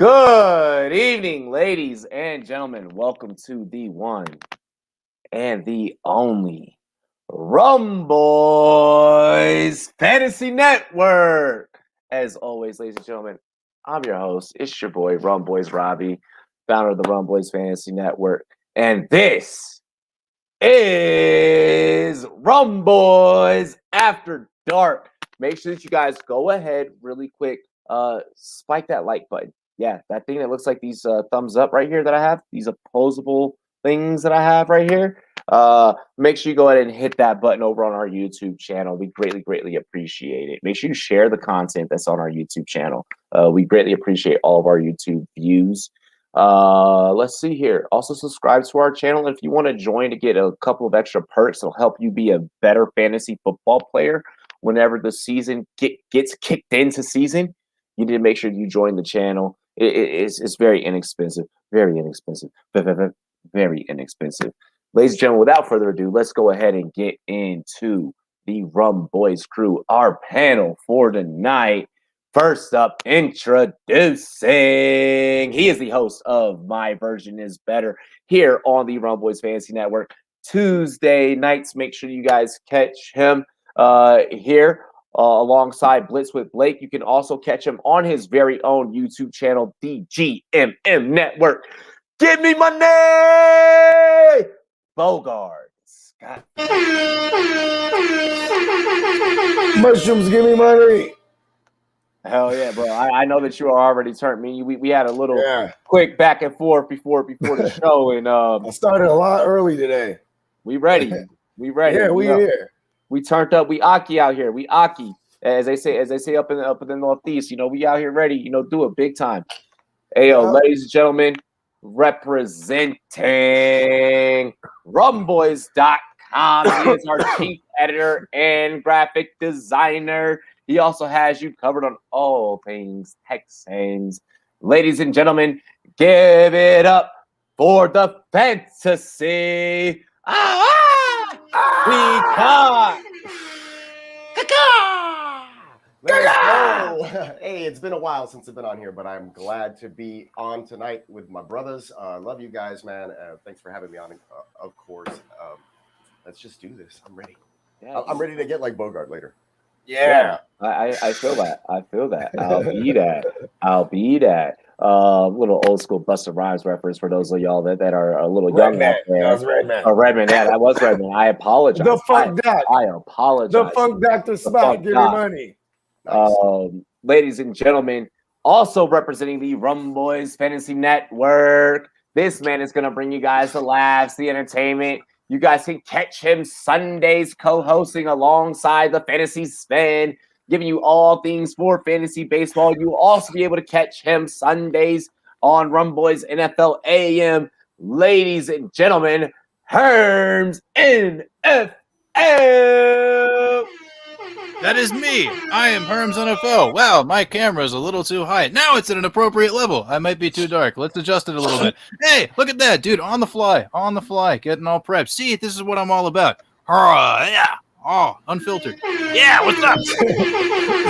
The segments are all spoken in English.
Good evening, ladies and gentlemen. Welcome to the one and the only Rumboyz Fantasy Network. As always, ladies and gentlemen, I'm your host. It's your boy, Rumboyz Robbie, founder of the Rumboyz Fantasy Network. And this is Rumboyz After Dark. Make sure that you guys go ahead really quick, spike that like button. Yeah, that thing that looks like these thumbs up right here that I have, these opposable things that I have right here. Make sure you go ahead and hit that button over on our YouTube channel. We greatly appreciate it. Make sure you share the content that's on our YouTube channel. We greatly appreciate all of our YouTube views. Let's see here. Also subscribe to our channel if you want to join to get a couple of extra perks that'll help you be a better fantasy football player whenever the season gets kicked into season. You need to make sure you join the channel. It's very inexpensive. Very inexpensive. Very inexpensive. Ladies and gentlemen, without further ado, let's go ahead and get into the Rumboyz crew, our panel for tonight. First up, introducing, he is the host of My Version is Better here on the Rumboyz Fantasy Network. Tuesday nights, make sure you guys catch him here alongside Blitz with Blake. You can also catch him on his very own YouTube channel, the GMM Network. Give me money! Bogart Scott. Mushrooms, give me money. Hell yeah, bro. I know that you are already turned me. We had a little quick back and forth before the show. And I started a lot early today. We ready. We ready. Yeah, we here. We turned up. We Aki out here. We Aki. As they say up in the Northeast, we out here ready, do it big time. Hey, ladies and gentlemen, representing Rumboyz.com. He is our chief editor and graphic designer. He also has you covered on all things Texans. Ladies and gentlemen, give it up for the fantasy. Hey, it's been a while since I've been on here, but I'm glad to be on tonight with my brothers. Love you guys, man. Thanks for having me on, of course. Let's just do this. I'm ready. Yeah, I'm ready to get like Bogart later. Yeah. I feel that. I'll be that. Little old school Busta Rhymes reference for those of y'all that are a little young out there. That was Redman. Oh, Redman. Yeah, that was Redman. I apologize. The Funk Doc. I apologize. The Funk Dr. Spot. Give me money. Nice. Ladies and gentlemen, also representing the Rumboyz Fantasy Network, this man is going to bring you guys the laughs, the entertainment. You guys can catch him Sundays co-hosting alongside the Fantasy Spin, giving you all things for fantasy baseball. You will also be able to catch him Sundays on Rumboyz NFL AM. Ladies and gentlemen, Herms NFL. That is me. I am Herms NFL. Wow, my camera is a little too high. Now it's at an appropriate level. I might be too dark. Let's adjust it a little bit. Hey, look at that, dude. On the fly, getting all prepped. See, this is what I'm all about. Yeah. Oh, unfiltered. Yeah, what's up?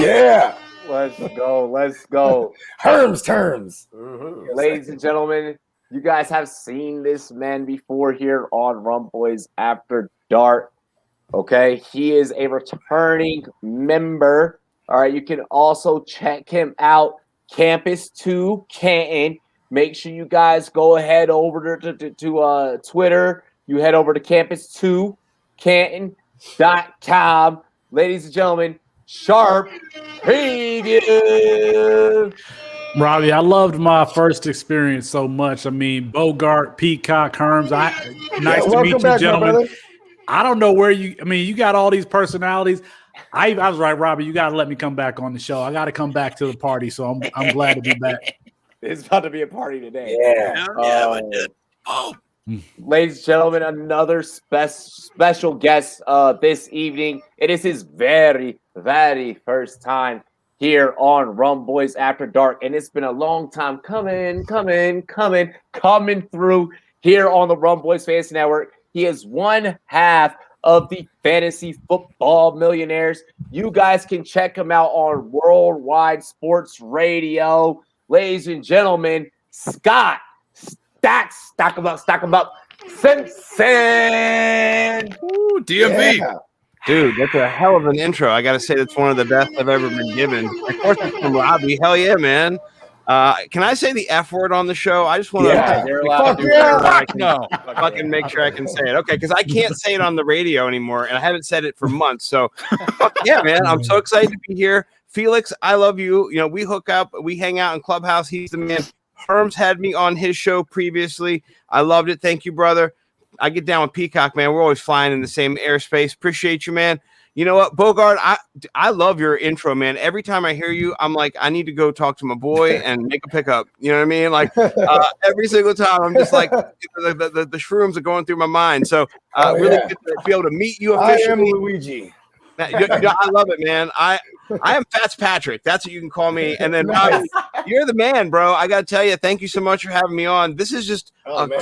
Yeah. Let's go. Herms terms. Mm-hmm. Ladies and gentlemen, you guys have seen this man before here on Rumboyz After Dark. Okay, he is a returning member. All right, you can also check him out, Campus 2 Canton. Make sure you guys go ahead over to Twitter. You head over to campus2canton.com. Ladies and gentlemen, Sharp Preview. Robbie, I loved my first experience so much. I mean, Bogart, Peacock, Herms. Nice to meet you, gentlemen. I don't know where you got all these personalities. I was right, Robbie. You got to let me come back on the show. I got to come back to the party, so I'm glad to be back. It's about to be a party today. Yeah. Ladies and gentlemen, another special guest this evening. It is his very, very first time here on Rumboyz After Dark, and it's been a long time coming through here on the Rumboyz Fantasy Network. He is one half of the Fantasy Football Millionaires. You guys can check him out on Worldwide Sports Radio. ladies and gentlemen, Scott, stack 'em up, Simpson. Ooh, DMV. Yeah. Dude, that's a hell of an intro. I got to say, that's one of the best I've ever been given. Of course, it's from Robbie. Hell yeah, man. Can I say the F word on the show? I just want to Yeah. You're allowed Fuck to do yeah. that. No. fucking make sure I can say it. Okay, because I can't say it on the radio anymore, and I haven't said it for months. So, fuck yeah, man. I'm so excited to be here. Felix, I love you. You know, we hook up. We hang out in Clubhouse. He's the man. Herms had me on his show previously. I loved it. Thank you, brother. I get down with Peacock, man. We're always flying in the same airspace. Appreciate you, man. You know what, Bogart? I love your intro, man. Every time I hear you, I'm like, I need to go talk to my boy and make a pickup. You know what I mean? Like every single time, I'm just like the shrooms are going through my mind. So really good to be able to meet you officially. I am Luigi. I love it, man. I am Fats Patrick. That's what you can call me. And then Robbie, you're the man, bro. I got to tell you, thank you so much for having me on. This is just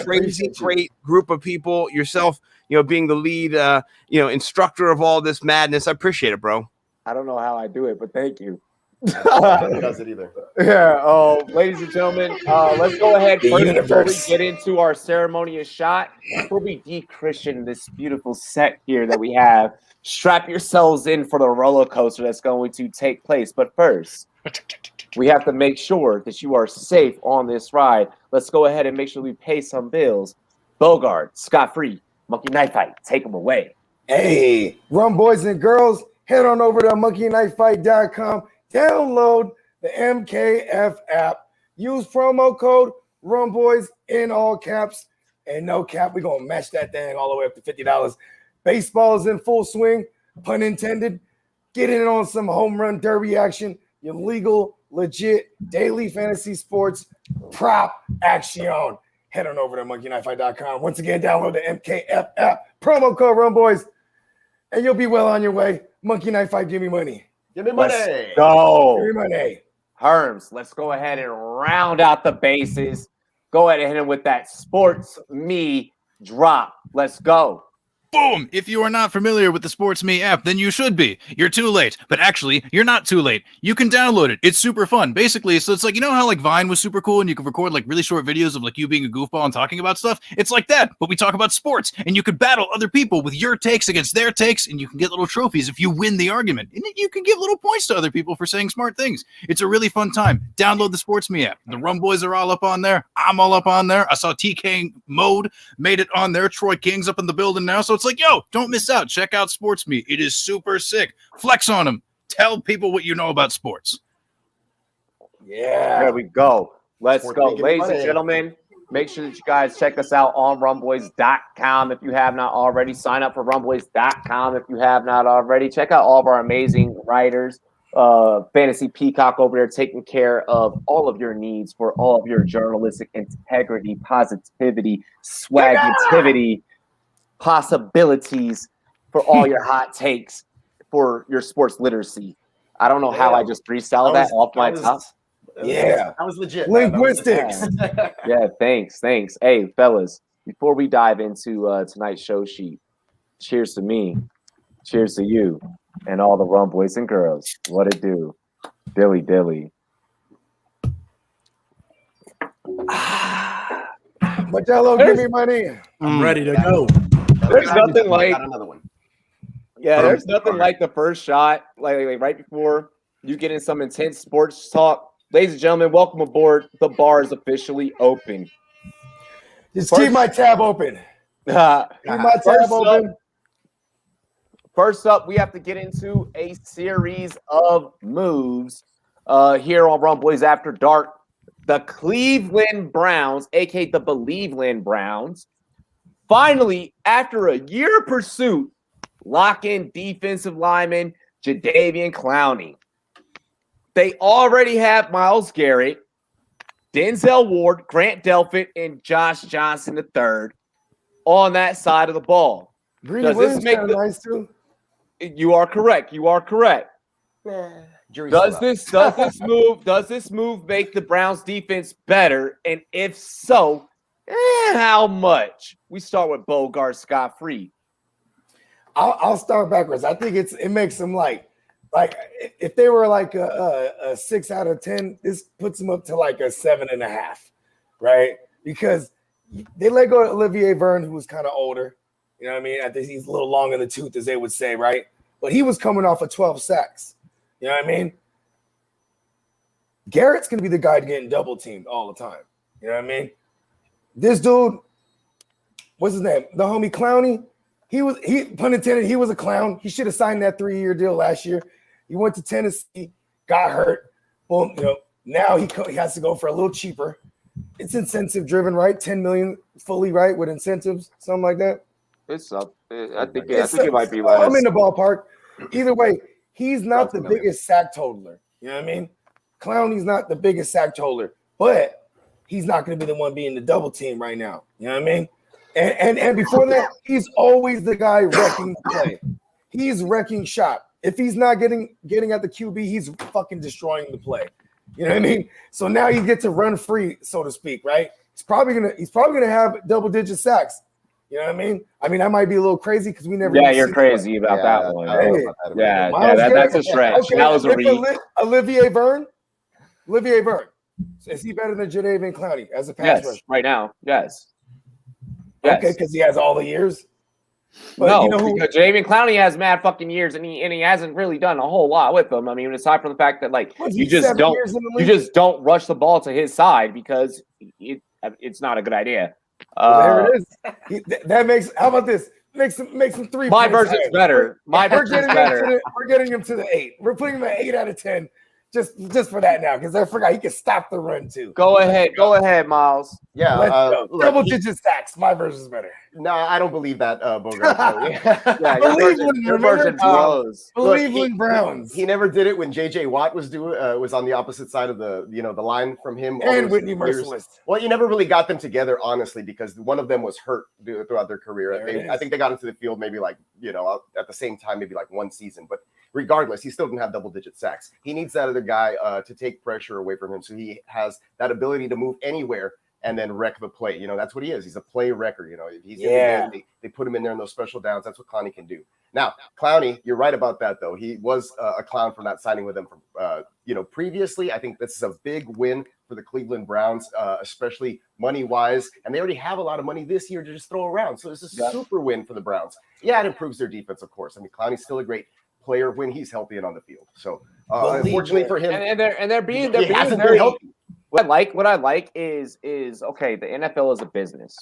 crazy, great group of people. Yourself, being the lead, instructor of all this madness. I appreciate it, bro. I don't know how I do it, but thank you. Does it either? Yeah. Oh, ladies and gentlemen, let's go ahead The first before we universe. get into our ceremonious shot. Before we decommission this beautiful set here that we have, strap yourselves in for the roller coaster that's going to take place. But first, we have to make sure that you are safe on this ride. Let's go ahead and make sure we pay some bills. Bogart, scot-free, Monkey Knife Fight, take them away. Hey, run boys and girls, head on over to monkeyknifefight.com. Download the MKF app. Use promo code RUMBOYS in all caps and no cap. We're going to match that thing all the way up to $50. Baseball is in full swing, pun intended. Get in on some home run derby action. Your legal, legit, daily fantasy sports prop action. Head on over to monkeyknifefight.com. Once again, download the MKF app. Promo code RUMBOYS, and you'll be well on your way. Monkey Knife Fight, give me money. Give me money. Give Go. me money. Herms, let's go ahead and round out the bases. Go ahead and hit him with that SportsMe drop. Let's go. Boom! If you are not familiar with the SportsMe app, then you should be. You're too late. But actually, you're not too late. You can download it. It's super fun. Basically, so it's like, how like Vine was super cool and you could record like really short videos of like you being a goofball and talking about stuff? It's like that, but we talk about sports. And you could battle other people with your takes against their takes, and you can get little trophies if you win the argument. And you can give little points to other people for saying smart things. It's a really fun time. Download the SportsMe app. The Rumboyz are all up on there. I'm all up on there. I saw TK Mode made it on there. Troy King's up in the building now. So it's like, yo, don't miss out. Check out SportsMe. It is super sick. Flex on them. Tell people what you know about sports. Yeah. There we go. Let's SportsMe, go. give me Ladies and money. gentlemen, make sure that you guys check us out on rumboyz.com if you have not already. Sign up for rumboyz.com if you have not already. Check out all of our amazing writers. Fantasy Peacock over there taking care of all of your needs for all of your journalistic integrity, positivity, swagativity, possibilities for all your hot takes for your sports literacy. I don't know how I just freestyled that off my top. Yeah. That was legit. Linguistics. Yeah, thanks. Hey, fellas, before we dive into tonight's show sheet, cheers to me, cheers to you, and all the rum boys and girls. What it do? Dilly dilly. Modello, give me money. I'm ready to go. There's nothing like Got another one. there's nothing like the first shot, like right before you get in some intense sports talk. Ladies and gentlemen, welcome aboard. The bar is officially open. Just keep my tab open. Keep my tab open. First up, we have to get into a series of moves here on Rumboyz After Dark. The Cleveland Browns, aka the Believeland Browns, finally, after a year of pursuit, lock in defensive lineman Jadeveon Clowney. They already have Myles Garrett, Denzel Ward, Grant Delpit, and Josh Johnson III on that side of the ball. Greedy Does Williams this make kind of nice too. You are correct. Jury's Does still out. this move make the Browns defense better? And if so, how much? We start with Bogart scot-free. I'll start backwards. I think it makes them like Like if they were like a 6 out of 10, this puts them up to like a 7.5, right? Because they let go of Olivier Verne, who was kind of older. You know what I mean? I think he's a little long in the tooth, as they would say, right? But he was coming off of 12 sacks. You know what I mean? Garrett's going to be the guy getting double teamed all the time. You know what I mean? This dude, what's his name? The homie Clowney. He pun intended, he was a clown. He should have signed that 3-year deal last year. He went to Tennessee, got hurt. Well, now he has to go for a little cheaper. It's incentive driven, right? 10 million fully, right? With incentives, something like that. It's up. I think it might be less. I'm in the ballpark. Either way, he's not the biggest sack totaler. You know what I mean? Clowney's not the biggest sack totaler, but he's not going to be the one being the double team right now. You know what I mean? And before that, he's always the guy wrecking the play. He's wrecking shot. If he's not getting at the QB, he's fucking destroying the play. You know what I mean? So now you get to run free, so to speak, right? He's probably gonna have double-digit sacks. You know what I mean? I mean, that might be a little crazy because we never. Yeah, you're crazy about that one. Hey, that's a stretch. Okay, that was a read. Olivier Verne, is he better than Jadeveon Clowney as a pass rusher? Right now, yes. Okay, because he has all the years. But because Jadeveon Clowney has mad fucking years, and he hasn't really done a whole lot with them. I mean, aside from the fact that you just don't rush the ball to his side because it's not a good idea. There it is. That makes. How about this? Makes him 3. My version's better. We're getting him to the 8. We're putting him at 8 out of 10. Just for that now, because I forgot he can stop the run too. Go ahead, Miles. Yeah, double-digit sacks. My version's better. No, I don't believe that, Bogart. Your version blows. Cleveland Browns. He never did it when J.J. Watt was on the opposite side of the line from him. And Whitney Merciless. Well, you never really got them together, honestly, because one of them was hurt throughout their career. I think they got into the field maybe at the same time, maybe like one season, but. Regardless, he still didn't have double-digit sacks. He needs that other guy to take pressure away from him, so he has that ability to move anywhere and then wreck the play. That's what he is. He's a play wrecker. He's they put him in there in those special downs. That's what Clowney can do. Now, Clowney, you're right about that, though. He was a clown for not signing with them previously. I think this is a big win for the Cleveland Browns, especially money-wise. And they already have a lot of money this year to just throw around. So it's a super win for the Browns. Yeah, it improves their defense, of course. I mean, Clowney's still a great player when he's healthy and on the field. So unfortunately for him, and they're being very healthy. What I like is okay, the NFL is a business.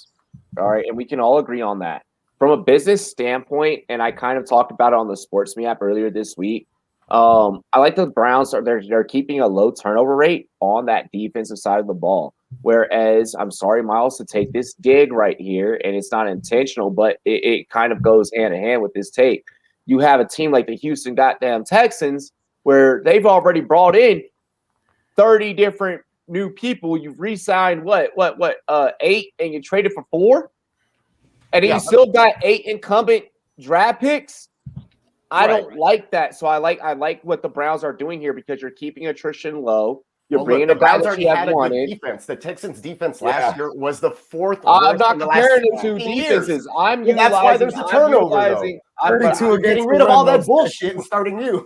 All right, and we can all agree on that. From a business standpoint, and I kind of talked about it on the SportsMe app earlier this week. I like the Browns they're keeping a low turnover rate on that defensive side of the ball. Whereas, I'm sorry, Miles, to take this dig right here, and it's not intentional, but it kind of goes hand in hand with this take. You have a team like the Houston goddamn Texans where they've already brought in 30 different new people. You've re-signed 8 and you traded for 4? And then you still got 8 incumbent draft picks? I don't like that. So I like what the Browns are doing here because you're keeping attrition low. You're bringing a guy that you have wanted. Defense. The Texans' defense last year was the 4th. I'm not comparing the two defenses. That's why there's a turnover. 32 I'm getting rid of all that bullshit and starting new.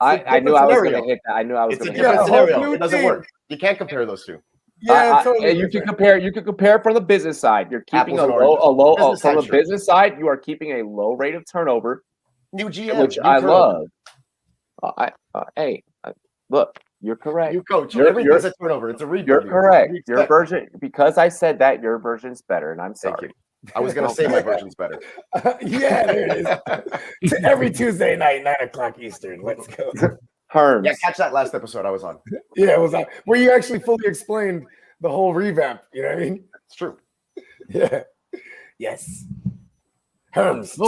I knew I was going to hit that. I knew I was going to hit that. It's a different scenario. It doesn't work. You can't compare those two. Yeah, you can compare from the business side. You're keeping a low from the business side. You are keeping a low rate of turnover. New GM, which I love. Look. You're correct. You coach. Everything's a turnover. It's a rebuild. You're correct. Your version, because I said that, your version's better, and I'm sorry. I was going to say my version's better. Yeah, there it is. Every Tuesday night, 9:00 Eastern. Let's go. Herms. Yeah, catch that last episode I was on. Yeah, it was on. Where you actually fully explained the whole revamp. You know what I mean? It's true. Yeah. Yes. Herms.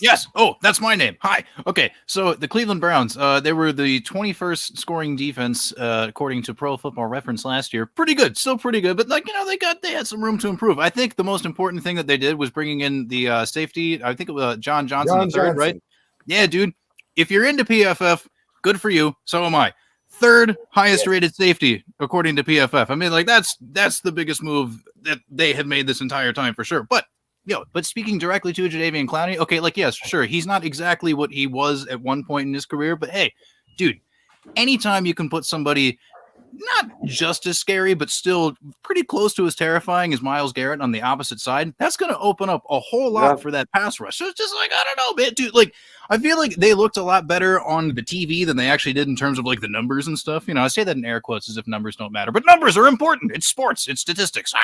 Yes. Oh, that's my name. Hi. Okay. So the Cleveland Browns, they were the 21st scoring defense, according to Pro Football Reference last year. Pretty good. Still pretty good. But they had some room to improve. I think the most important thing that they did was bringing in the safety. I think it was John Johnson III, right? Yeah, dude. If you're into PFF, good for you. So am I. 3rd highest rated safety, according to PFF. I mean, that's the biggest move that they have made this entire time for sure. But speaking directly to Jadeveon Clowney, okay, yes, sure, he's not exactly what he was at one point in his career, but hey, dude, anytime you can put somebody not just as scary, but still pretty close to as terrifying as Myles Garrett on the opposite side, that's going to open up a whole lot for that pass rush. So it's just like, I don't know, man, dude. Like, I feel like they looked a lot better on the TV than they actually did in terms of like the numbers and stuff. You know, I say that in air quotes as if numbers don't matter, but numbers are important. It's sports, it's statistics.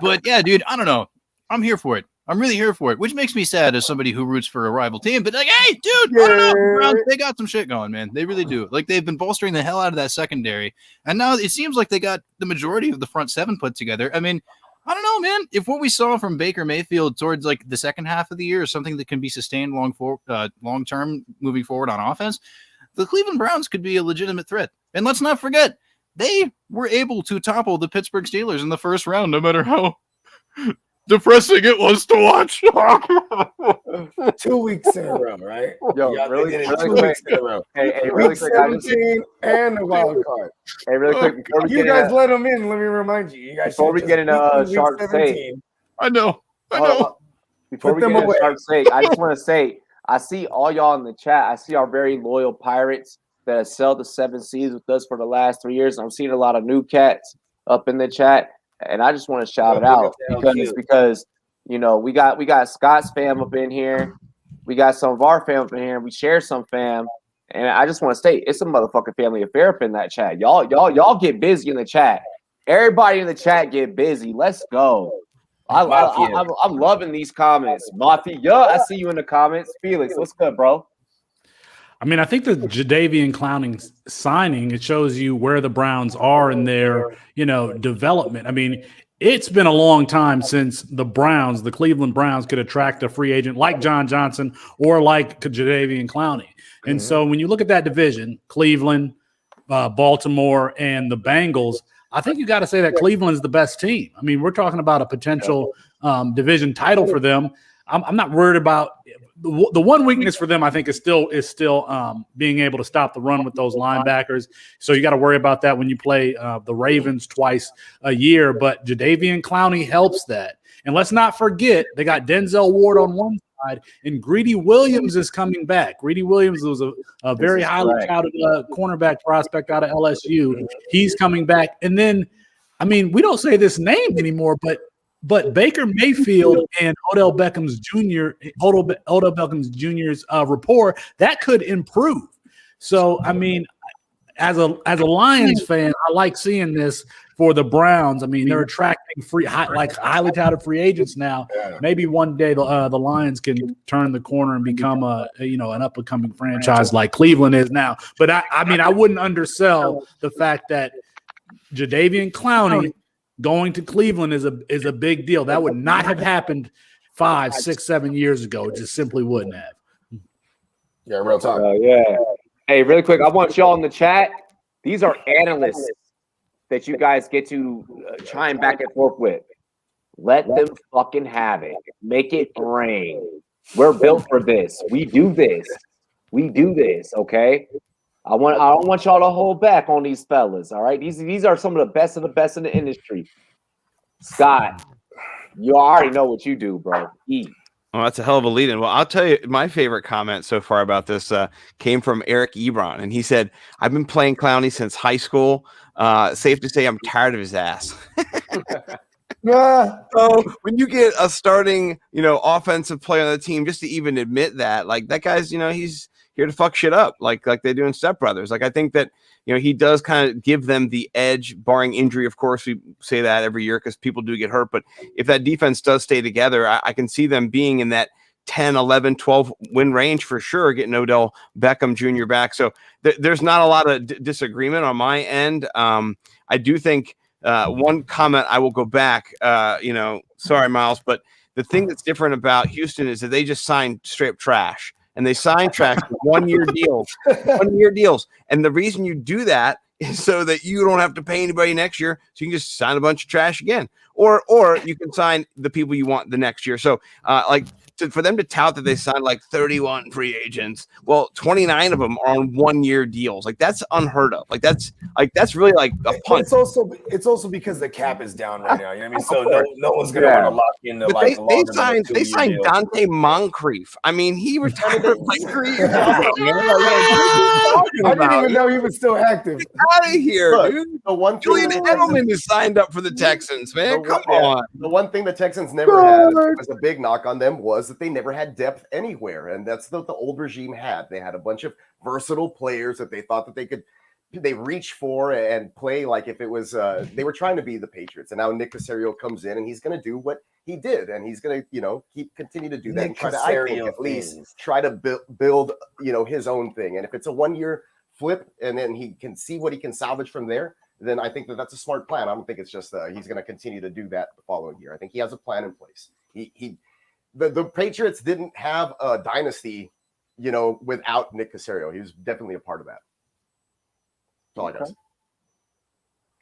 But yeah, dude, I don't know. I'm here for it. I'm really here for it, which makes me sad as somebody who roots for a rival team. But like, hey, dude, I don't know. Browns, they got some shit going, man. They really do. Like, they've been bolstering the hell out of that secondary, and now it seems like they got the majority of the front seven put together. I mean, I don't know, man. If what we saw from Baker Mayfield towards like the second half of the year is something that can be sustained long term moving forward on offense, the Cleveland Browns could be a legitimate threat. And let's not forget, they were able to topple the Pittsburgh Steelers in the first round, no matter how depressing it was to watch. 2 weeks in a row, right? Yo, really quick. Hey, really quick. 17 and the wild card. Hey, really quick. Before we You guys let them in. Let me remind you. You guys before we get into Shark's Sake. I know. Before we get into Shark's Sake, I just want to say, I see all y'all in the chat. I see our very loyal Pirates that have sailed the 7 seas with us for the last 3 years. I'm seeing a lot of new cats up in the chat. And I just want to shout it out because you know we got Scott's fam up in here, we got some of our fam up in here, we share some fam, and I just want to say it's a motherfucking family affair up in that chat. Y'all get busy in the chat. Everybody in the chat get busy. Let's go. I'm loving these comments. Mafia, I see you in the comments. Felix, what's good, bro? I mean, I think the Jadeveon Clowney signing, it shows you where the Browns are in their, development. I mean, it's been a long time since the Cleveland Browns could attract a free agent like John Johnson or like Jadeveon Clowney. And so when you look at that division, Cleveland, Baltimore, and the Bengals, I think you got to say that Cleveland's the best team. I mean, we're talking about a potential division title for them. I'm not worried about the one weakness for them. I think is still being able to stop the run with those linebackers. So you got to worry about that when you play the Ravens twice a year. But Jadeveon Clowney helps that. And let's not forget they got Denzel Ward on one side, and Greedy Williams is coming back. Greedy Williams was a very highly touted cornerback prospect out of LSU. He's coming back, and then I mean we don't say this name anymore, but Baker Mayfield and Odell Beckham Jr.'s rapport that could improve. So I mean, as a Lions fan, I like seeing this for the Browns. I mean, they're attracting highly touted free agents now. Maybe one day the Lions can turn the corner and become an up and coming franchise like Cleveland is now. But I mean, I wouldn't undersell the fact that Jadeveon Clowney going to Cleveland is a big deal. That would not have happened 5, 6, 7 years ago. It just simply wouldn't have. Yeah, real talk. Yeah. Hey, really quick, I want y'all in the chat. These are analysts that you guys get to chime back and forth with. Let them fucking have it. Make it rain. We're built for this. We do this. Okay? I don't want y'all to hold back on these fellas, all right? These are some of the best in the industry. Scott, you already know what you do, bro. Eat. Well, that's a hell of a lead-in. Well, I'll tell you, my favorite comment so far about this came from Eric Ebron, and he said, I've been playing Clowney since high school. Safe to say I'm tired of his ass. So when you get a starting, offensive player on the team, just to even admit that, like that guy's, he's here to fuck shit up, like they do in Step Brothers. Like I think that he does kind of give them the edge, barring injury. Of course, we say that every year because people do get hurt. But if that defense does stay together, I can see them being in that 10, 11, 12 win range for sure, getting Odell Beckham Jr. back. So there's not a lot of disagreement on my end. I do think one comment I will go back, sorry, Miles, but the thing that's different about Houston is that they just signed straight up trash. And they sign trash for 1 year deals. 1 year deals. And the reason you do that so that you don't have to pay anybody next year. So you can just sign a bunch of trash again, or you can sign the people you want the next year. So for them to tout that they signed like 31 free agents, well, 29 of them are on 1-year deals. Like that's unheard of. Like that's really like a punch. It's also because the cap is down right now. You know what I mean? So no one's gonna want to lock in the but they signed Dante Moncrief. I mean, he retired like 3 years ago. I didn't even know he was still active. Get out of here, Look, dude. the one thing Julian Edelman is signed up for the Texans, man. Come on. The one thing the Texans never had was a big knock on them was that they never had depth anywhere, and that's what the old regime had. They had a bunch of versatile players that they thought that they reach for and play like if it was they were trying to be the Patriots. And now Nick Caserio comes in and he's going to do what he did, and he's going to continue to do that and try to at least try to build his own thing. And if it's a 1-year flip and then he can see what he can salvage from there, then I think that's a smart plan. I don't think it's just he's going to continue to do that the following year. I think he has a plan in place. The Patriots didn't have a dynasty, without Nick Caserio. He was definitely a part of that. That's all I got.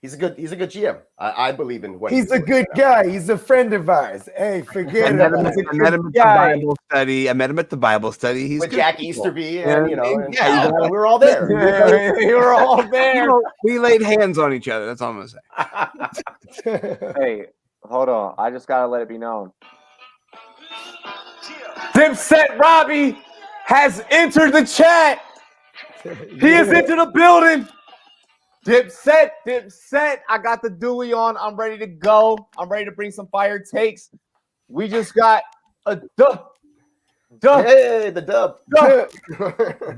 He's a good GM. I believe in what he's a good guy. He's a friend of ours. Hey, forget it. I met him at the Bible study. I met him at the Bible study. He's with Jack Easterby, and we were all there. We were all there. We laid hands on each other. That's all I'm gonna say. Hey, hold on. I just gotta let it be known. Dipset Robbie has entered the chat. He has entered the building. Dipset, I got the dually on. I'm ready to go. I'm ready to bring some fire takes. We just got a dub. Hey, the dub.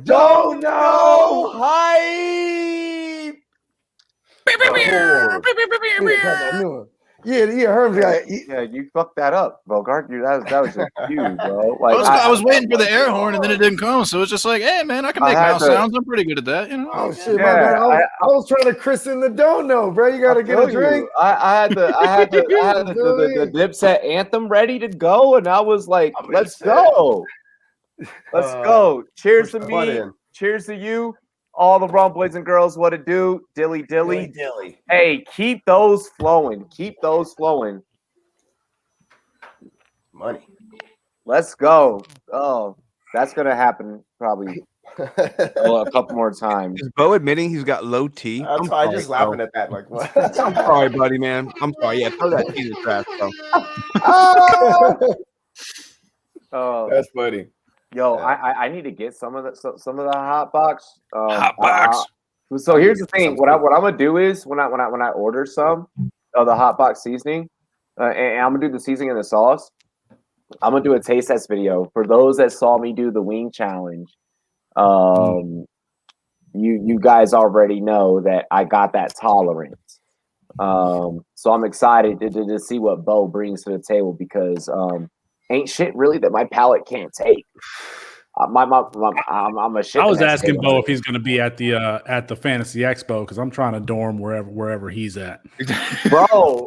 Don't know. Hype. Yeah, Herm's guy. Yeah, you fucked that up, Bogart. That was just you, bro. Like, I was waiting for the air horn, and then it didn't come. So it's just like, hey, man, I can make mouse sounds. I'm pretty good at that, Oh shit, my bad. I was trying to christen the dono, bro. You gotta get a drink. I had the Dipset anthem ready to go, and I was like, let's go. Let's go. Cheers to me. Cheers to you. All the Rumboyz and girls, what it do? Dilly. Hey, keep those flowing. Money. Let's go. Oh, that's gonna happen probably a couple more times. Is Bo admitting he's got low T? That's why I'm just laughing at that. Like, what? I'm sorry, buddy, man. I'm sorry. Yeah, throw that T in the trash, bro. Oh, that's funny. Yo, I need to get some of the hot box. Hot box. So here's the thing. What I'm gonna do is when I order some of the hot box seasoning, and I'm gonna do the seasoning and the sauce. I'm gonna do a taste test video for those that saw me do the wing challenge. You guys already know that I got that tolerance. So I'm excited to see what Bo brings to the table because ain't shit really that my palate can't take. I'm a shit. I was asking Bo if he's going to be at the Fantasy Expo because I'm trying to dorm wherever he's at. bro.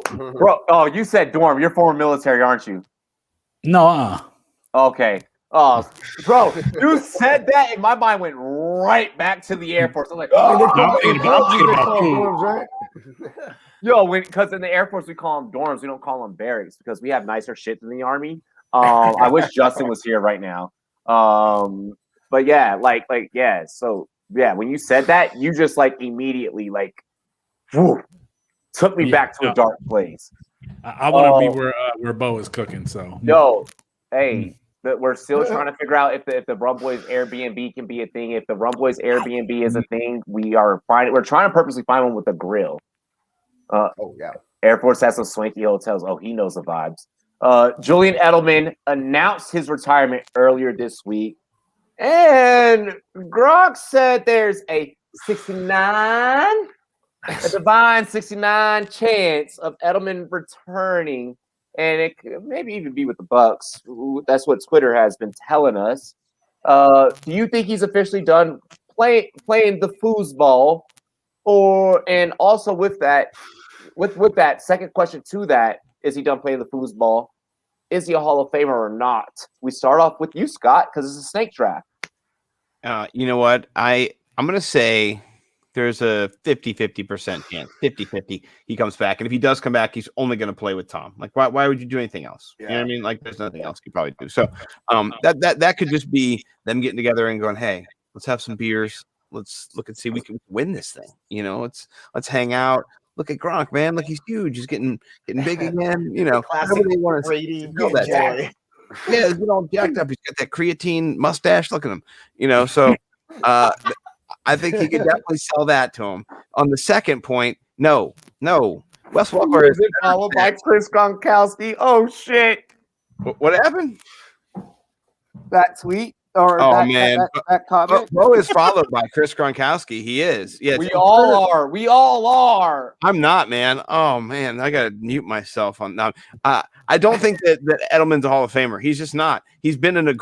Oh, you said dorm. You're former military, aren't you? No. Okay. Oh, bro, you said that, and my mind went right back to the Air Force. I'm like, I'm thinking about food. Yo, because in the Air Force we call them dorms, we don't call them barracks because we have nicer shit than the Army. I wish Justin was here right now. But yeah, yeah. So yeah, when you said that, you just like immediately took me back to a dark place. I want to be where Bo is cooking. So yo, hey, we're still trying to figure out if the Rumboyz Airbnb can be a thing. If the Rumboyz Airbnb is a thing, we're trying to purposely find one with a grill. Air Force has some swanky hotels. Oh, he knows the vibes. Julian Edelman announced his retirement earlier this week, and Gronk said there's a divine 69 chance of Edelman returning, and it could maybe even be with the Bucks. That's what Twitter has been telling us. Do you think he's officially done playing the foosball? And also with that, with that second question to that. Is he done playing the foosball? Is he a Hall of Famer or not? We start off with you, Scott, because it's a snake draft. You know what? I'm going to say there's a 50% chance, 50-50 he comes back. And if he does come back, he's only going to play with Tom. Like, why would you do anything else? You know what I mean? Like, there's nothing else you probably do. So that could just be them getting together and going, hey, let's have some beers. Let's look and see we can win this thing. You know, let's hang out. Look at Gronk, man. Look, he's huge. He's getting big again. You know, classic Brady. Yeah, he's getting all jacked up. He's got that creatine mustache. Look at him. You know, so I think he could definitely sell that to him. On the second point, no. Wes Welker is followed by Chris Gronkowski. Oh shit! What happened? That tweet or that comment. Bo is followed by Chris Gronkowski. He is. Yes, we all are. We all are. I'm not, man. Oh man, I gotta mute myself on now. I don't think that Edelman's a Hall of Famer. He's just not. He's been in a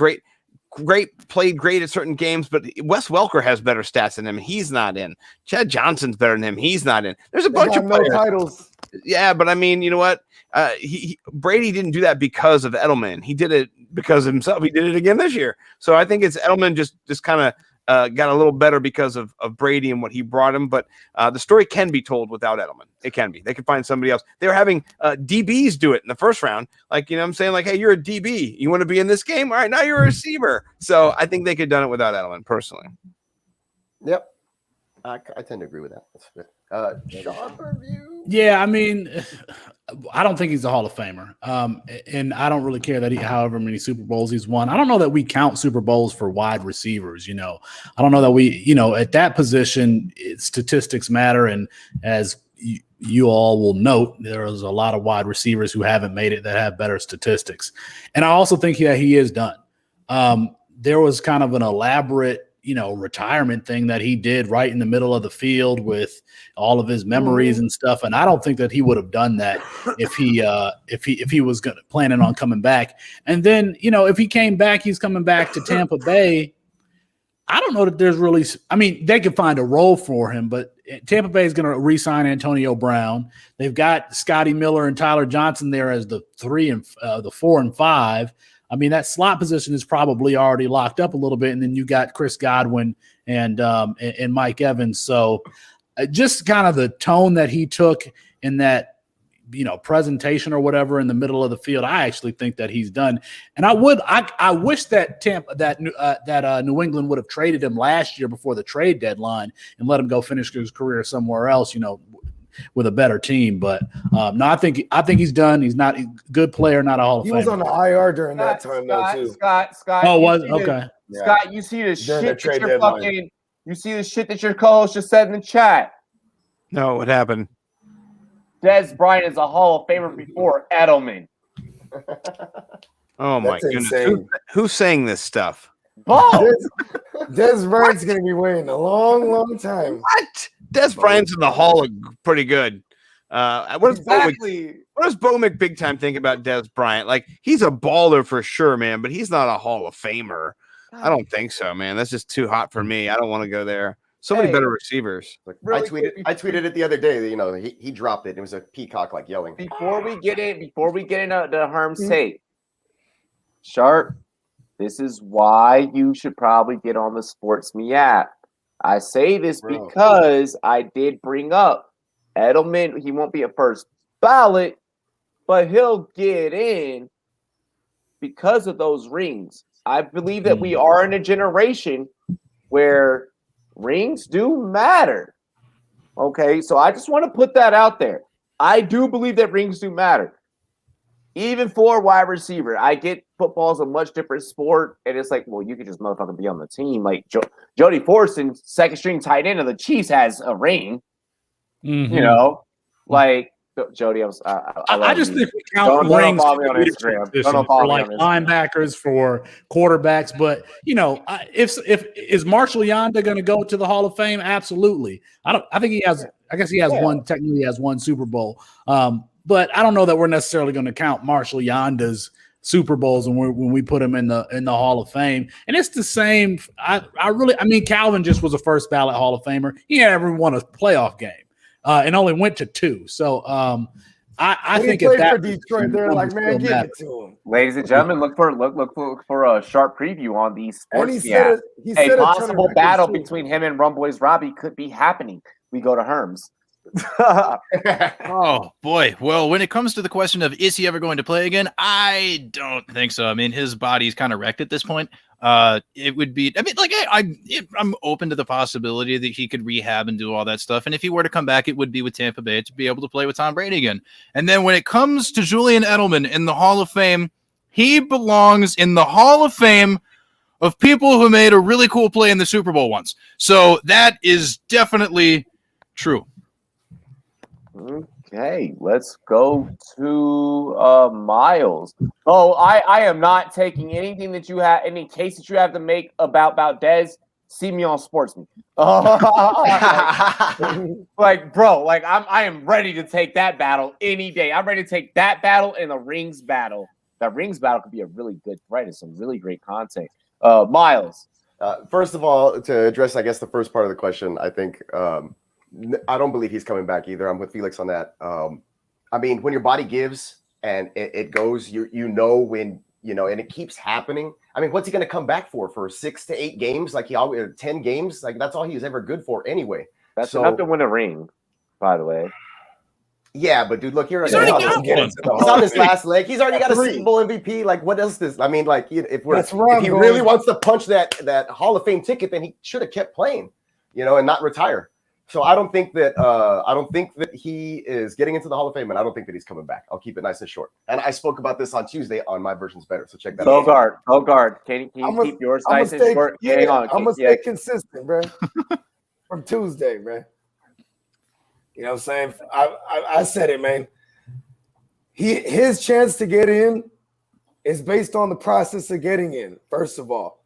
played great at certain games, but Wes Welker has better stats than him. He's not in. Chad Johnson's better than him. He's not in. There's a bunch of players. titles. Yeah, but I mean, you know what? Brady didn't do that because of Edelman. He did it because of himself. He did it again this year. So I think it's Edelman just kind of got a little better because of Brady and what he brought him. But the story can be told without Edelman. It can be. They can find somebody else. They were having DBs do it in the first round. Like, you know what I'm saying? Like, hey, you're a DB. You want to be in this game? All right, now you're a receiver. So I think they could have done it without Edelman, personally. Yep. I tend to agree with that. That's good. Sean, review. Yeah, I mean, I don't think he's a Hall of Famer. And I don't really care that however many Super Bowls he's won. I don't know that we count Super Bowls for wide receivers, you know. I don't know that we, you know, at that position, statistics matter. And as you all will note, there's a lot of wide receivers who haven't made it that have better statistics. And I also think that he is done. There was kind of an elaborate, you know, retirement thing that he did right in the middle of the field with all of his memories and stuff. And I don't think that he would have done that if he was planning on coming back. And then, you know, if he came back, he's coming back to Tampa Bay. I don't know that there's really, I mean, they could find a role for him, but Tampa Bay is going to re-sign Antonio Brown. They've got Scotty Miller and Tyler Johnson there as the 4 and 5. I mean, that slot position is probably already locked up a little bit, and then you got Chris Godwin and Mike Evans. So, just kind of the tone that he took in that, you know, presentation or whatever in the middle of the field, I actually think that he's done. And I wish that New England would have traded him last year before the trade deadline and let him go finish his career somewhere else, you know, with a better team. But no, I think he's done. He's not a good player, not a Hall of Famer. He was on the IR during that time, though, too. Scott. Oh, was okay. Scott, you see the During shit the trade that you're deadline. fucking. You see the shit that your co-host just said in the chat. No, what happened? Des Bryant is a Hall of Famer before Edelman. Oh my That's goodness! insane. Who's saying this stuff? Bo! Des Bryant's going to be waiting a long, long time. What? Des Bryant's in the Hall of pretty good. What does Bo Big Time think about Des Bryant? Like, he's a baller for sure, man, but he's not a Hall of Famer. I don't think so, man. That's just too hot for me. I don't want to go there. So many better receivers. Look, I tweeted it the other day. You know, he dropped it. It was a peacock like yelling. Before we get into the Herm's tape, Sharp, this is why you should probably get on the SportsMe app. I say this because I did bring up Edelman. He won't be a first ballot, but he'll get in because of those rings. I believe that we are in a generation where rings do matter. Okay, so I just want to put that out there. I do believe that rings do matter. Even for wide receiver, I get football's a much different sport, and it's like, well, you could just motherfucking be on the team. Like Jody Fortson, second string tight end of the Chiefs, has a ring. Mm-hmm. You know, like Jody. I just think we count rings on Instagram. For like linebackers, for quarterbacks. But you know, if is Marshall Yanda going to go to the Hall of Fame? Absolutely. I think he has. I guess he has one. Technically, he has one Super Bowl. But I don't know that we're necessarily going to count Marshall Yanda's Super Bowls when we put him in the Hall of Fame. And it's the same. I mean, Calvin just was a first ballot Hall of Famer. He never won a playoff game and only went to 2. So I When think he at played that for Detroit, they're like, man, give it to him. Ladies and gentlemen, look for a sharp preview on the And he SportsMe said app. he A said a ton of possible records, battle too. between him and Rumboyz Robbie could be happening. We go to Herms. Oh boy. Well, when it comes to the question of is he ever going to play again, I don't think so. I mean, his body's kind of wrecked at this point. It would be. I mean, like I'm open to the possibility that he could rehab and do all that stuff. And if he were to come back, it would be with Tampa Bay to be able to play with Tom Brady again. And then when it comes to Julian Edelman in the Hall of Fame, he belongs in the Hall of Fame of people who made a really cool play in the Super Bowl once. So that is definitely true. Okay, let's go to Miles. Oh, I am not taking anything that you have, any case that you have to make about Dez. See me on SportsMe. Like, bro, like I am ready to take that battle any day. I'm ready to take that battle and the rings battle. That rings battle could be a really good fight and some really great content. Miles. First of all, to address, I guess, the first part of the question, I think I don't believe he's coming back either. I'm with Felix on that. I mean, when your body gives and it goes, you know when, you know, and it keeps happening. I mean, what's he going to come back for 6 to 8 games? Like he always 10 games? Like that's all he was ever good for anyway. That's enough to win a ring, by the way. Yeah, but dude, look, He's already got one. He's on his last leg. He's already got a Super Bowl MVP. Like, what else this? I mean, like, if he really wants to punch that Hall of Fame ticket, then he should have kept playing, you know, and not retire. So I don't think that he is getting into the Hall of Fame, and I don't think that he's coming back. I'll keep it nice and short. And I spoke about this on Tuesday on My Version's Better, so check that out. Bogart, can you keep yours nice and short? Yeah, hang on, I'm gonna stay consistent, bro. From Tuesday, bro. You know what I'm saying? I said it, man. His chance to get in is based on the process of getting in. First of all,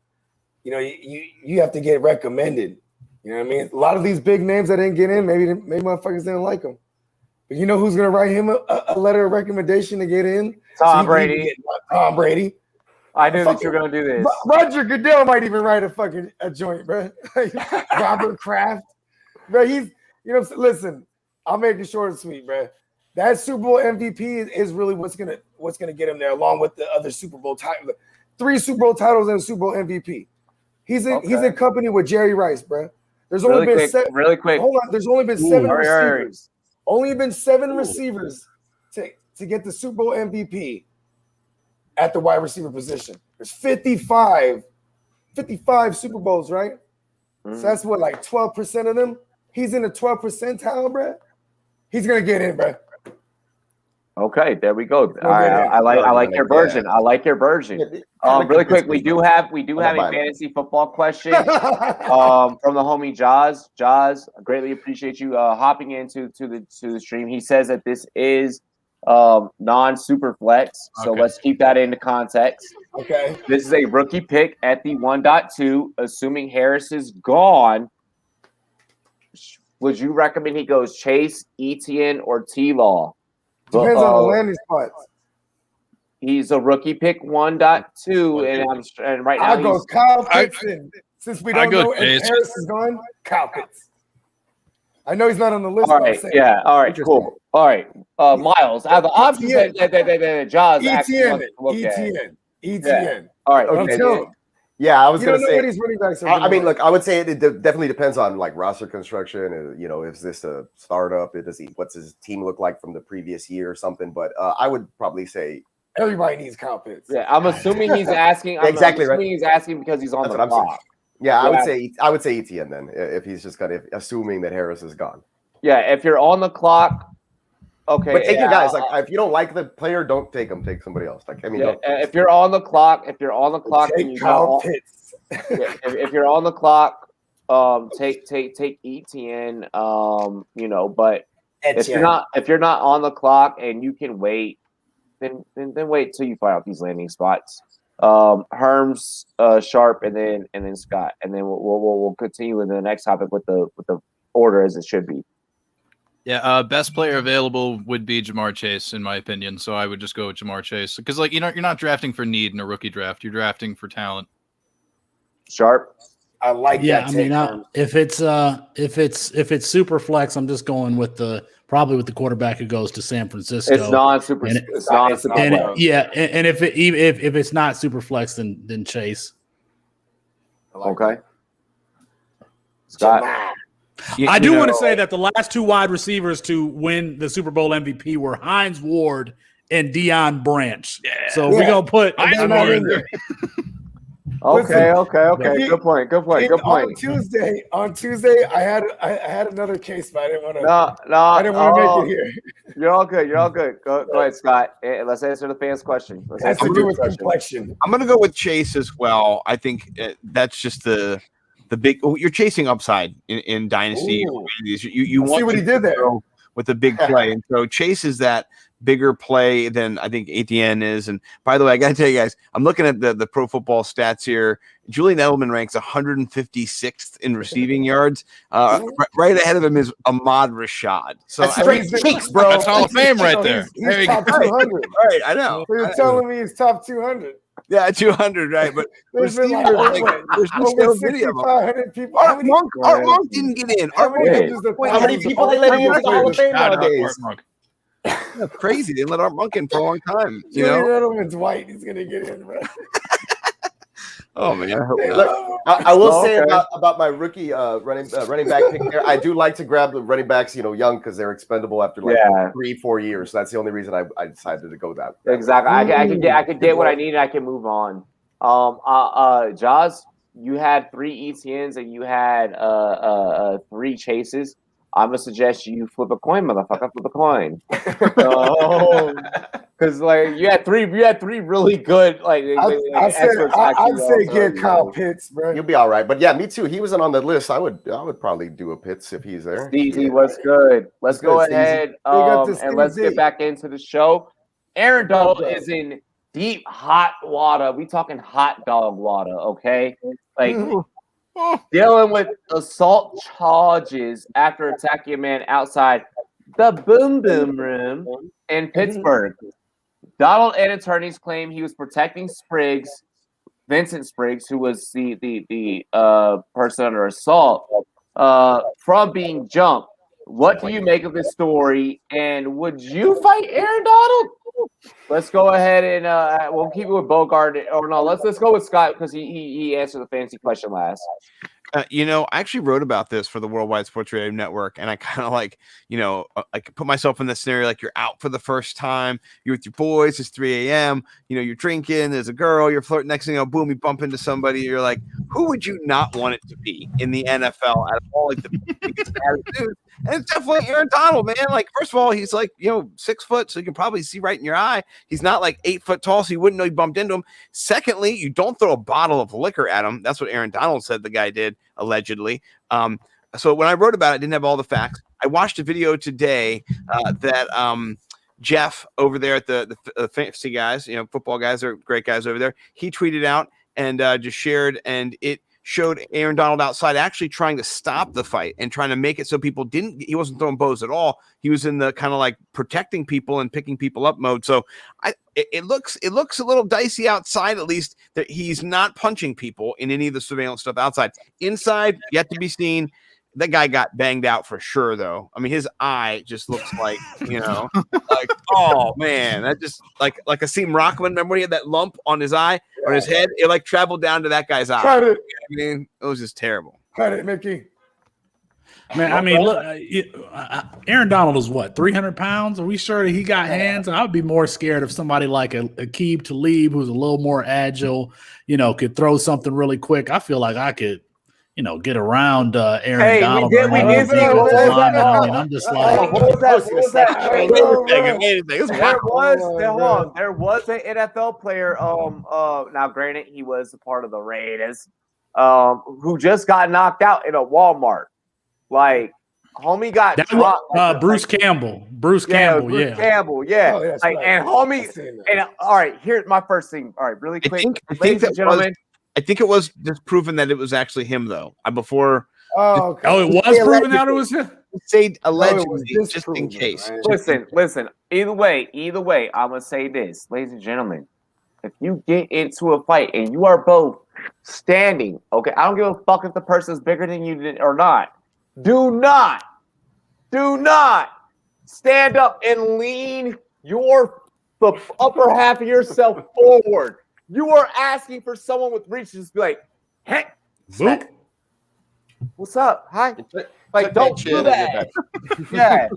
you know, you have to get recommended. You know what I mean? A lot of these big names that didn't get in, maybe motherfuckers didn't like him. But you know who's gonna write him a letter of recommendation to get in? Tom Brady. Tom Brady. I knew that you were gonna do this. Roger Goodell might even write a joint, bro. Robert Kraft, bro. You know, listen. I'll make it short and sweet, bro. That Super Bowl MVP is really what's gonna get him there, along with the other Super Bowl title, 3 Super Bowl titles and a Super Bowl MVP. He's in company with Jerry Rice, bro. There's only been really quick. Hold on. There's only been 7 receivers. Only been 7 receivers to get the Super Bowl MVP at the wide receiver position. There's 55 Super Bowls, right? So that's what, like 12% of them. He's in the 12th percentile, bro. He's gonna get in, bro. Okay, there we go. I like your version. I like your version. Really quick, we do have a fantasy football question from the homie Jaws. Jaws, I greatly appreciate you hopping into the stream. He says that this is non-super flex, so let's keep that into context. Okay. This is a rookie pick at the 1.2, assuming Harris is gone. Would you recommend he goes Chase, Etienne, or T-Law? Depends on the landing spots. He's a rookie pick 1.2, and right now I go Kyle Pitts. Since we don't know if Harris is gone, Kyle Pitts. I know he's not on the list. All right, yeah, all right, cool. All right, Miles, out of the options that Jaws Etienne. All right, okay. Yeah, I was going to say. These running backs are I mean, look, I would say it definitely depends on like roster construction. You know, is this a startup? What's his team look like from the previous year or something? But I would probably say everybody needs Kyle Pitts. Yeah, I'm assuming he's asking. Exactly right. He's asking because he's on the clock. Yeah, I would say Etienne then if he's just assuming that Harris is gone. Yeah, if you're on the clock. Okay, but take your guys. Like, if you don't like the player, don't take him. Take somebody else. Like, I mean, if you're on the clock, take and Kyle Pitts. if you're on the clock, take Etienne. You know, but if you're not on the clock and you can wait, then wait till you find out these landing spots. Herms, Sharp, and then Scott, and then we'll continue in the next topic with the order as it should be. Yeah, best player available would be Jamar Chase, in my opinion. So I would just go with Jamar Chase because, like, you're not drafting for need in a rookie draft. You're drafting for talent. Sharp. I like that. I mean, if it's super flex, I'm just going with probably with the quarterback who goes to San Francisco. It's non-super. And It's non-super. And if it's not super flex, then Chase. Okay. Scott. I do want to say that the last two wide receivers to win the Super Bowl MVP were Hines Ward and Deion Branch. Yeah. So we're gonna put Hines Ward in there. Okay. Good point. On Tuesday, I had another case, but I didn't want to. I didn't want to make it here. You're all good. Go ahead, Scott. Let's answer the fans' question. That's to do with complexion. I'm going to go with Chase as well. I think that's just the big. You're chasing upside in Dynasty. You want see what he did there with the big play, and so Chase is that bigger play than I think Etienne is. And by the way, I got to tell you guys, I'm looking at the Pro Football stats here. Julian Edelman ranks 156th in receiving yards. Right ahead of him is Ahmad Rashad. So that's straight cheeks, bro. That's Hall of Fame right there. He's top 200. Right, I know. So you're telling me he's top 200. Yeah, 200, right? But there's been there's over 6,500 people. Art Monk didn't get in. How many people they letting into the Hall of Fame nowadays? That's crazy. They let Art Monk in for a long time. Julian Edelman's white. He's gonna get in, bro. Oh man, I will say about my rookie running back pick there. I do like to grab the running backs, young because they're expendable after 3-4 years. So that's the only reason I decided to go that. Exactly. I can get what I need and I can move on. Jaws, you had 3 ETNs and you had 3 chases. I'm gonna suggest you flip a coin, motherfucker. Flip a coin. Because you had three really good I'd say get Kyle Pitts, bro. You'll be all right. But yeah, me too. He wasn't on the list. I would probably do a Pitts if he's there. Steezy was good. Let's go ahead and let's get back into the show. Aaron Donald is in deep hot water. We talking hot dog water, okay? Dealing with assault charges after attacking a man outside the Boom Boom Room in Pittsburgh. Donald and attorneys claim he was protecting Vincent Spriggs, who was the person under assault, from being jumped. What do you make of this story? And would you fight Aaron Donald? Let's go ahead and we'll keep it with Bogart. Or no, let's go with Scott because he answered the fantasy question last. I actually wrote about this for the Worldwide Sports Radio Network, and I kind of I put myself in this scenario. You're out for the first time, you're with your boys, it's 3 a.m., you're drinking, there's a girl, you're flirting, next thing you know, boom, you bump into somebody, you're like, who would you not want it to be in the NFL out of all the biggest attitudes? And it's definitely Aaron Donald, man. First of all, he's 6 foot, so you can probably see right in your eye. He's not 8 foot tall, so you wouldn't know you bumped into him. Secondly, you don't throw a bottle of liquor at him. That's what Aaron Donald said the guy did, allegedly. So when I wrote about it, I didn't have all the facts. I watched a video today that Jeff over there at the fantasy guys, football guys are great guys over there. He tweeted out and just shared, and it showed Aaron Donald outside actually trying to stop the fight and trying to make it so people he wasn't throwing bows at all. He was in the kind of protecting people and picking people up mode. So it looks a little dicey outside, at least, that he's not punching people in any of the surveillance stuff outside. Inside, yet to be seen. That guy got banged out for sure, though. I mean, his eye just looks oh man, that just like Asim Rockman. Remember when he had that lump on his eye, on his head? It traveled down to that guy's eye. Cut it. It was just terrible. Cut it, Mickey. Man, I mean, look, Aaron Donald is what, 300 pounds? Are we sure that he got hands? I would be more scared of somebody like Aqib Talib, who's a little more agile, could throw something really quick. I feel like I could, get around Aaron Donald. We did see I'm just like, what was that? There was an NFL player. Now granted, he was a part of the Raiders, who just got knocked out in a Walmart. Homie got dropped. Bruce Campbell. Bruce Campbell, yeah. Oh, right. And homie, and all right, here's my first thing. All right, really quick, ladies and gentlemen. I think it was just proven that it was actually him, though. Before. Oh, okay. Oh, it was proven that it was him. Say allegedly, just in case. Listen. Either way, I'm gonna say this, ladies and gentlemen. if you get into a fight and you are both standing, okay, I don't give a fuck if the person is bigger than you or not. Do not stand up and lean the upper half of yourself forward. You are asking for someone with reach to just be like, hey, what's up? Hi. Like, don't do that. Yeah.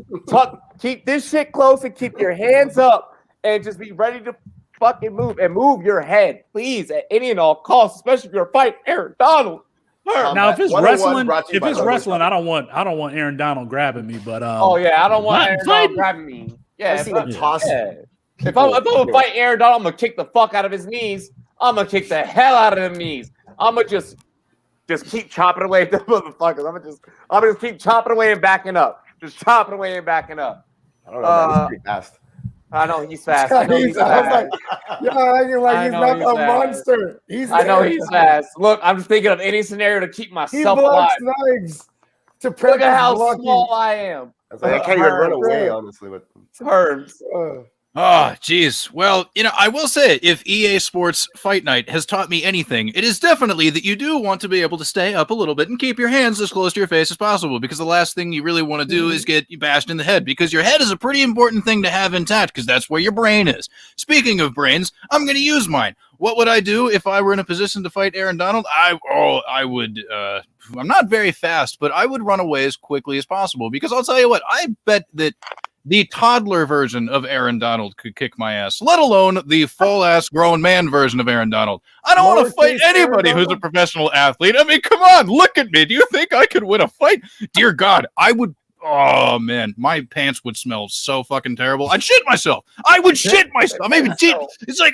Keep this shit close and keep your hands up and just be ready to fucking move your head, please, at any and all costs, especially if you're fighting Aaron Donald. Now, if it's wrestling, I don't want Aaron Donald grabbing me. But I don't want Aaron Donald grabbing me. Yeah, if I'm gonna fight Aaron Donald, I'm gonna kick the fuck out of his knees. I'm gonna kick the hell out of them knees. I'm gonna just keep chopping away at the motherfuckers. I'm gonna just keep chopping away and backing up. Just chopping away and backing up. I don't know. Man, he's pretty fast. I know he's fast. I know he's fast. He's not a monster. I know he's fast. Look, I'm just thinking of any scenario to keep myself alive. Knives to look at how small I am. I can't even run away, honestly. But Herbs. Oh, geez. Well, I will say, if EA Sports Fight Night has taught me anything, it is definitely that you do want to be able to stay up a little bit and keep your hands as close to your face as possible, because the last thing you really want to do is get bashed in the head, because your head is a pretty important thing to have intact, because that's where your brain is. Speaking of brains, I'm going to use mine. What would I do if I were in a position to fight Aaron Donald? I would, I'm not very fast, but I would run away as quickly as possible, because I'll tell you what, I bet that the toddler version of Aaron Donald could kick my ass, let alone the full-ass grown man version of Aaron Donald. I don't want to fight anybody who's a professional athlete. I mean, come on, look at me. Do you think I could win a fight? Dear God, I would. Oh, man, my pants would smell so fucking terrible. I'd shit myself. I would shit myself. Maybe it's like,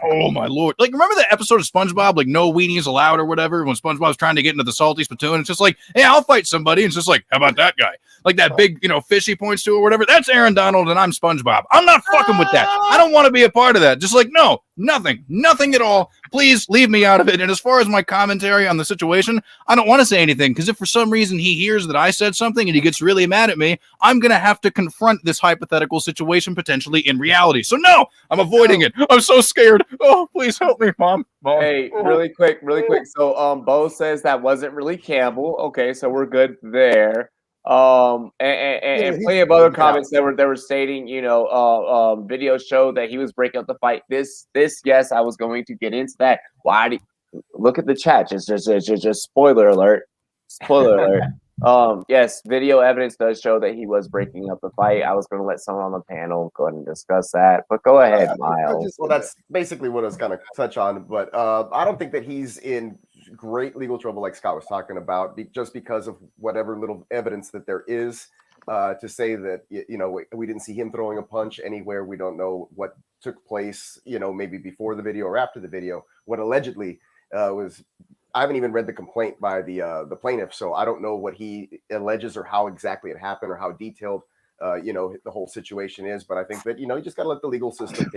oh, my Lord. Like, remember that episode of SpongeBob, like, no weenies allowed or whatever, when SpongeBob's trying to get into the salty spittoon? It's just like, hey, I'll fight somebody. And it's just like, how about that guy? Like that big, fish he points to or whatever. That's Aaron Donald and I'm SpongeBob. I'm not fucking with that. I don't want to be a part of that. Just like, no, nothing at all. Please leave me out of it. And as far as my commentary on the situation, I don't want to say anything, because if for some reason he hears that I said something and he gets really mad at me, I'm going to have to confront this hypothetical situation potentially in reality. So no, I'm avoiding it. I'm so scared. Oh, please help me, Mom. Hey, really quick. So, Bo says that wasn't really Campbell. Okay, so we're good there. And plenty of other comments that were stating, videos show that he was breaking up the fight. This, yes, I was going to get into that. Why do you look at the chat? Just spoiler alert. Yes, video evidence does show that he was breaking up the fight. I was going to let someone on the panel go ahead and discuss that, but go ahead, Miles. Well, that's basically what I was going to touch on, but I don't think that he's in great legal trouble like Scott was talking about, just because of whatever little evidence that there is to say that, we didn't see him throwing a punch anywhere. We don't know what took place, maybe before the video or after the video. What allegedly was, I haven't even read the complaint by the plaintiff, so I don't know what he alleges or how exactly it happened or how detailed the whole situation is. But I think that you just got to let the legal system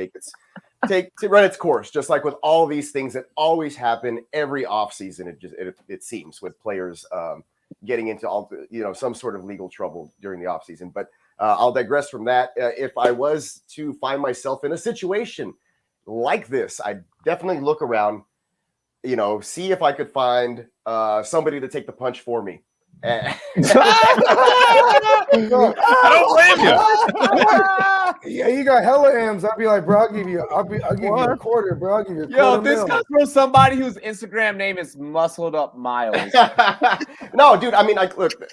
run its course, just like with all these things that always happen every offseason. It seems, with players getting into all some sort of legal trouble during the offseason. But I'll digress from that. If I was to find myself in a situation like this, I'd definitely look around, see if I could find somebody to take the punch for me. I don't blame you. Yeah, you got hella M's. I'll be like, bro, I'll give you a quarter, bro. I'll give you a quarter. Yo, this comes from somebody whose Instagram name is Muscled Up Miles. No, dude. I mean,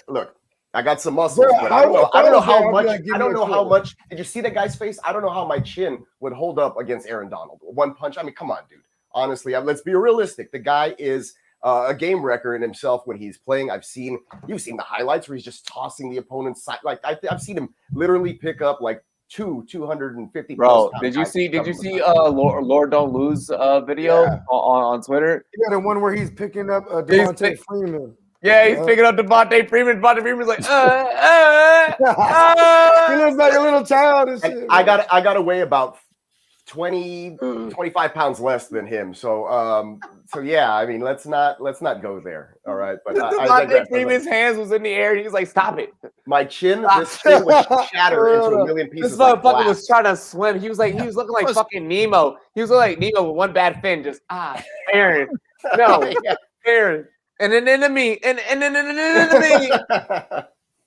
look. I got some muscles, bro, but I don't know how much. I don't know how much. Did you see that guy's face? I don't know how my chin would hold up against Aaron Donald. One punch. I mean, come on, dude. Honestly, let's be realistic. The guy is a game wrecker in himself when he's playing. You've seen the highlights where he's just tossing the opponent's side. Like I've seen him literally pick up like 250. Bro, did you see Lord Don't Lose video on Twitter? Yeah, the one where he's picking up Devontae Freeman. Yeah, he's picking up Devontae Freeman. Devontae Freeman's like, he looks like a little child and shit. I got to weigh about 25 pounds less than him. So yeah, I mean, let's not go there. All right, but I digress. His hands was in the air. He was like, "Stop it!" My chin, this chin was shattered into a million pieces. This motherfucker was trying to swim. He was looking like fucking Nemo. He was looking like Nemo with one bad fin. Just Aaron, no, Aaron, and then enemy, and then enemy.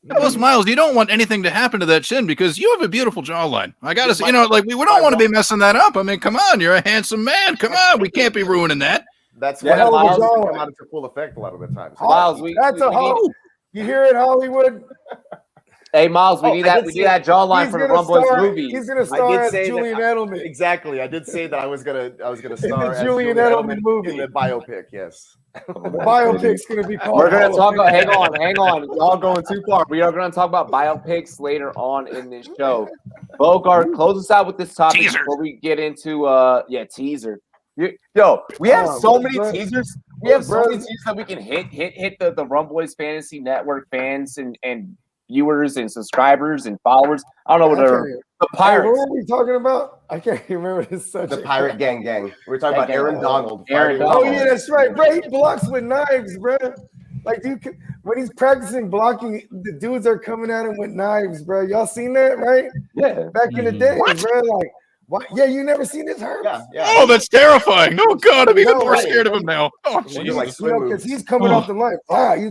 Plus, Miles, you don't want anything to happen to that chin because you have a beautiful jawline. I gotta say, we don't want to be messing that up. I mean, come on, you're a handsome man. Come on, we can't be ruining that. That's why Miles come out into full effect a lot of the times. Miles, you hear it, Hollywood? Hey, Miles, we need that jawline from the Rumboyz movie. He's gonna star as Julian Edelman. Exactly. I did say that I was gonna star as Julian Edelman movie in the biopic. Yes. The biopic's gonna be called. We're gonna talk about. Hang on. Y'all going too far. We are gonna talk about biopics later on in this show. Bogart, close us out with this topic before we get into teaser. Yo, we have so many teasers. We have so many teasers that we can hit the Rumboyz Fantasy Network fans and viewers and subscribers and followers. I don't know what the Pirates. What were we talking about? I can't remember this subject. The Pirate Gang. We're talking about Aaron Donald. Oh yeah, that's right, bro. He blocks with knives, bro. Like, dude, when he's practicing blocking, the dudes are coming at him with knives, bro. Y'all seen that, right? Yeah. Back in the day, bro. Like, what? Yeah, you never seen this, Herb? Yeah. Oh, that's terrifying. Oh God, I'm even more scared of him now. Oh, Jesus. Because he's coming off the line.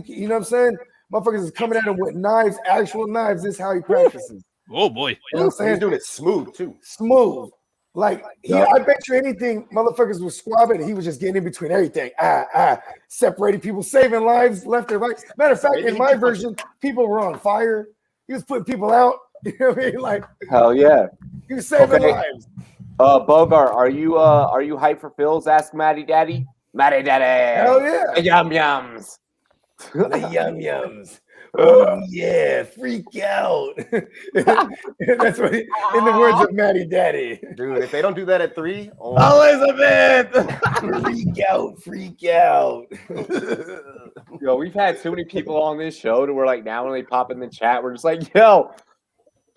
You know what I'm saying? Motherfuckers is coming at him with knives, actual knives. This is how he practices. Oh boy. You know what I'm saying? He's doing it smooth too. Smooth. Like, I bet you anything, motherfuckers was squabbing. He was just getting in between everything. Separating people, saving lives left and right. Matter of fact, in my version, people were on fire. He was putting people out. You know what I mean? Like, hell yeah. He was saving lives. Bogart, are you hyped for Phil's Ask Matty Daddy? Matty Daddy. Hell yeah. Yum yums. The yum yums. Oh yeah, freak out. That's what in the words of Matty Daddy. Dude, if they don't do that at 3, Elizabeth. freak out. Yo, we've had too many people on this show to where like now when they pop in the chat, we're just like, yo,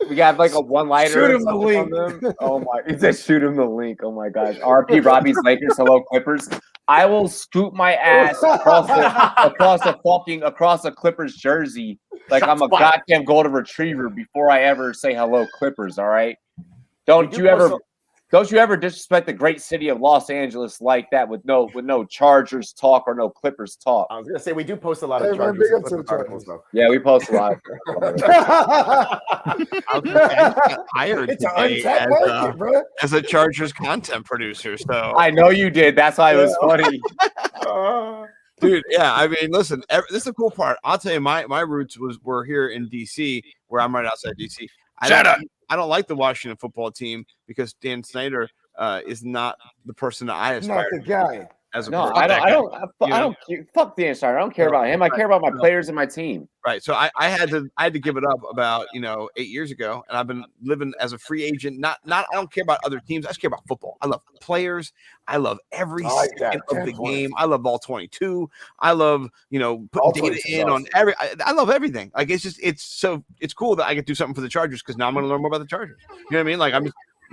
we got like a one-liner. Shoot him the link. Oh my, he said shoot him the link. Oh my gosh. RP Robbie's Lakers, hello Clippers. I will scoop my ass across a Clippers jersey like I'm a goddamn golden retriever before I ever say hello Clippers. All right. Don't you ever disrespect the great city of Los Angeles like that with no Chargers talk or no Clippers talk. I was gonna say we do post a lot of Chargers articles though. Yeah, we post a lot. It's an untapped market, bro. As a Chargers content producer, so I know you did. That's why it was funny. Dude, yeah, I mean, listen, this is the cool part. I'll tell you, my roots were here in DC, where I'm right outside DC. I don't like the Washington football team because Dan Snyder is not the person that I aspire to be. Not the guy. As a I don't fuck Dan Snyder. I don't care about him. I care about my players and my team. Right. So I had to give it up about 8 years ago, and I've been living as a free agent. I don't care about other teams. I just care about football. I love players. I love every second of the game. I love all 22. I love putting data in on every. I love everything. Like it's cool that I can do something for the Chargers because now I'm going to learn more about the Chargers. You know what I mean? Like I'm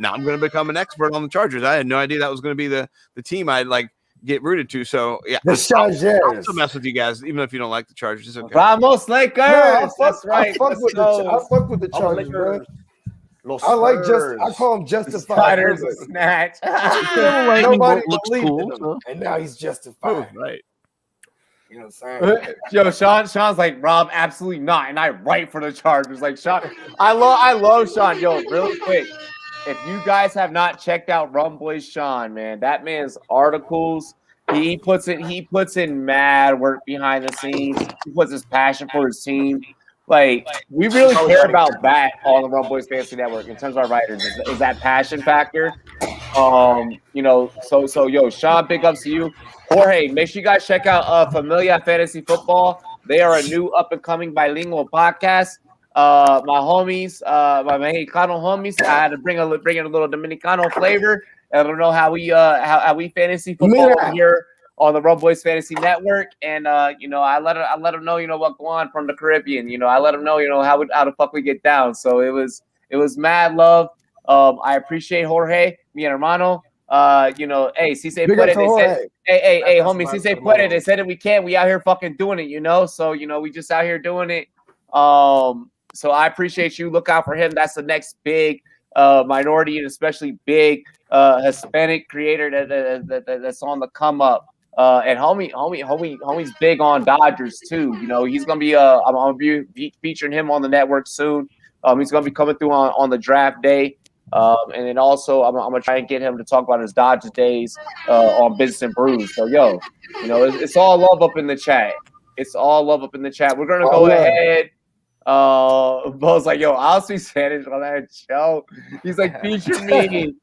going to become an expert on the Chargers. I had no idea that was going to be the team I'd like get rooted to. So yeah, the Chargers. I'll still mess with you guys, even if you don't like the Chargers. It's okay. Vamos Lakers! That's right. I fuck with the Chargers, bro. I like I call him justified. Snatch. Nobody looks believed cool, in him, so. and now he's justified. Right. You know what I'm saying? Yo, Sean's like, Rob, absolutely not. And I write for the Chargers. Like Sean, I love Sean. Yo, really quick. If you guys have not checked out Rumboyz Sean, man, that man's articles, he puts in mad work behind the scenes. He puts his passion for his team. Like, we really care about that on the Rumboyz Fantasy Network in terms of our writers. Is that passion factor? So yo, Sean, big ups to you. Jorge, make sure you guys check out Familia Fantasy Football. They are a new up-and-coming bilingual podcast. My homies, my Mexicano homies, I had to bring in a little Dominicano flavor. I don't know how we fantasy football here on the Rumboyz Fantasy Network, and I let them know what go on from the Caribbean. I let them know how the fuck we get down. So it was mad love. I appreciate Jorge. mi hermano. Hey, si se Big puede. up to They said, hey, That's homie, my si se hermano. puede. They said it, we can. We out here fucking doing it, So, we just out here doing it. So I appreciate you. Look out for him. That's the next big minority and especially big Hispanic creator that's on the come up. And homie's big on Dodgers too. He's gonna be I'm gonna be featuring him on the network soon. He's gonna be coming through on the draft day. And then also I'm gonna try and get him to talk about his Dodgers days on Business and Brews. So it's all love up in the chat. It's all love up in the chat. We're gonna go ahead. Bo's like, yo, I'll speak Spanish on that show. He's like, feature me.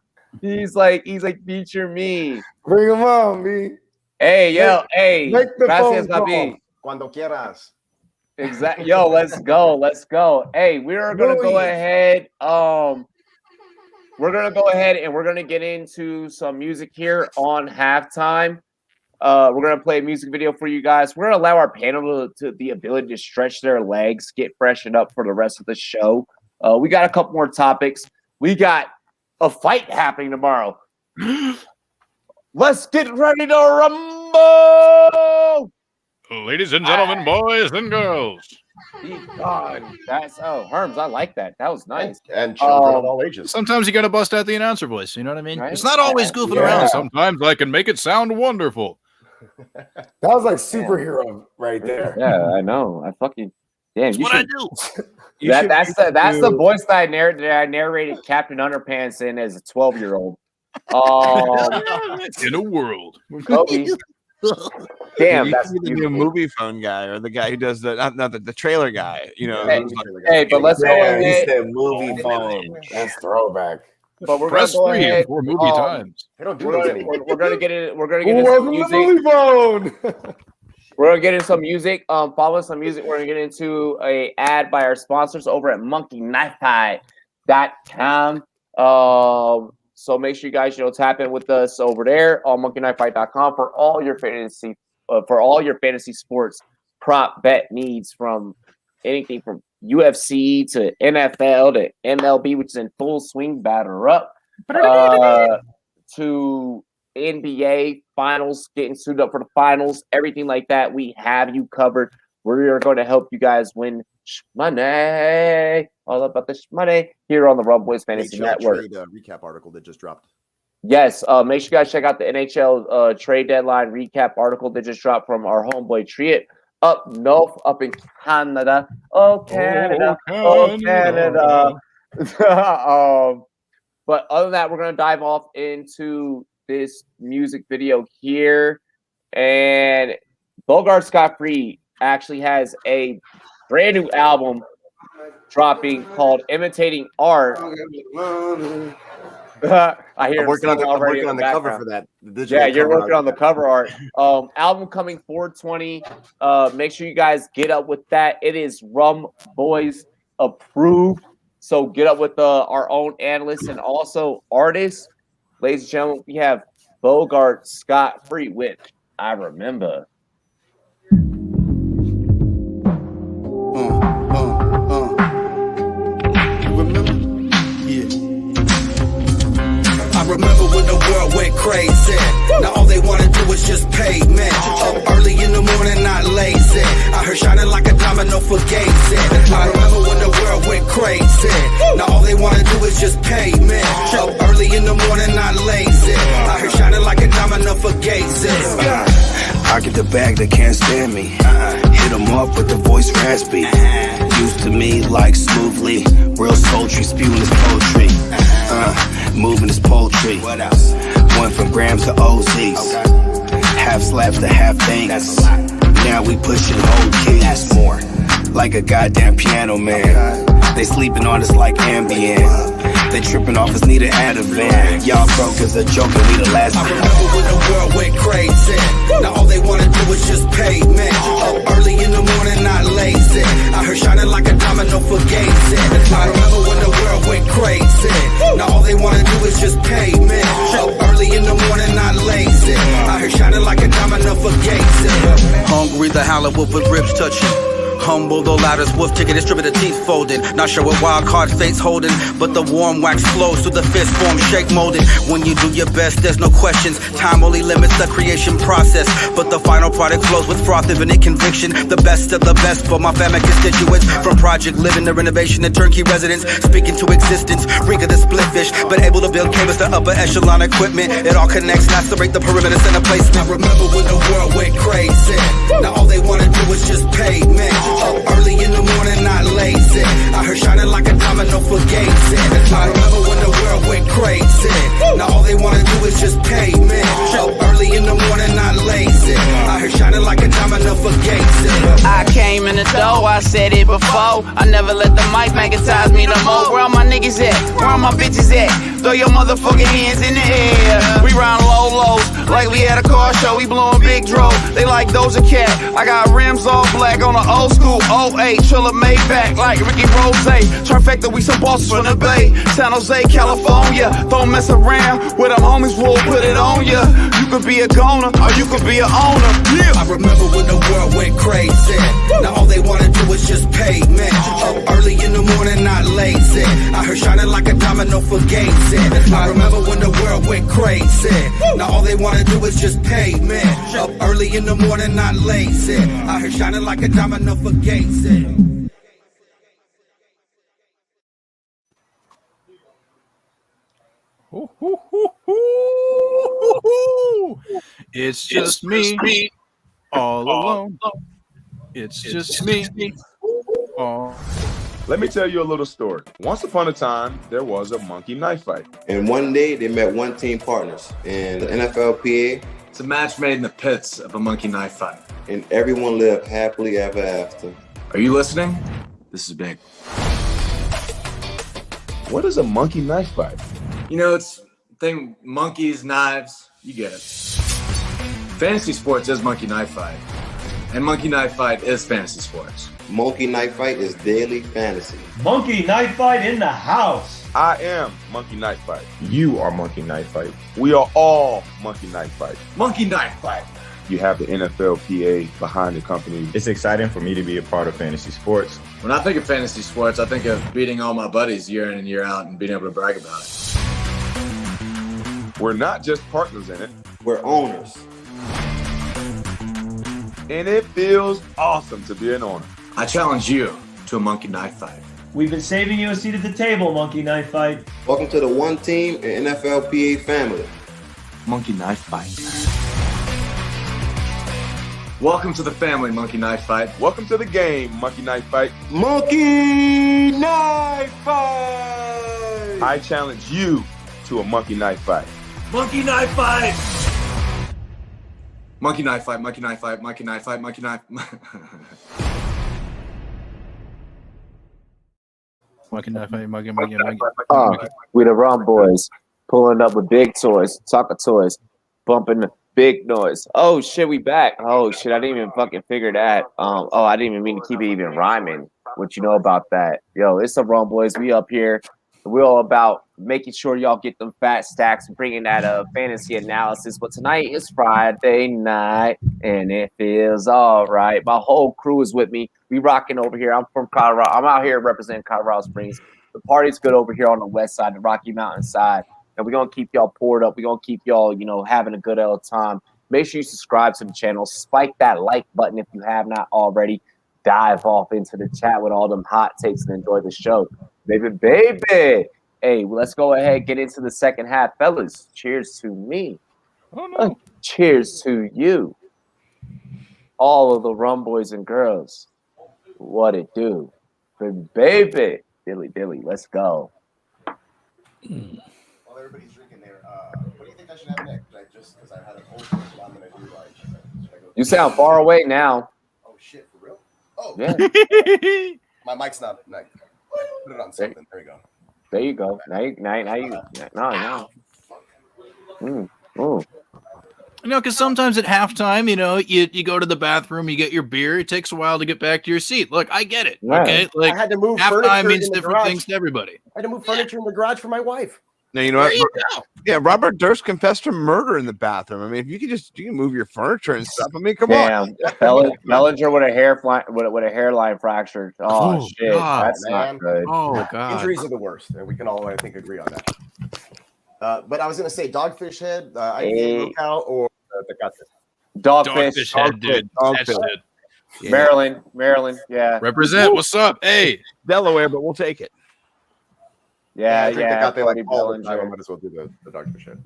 He's like, feature me. Bring him on, me. Hey, hey. Make the Gracias, phone call. papi. Cuando quieras. Exactly. Yo, let's go. Hey, we're gonna go ahead. We're gonna go ahead and we're gonna get into some music here on halftime. We're gonna play a music video for you guys. We're gonna allow our panel to the ability to stretch their legs, get freshened up for the rest of the show. We got a couple more topics. We got a fight happening tomorrow. Let's get ready to rumble! Ladies and gentlemen, boys and girls. That's Herms. I like that. That was nice. And children of all ages. Sometimes you got to bust out the announcer voice. You know what I mean? Right? It's not always goofing around. Sometimes I can make it sound wonderful. That was like superhero right there. Yeah, I know. I fucking damn. That's what I do. That's the voice that I narrated Captain Underpants in as a 12-year-old. In a world. Kobe. Damn, that's the movie phone guy or the guy who does the trailer guy. Hey, but let's go Yeah, he ahead. said movie phone. That's throwback. But we're Press gonna go 3 ahead. for movie times. They don't do those anymore. We're gonna get it. We're gonna get into some Welcome to music. movie phone. We're gonna get into some music. Follow some music. We're gonna get into a ad by our sponsors over at monkeyknifefight.com. So make sure you guys tap in with us over there on monkeyknifefight.com for all your fantasy sports prop bet needs, from anything from UFC to NFL to MLB, which is in full swing, batter up, to NBA finals, getting suited up for the finals, everything like that. We have you covered. We are going to help you guys win money, all about the money here on the Rumboyz Fantasy Network. Recap article that just dropped. Yes, make sure you guys check out the NHL trade deadline recap article that just dropped from our homeboy Triet up north, up in Canada. Oh, Canada. Oh, Canada. But other than that, we're going to dive off into this music video here. And Bogart Scott-Free actually has a brand new album dropping called Imitating Art. I hear I'm working on the cover for that. Yeah, you're working on the cover art. Album coming 4/20. Make sure you guys get up with that. It is Rumboyz approved. So get up with our own analysts and also artists. Ladies and gentlemen, we have Bogart Scott-Free with I Remember. Remember when the world went crazy. Now all they wanna do is just pay me. Up early in the morning, not lazy. I heard shining like a diamond, no forgazing. I remember when the world went crazy. Now all they wanna do is just pay me. Up early in the morning, not lazy. I heard shining like a diamond, no forgazing. I get the bag, they can't stand me. Hit them up with the voice raspy. Used to me like smoothly. Real sultry, spewing his poetry. Moving his poultry. What else? Went from grams to OZs. Half slaps to half things. Now we pushing whole keys. That's more. Like a goddamn piano man. They sleeping on us like Ambien. They tripping off us, need an Ativan. Y'all broke as a joke and we the last. I remember when the world went crazy. Now all they wanna do is just pay me. Up early in the morning, not lazy. I heard shining like a diamond, no forgazing. I remember when the world went crazy. Now all they wanna do is just pay me. Up early in the morning, not lazy. I heard shining like a diamond, no forgazing. Hungry, the Hollywood with ribs touching. Humble, though loud as wolf, ticket distributor teeth folded. Not sure what wild card fate's holding, but the warm wax flows through the fist form, shake molded. When you do your best, there's no questions. Time only limits the creation process, but the final product flows with froth, infinite conviction. The best of the best for my family constituents. From project living to renovation to turnkey residence, speaking to existence, rink of the split fish, but able to build canvas to upper echelon equipment. It all connects, lacerate the perimeter, center placement. I remember when the world went crazy. Now all they wanna do is just pay me. Up early in the morning, not lazy. I heard shining like a domino for gazing. I remember when the world went crazy. Now all they wanna do is just pay me. Up early in the morning, not lazy. I heard shining like a domino for gazing. I came in the door, I said it before. I never let the mic magnetize me no more. Where all my niggas at? Where all my bitches at? Throw your motherfucking hands in the air. We round low lows like we at a car show. We blowing big dro. They like Doja Cat. I got rims all black on an old school 08 Trilla Maybach like Ricky Rose. Trifecta, we some bosses from the Bay. San Jose, California. Don't mess around with them homies, we'll put it on ya. You could be a goner or you could be an owner. Yeah. I remember when the world went crazy. Now all they wanna do is just pay me. Up early in the morning, not lazy. I heard shining like a domino for gazing. I remember when the world went crazy. Now all they wanna do is just pay me. Up early in the morning, not lazy. I heard shining like a domino for gazing. It's just me, all alone. It's just me. Oh. Let me tell you a little story. Once upon a time, there was a monkey knife fight. And one day, they met one team partners in the NFLPA. It's a match made in the pits of a monkey knife fight. And everyone lived happily ever after. Are you listening? This is big. What is a monkey knife fight? You know, it's thing monkeys, knives, you get it. Fantasy sports is monkey knife fight. And monkey knife fight is fantasy sports. Monkey Knife Fight is daily fantasy. Monkey Knife Fight in the house. I am Monkey Knife Fight. You are Monkey Knife Fight. We are all Monkey Knife Fight. Monkey Knife Fight. You have the NFLPA behind the company. It's exciting for me to be a part of fantasy sports. When I think of fantasy sports, I think of beating all my buddies year in and year out and being able to brag about it. We're not just partners in it. We're owners. And it feels awesome to be an owner. I challenge you to a monkey knife fight. We've been saving you a seat at the table, Monkey Knife Fight. Welcome to the one team and NFLPA family. Monkey Knife Fight. Welcome to the family, Monkey Knife Fight. Welcome to the game, Monkey Knife Fight. Monkey Knife Fight! I challenge you to a monkey knife fight. Monkey Knife Fight! Monkey Knife Fight, Monkey Knife Fight, Monkey Knife Fight, Monkey Knife... Monkey Knife Fight, Monkey. We the Rumboyz, pulling up with big toys, talking toys, bumping the big noise. Oh shit, we back. Oh shit, I didn't even fucking figure that. I didn't even mean to keep it even rhyming. What you know about that? Yo, it's the Rumboyz. We up here. We're all about making sure y'all get them fat stacks, bringing that fantasy analysis. But tonight is Friday night, and it feels all right. My whole crew is with me. We rocking over here. I'm from Colorado. I'm out here representing Colorado Springs. The party's good over here on the west side, the Rocky Mountain side. And we're going to keep y'all poured up. We're going to keep y'all, having a good old time. Make sure you subscribe to the channel. Spike that like button if you have not already. Dive off into the chat with all them hot takes and enjoy the show. Baby. Hey, let's go ahead, get into the second half. Fellas, cheers to me. Oh, no. Cheers to you. All of the Rumboyz and girls. What it do? Baby. Dilly, let's go. While everybody's drinking there, what do you think I should have next? Just because I had a whole thing, I'm going to do You sound far away now. Oh, shit, for real? Oh, yeah. My mic's not. Put it on something. There we go. There you go. Now. Because sometimes at halftime, you go to the bathroom, you get your beer. It takes a while to get back to your seat. Look, I get it. Right. Okay, I had to move halftime furniture means in the different garage. things to everybody. I had to move furniture in the garage for my wife. Now, you know what? Yeah, Robert Durst confessed to murder in the bathroom. I mean, if you can move your furniture and stuff. I mean, come on. Bellinger with a hairline fracture. Oh shit, God, that's not good. Oh god, injuries are the worst, and we can all, I think, agree on that. But I was gonna say Dogfish Head, IPA locale, or the Dogfish Head, dude. Dogfish Head. Yeah. Maryland, yeah. Represent. What's up? Hey, Delaware, but we'll take it. Yeah, I drink the Cate like all the Bellinger. time. I might as well do the Dogfish Head.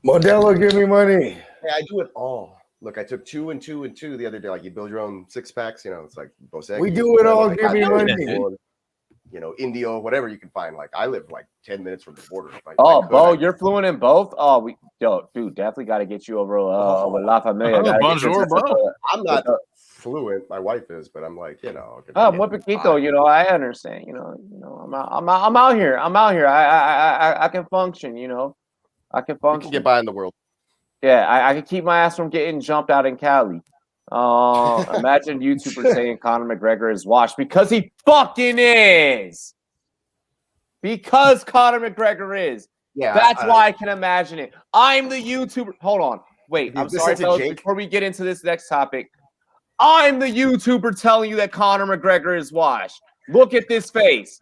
Modelo, give me money. Hey, I do it all. Look, I took 2 and 2 and 2 the other day. Like you build your own 6-packs, it's like Dos Equis, We do it all. Give me money. Indio, whatever you can find. Like I live like 10 minutes from the border. Bo, you're fluent in both. Oh, dude, definitely got to get you over with La Familia. Bonjour, Bo. I'm not fluent. My wife is, but I'm like, muy poquito. I understand. I'm out here. I can function. I can function. You can get by in the world. Yeah, I can keep my ass from getting jumped out in Cali. Imagine YouTubers saying Conor McGregor is washed because he fucking is. Because Conor McGregor is. Yeah, that's why I can imagine it. I'm the YouTuber. Hold on. Wait, I'm sorry, fellas, before we get into this next topic. I'm the YouTuber telling you that Conor McGregor is washed. Look at this face.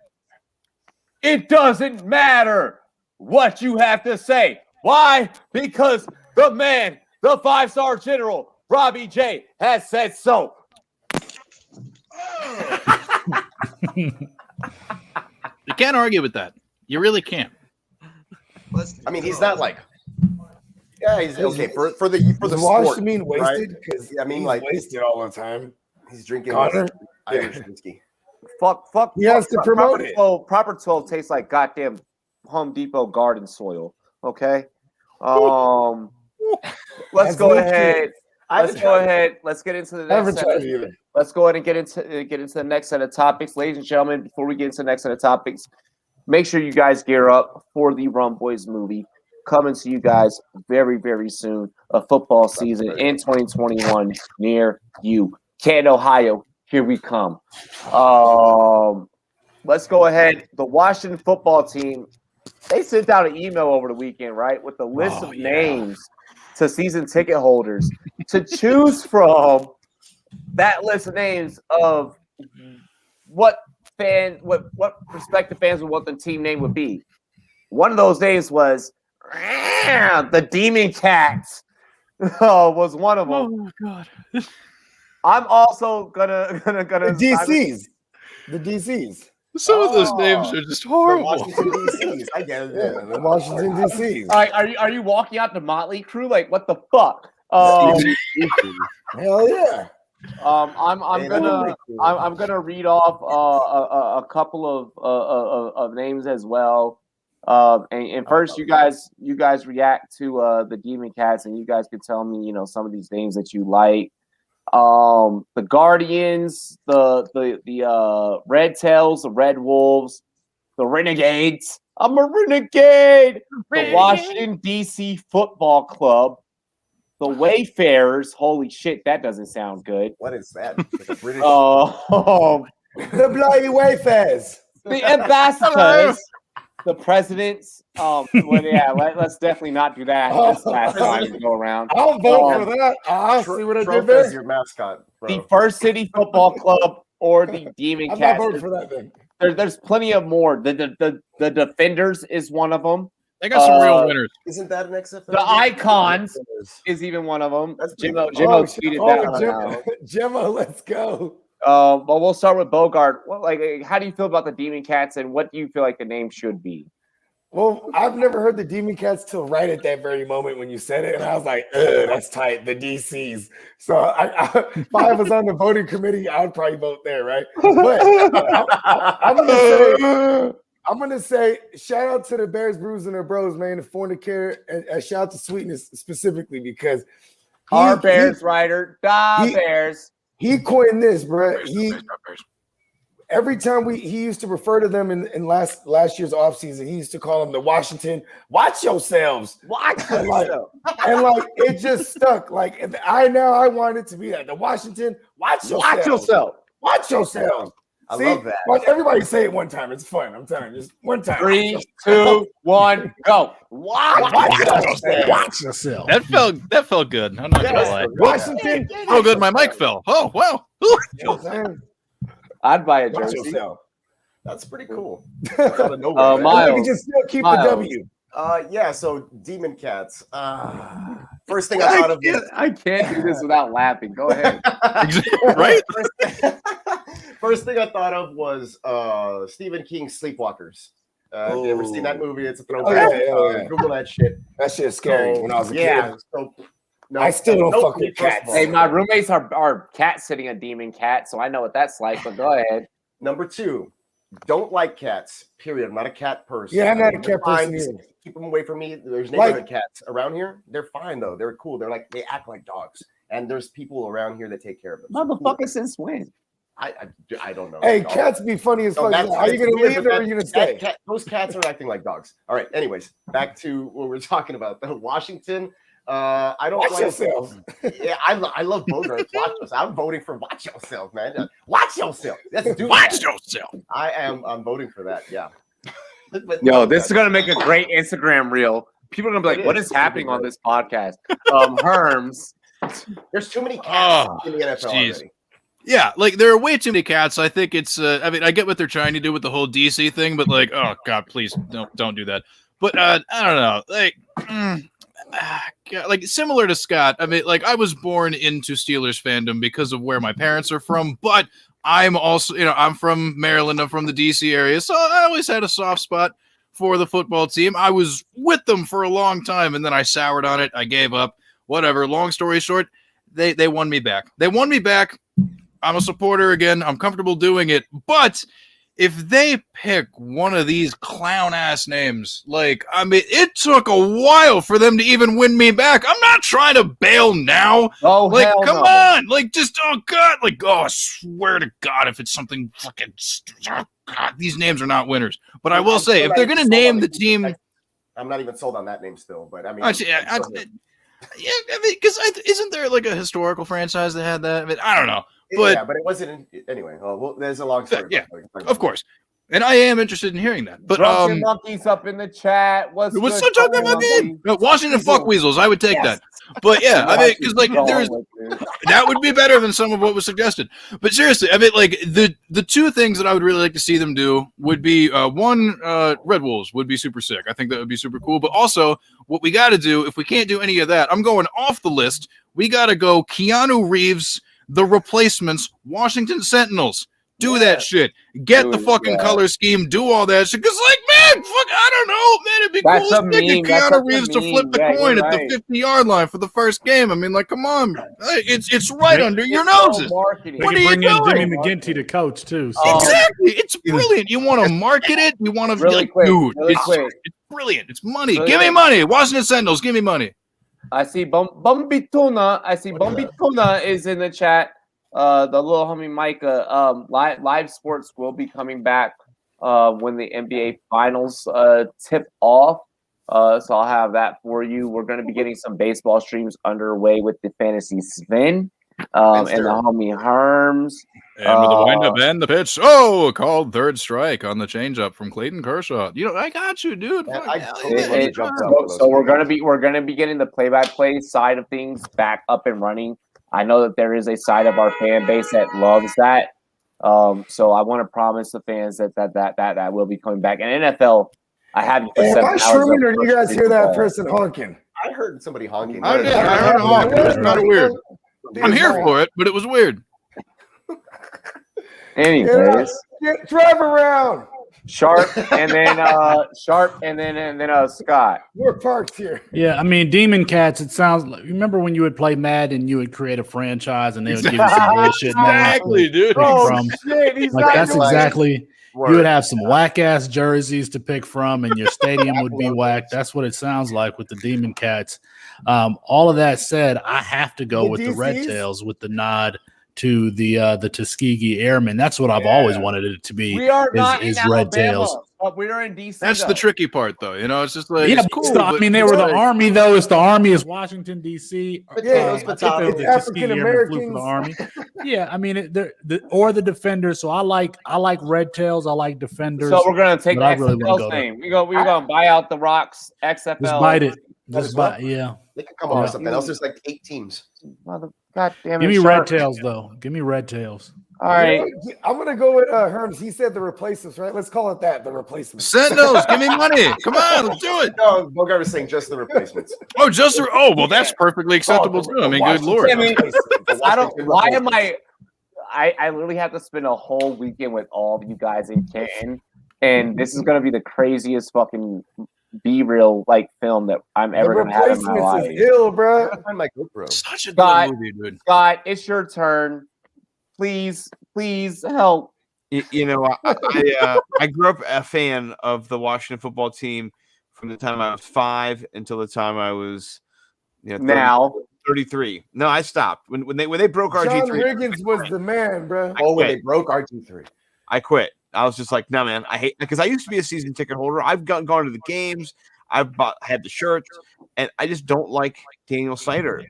It doesn't matter what you have to say. Why? Because the man, the 5-star general, Robbie J, has said so. You can't argue with that. You really can't. I mean, he's not like. Yeah, he's okay for the wash sport. You mean wasted? Right? Because I mean, like wasted all the time. He's drinking Conor? Irish whiskey. Fuck. He has to promote it. Proper 12 tastes like goddamn Home Depot garden soil. Okay. Let's go ahead. Let's get into the next set. Let's go ahead and get into the next set of topics, ladies and gentlemen. Before we get into the next set of topics, make sure you guys gear up for the Rumboyz movie coming to you guys very, very soon. A football season in 2021 near you. Canton, Ohio, here we come. Let's go ahead. The Washington football team, they sent out an email over the weekend, right, with a list of names to season ticket holders to choose from. That list of names of what prospective fans would want the team name would be. One of those names was the Demon Cats. Was one of them. Oh my god! I'm also gonna the DCs. Some of those names are just horrible. Washington DCs. I get it. Yeah, the Washington DCs. All right, are you walking out the Motley Crew? Like what the fuck? Hell yeah. I'm gonna read off a couple of names as well. And first, you guys react to the Demon Cats, and you guys can tell me, some of these names that you like. The Guardians, the Red Tails, the Red Wolves, the Renegades. I'm a renegade. The Washington D.C. Football Club. The Wayfarers, holy shit, that doesn't sound good. What is that? The bloody Wayfarers. The Ambassadors, the Presidents. Let's definitely not do that this last time we go around. I'll vote for that. I'll see what I did there. Your mascot, bro. The First City Football Club or the Demon Cats. I'm not voting for that thing. There's plenty of more. The Defenders is one of them. They got some real winners. Isn't that an XFL? The Icons is even one of them. Jimmo tweeted that. Jimmo, let's go. But we'll start with Bogart. How do you feel about the Demon Cats, and what do you feel like the name should be? Well, I've never heard the Demon Cats till right at that very moment when you said it, and I was like, that's tight, the DCs. So if I was on the voting committee, I would probably vote there, right? But I'm gonna say shout out to the Bears, Brews, and their Bros, man, the fornicator, and shout out to Sweetness specifically because our Bears writer, Bears. He coined this, bro. Every time he used to refer to them in last year's offseason, he used to call them the Washington. Watch yourselves. Watch yourselves. And it just stuck. I want it to be that the Washington. Watch yourself. Watch yourself. Watch yourself. I love that. But everybody say it one time. It's fun. I'm telling you, just one time. 3, 2, 1, go. Watch yourself. That felt good. I'm not gonna lie. Washington. Oh, good. My mic fell. Oh, wow. I'd buy a Watch jersey. yourself. That's pretty cool. Miles. You can just still keep the W. Yeah, so Demon Cats. First thing I thought of I can't do this without laughing. Go ahead. Right? First thing I thought of was Stephen King's Sleepwalkers. You ever seen that movie? It's a throwback. Yeah. Google that shit. That shit's scary. When I was a kid, So, I still don't fuck with cats. Hey, my roommates are cat sitting a demon cat, so I know what that's like. But go ahead. Number 2, don't like cats. Period. I'm not a cat person. Yeah, I'm not a cat person either. Keep them away from me. There's neighborhood cats around here. They're fine though. They're cool. They act like dogs. And there's people around here that take care of them. Motherfucker, since when? I don't know. Hey, cats be funny as fuck. Are you gonna leave or are you gonna stay? Those cats are acting like dogs. All right. Anyways, back to what we're talking about. Washington. I don't Watch like yourself. Yeah, I love Bogart. Watch yourself. I'm voting for watch yourself, man. Watch yourself. Let's do Watch yourself. I'm voting for that. Yeah. Yo, this is gonna make a great Instagram reel. People are gonna be like, "What is happening on this podcast?" Herms. There's too many cats in the NFL already. Yeah, like there are way too many cats. I think it's. I mean, I get what they're trying to do with the whole DC thing, but like, oh god, please don't do that. But I don't know, like. Like similar to Scott, I mean, like I was born into Steelers fandom because of where my parents are from, but I'm also, I'm from Maryland, I'm from the DC area, so I always had a soft spot for the football team. I was with them for a long time, and then I soured on it. I gave up. Whatever. Long story short, they won me back. They won me back. I'm a supporter again. I'm comfortable doing it, but if they pick one of these clown ass names, like, I mean, it took a while for them to even win me back. I'm not trying to bail now. Oh, like, come on. Like, just, oh, God. Like, oh, I swear to God, if it's something fucking, oh, God, these names are not winners. But I will say, if they're going to name the team. I'm not even sold on that name still, but I mean. I mean, because isn't there like a historical franchise that had that? I mean, I don't know. But, yeah, but it wasn't anyway. Well, there's a long story. Yeah, of course. And I am interested in hearing that. But Drunken Monkeys up in the chat. What's such a good monkey? Washington fuck weasels. I would take that. But yeah, I mean, because like that would be better than some of what was suggested. But seriously, I mean, like the two things that I would really like to see them do would be one, Red Wolves would be super sick. I think that would be super cool. But also, what we got to do if we can't do any of that, I'm going off the list. We got to go Keanu Reeves. The Replacements, Washington Sentinels. Do that shit. Get the fucking color scheme. Do all that shit. Because, like, man, fuck, I don't know, man. It'd be cool to get Keanu Reeves to flip the coin at the 50-yard line for the first game. I mean, like, come on. It's right under your noses. What are you bring in doing? Jimmy McGinty to coach, too. So. Exactly. It's brilliant. You want to market it? You want to be like, dude, it's brilliant. It's money. Give me money. Washington Sentinels, give me money. I see Bumbituna. Bumbituna is in the chat. The little homie Micah. Live sports will be coming back when the NBA finals tip off. So I'll have that for you. We're going to be getting some baseball streams underway with the Fantasy Sven and the homie Herms. And with the windup and the pitch. Oh, called third strike on the changeup from Clayton Kershaw. I got you, dude. So we're gonna be getting the play-by-play side of things back up and running. I know that there is a side of our fan base that loves that. So I want to promise the fans that will be coming back. And NFL, I haven't. Am I shrewd or do you guys hear that person honking? I heard somebody honking. I heard a honk. It was kind of weird. I'm here for it, but it was weird. Anyways, drive around. Sharp and then Scott. We're parked here. Yeah, I mean, Demon Cats. It sounds like, remember when you would play Madden and you would create a franchise and they would give you some bullshit names. Exactly, dude. That's exactly. You would have some whack ass jerseys to pick from, and your stadium would be whack. That's what it sounds like with the Demon Cats. All of that said, I have to go with the Red Tails with the nod to the Tuskegee Airmen. That's what I've always wanted it to be. We are not in Red Alabama. Tails. But we were in DC. That's the tricky part, though. You know, it's just like Yeah, it's cool. I mean, they were the army, though. It's the army. It's Washington D.C. Potatoes, I think potatoes. the African Tuskegee Airmen flew for the Americans. army. Yeah, I mean, or the defenders. So I like red tails. I like defenders. So we're gonna take but I really XFL's wanna go there. name. We're gonna buy out the Rocks XFL. Just bite it. That Just is what- bite. Yeah. They can come up with something else. There's like 8 teams. God damn it! Give me Shark. red tails, though. Give me red tails. All right. I'm gonna go with Herms. He said the replacements, right? Let's call it that. The replacements. Sentinels, give me money. Come on, let's do it. No, Bogart was saying just the replacements. Oh, well, that's perfectly acceptable too. I mean, good lord. I mean, I don't. Why am I literally have to spend a whole weekend with all of you guys in Canton, and this is gonna be the craziest fucking B-real like film that I'm ever gonna have in my life. Is ill, bro. I find my GoPro. Such a Scott, good movie, dude. Scott, it's your turn. Please help. You know, I grew up a fan of the Washington football team from the time I was 5 until the time I was 33. No, I stopped when they broke RG3. John Riggins was the man, bro. Oh, when they broke RG3. I quit. I was just like, no, man, I hate because I used to be a season ticket holder. I've gone to the games. I've had the shirts, and I just don't like Daniel Snyder.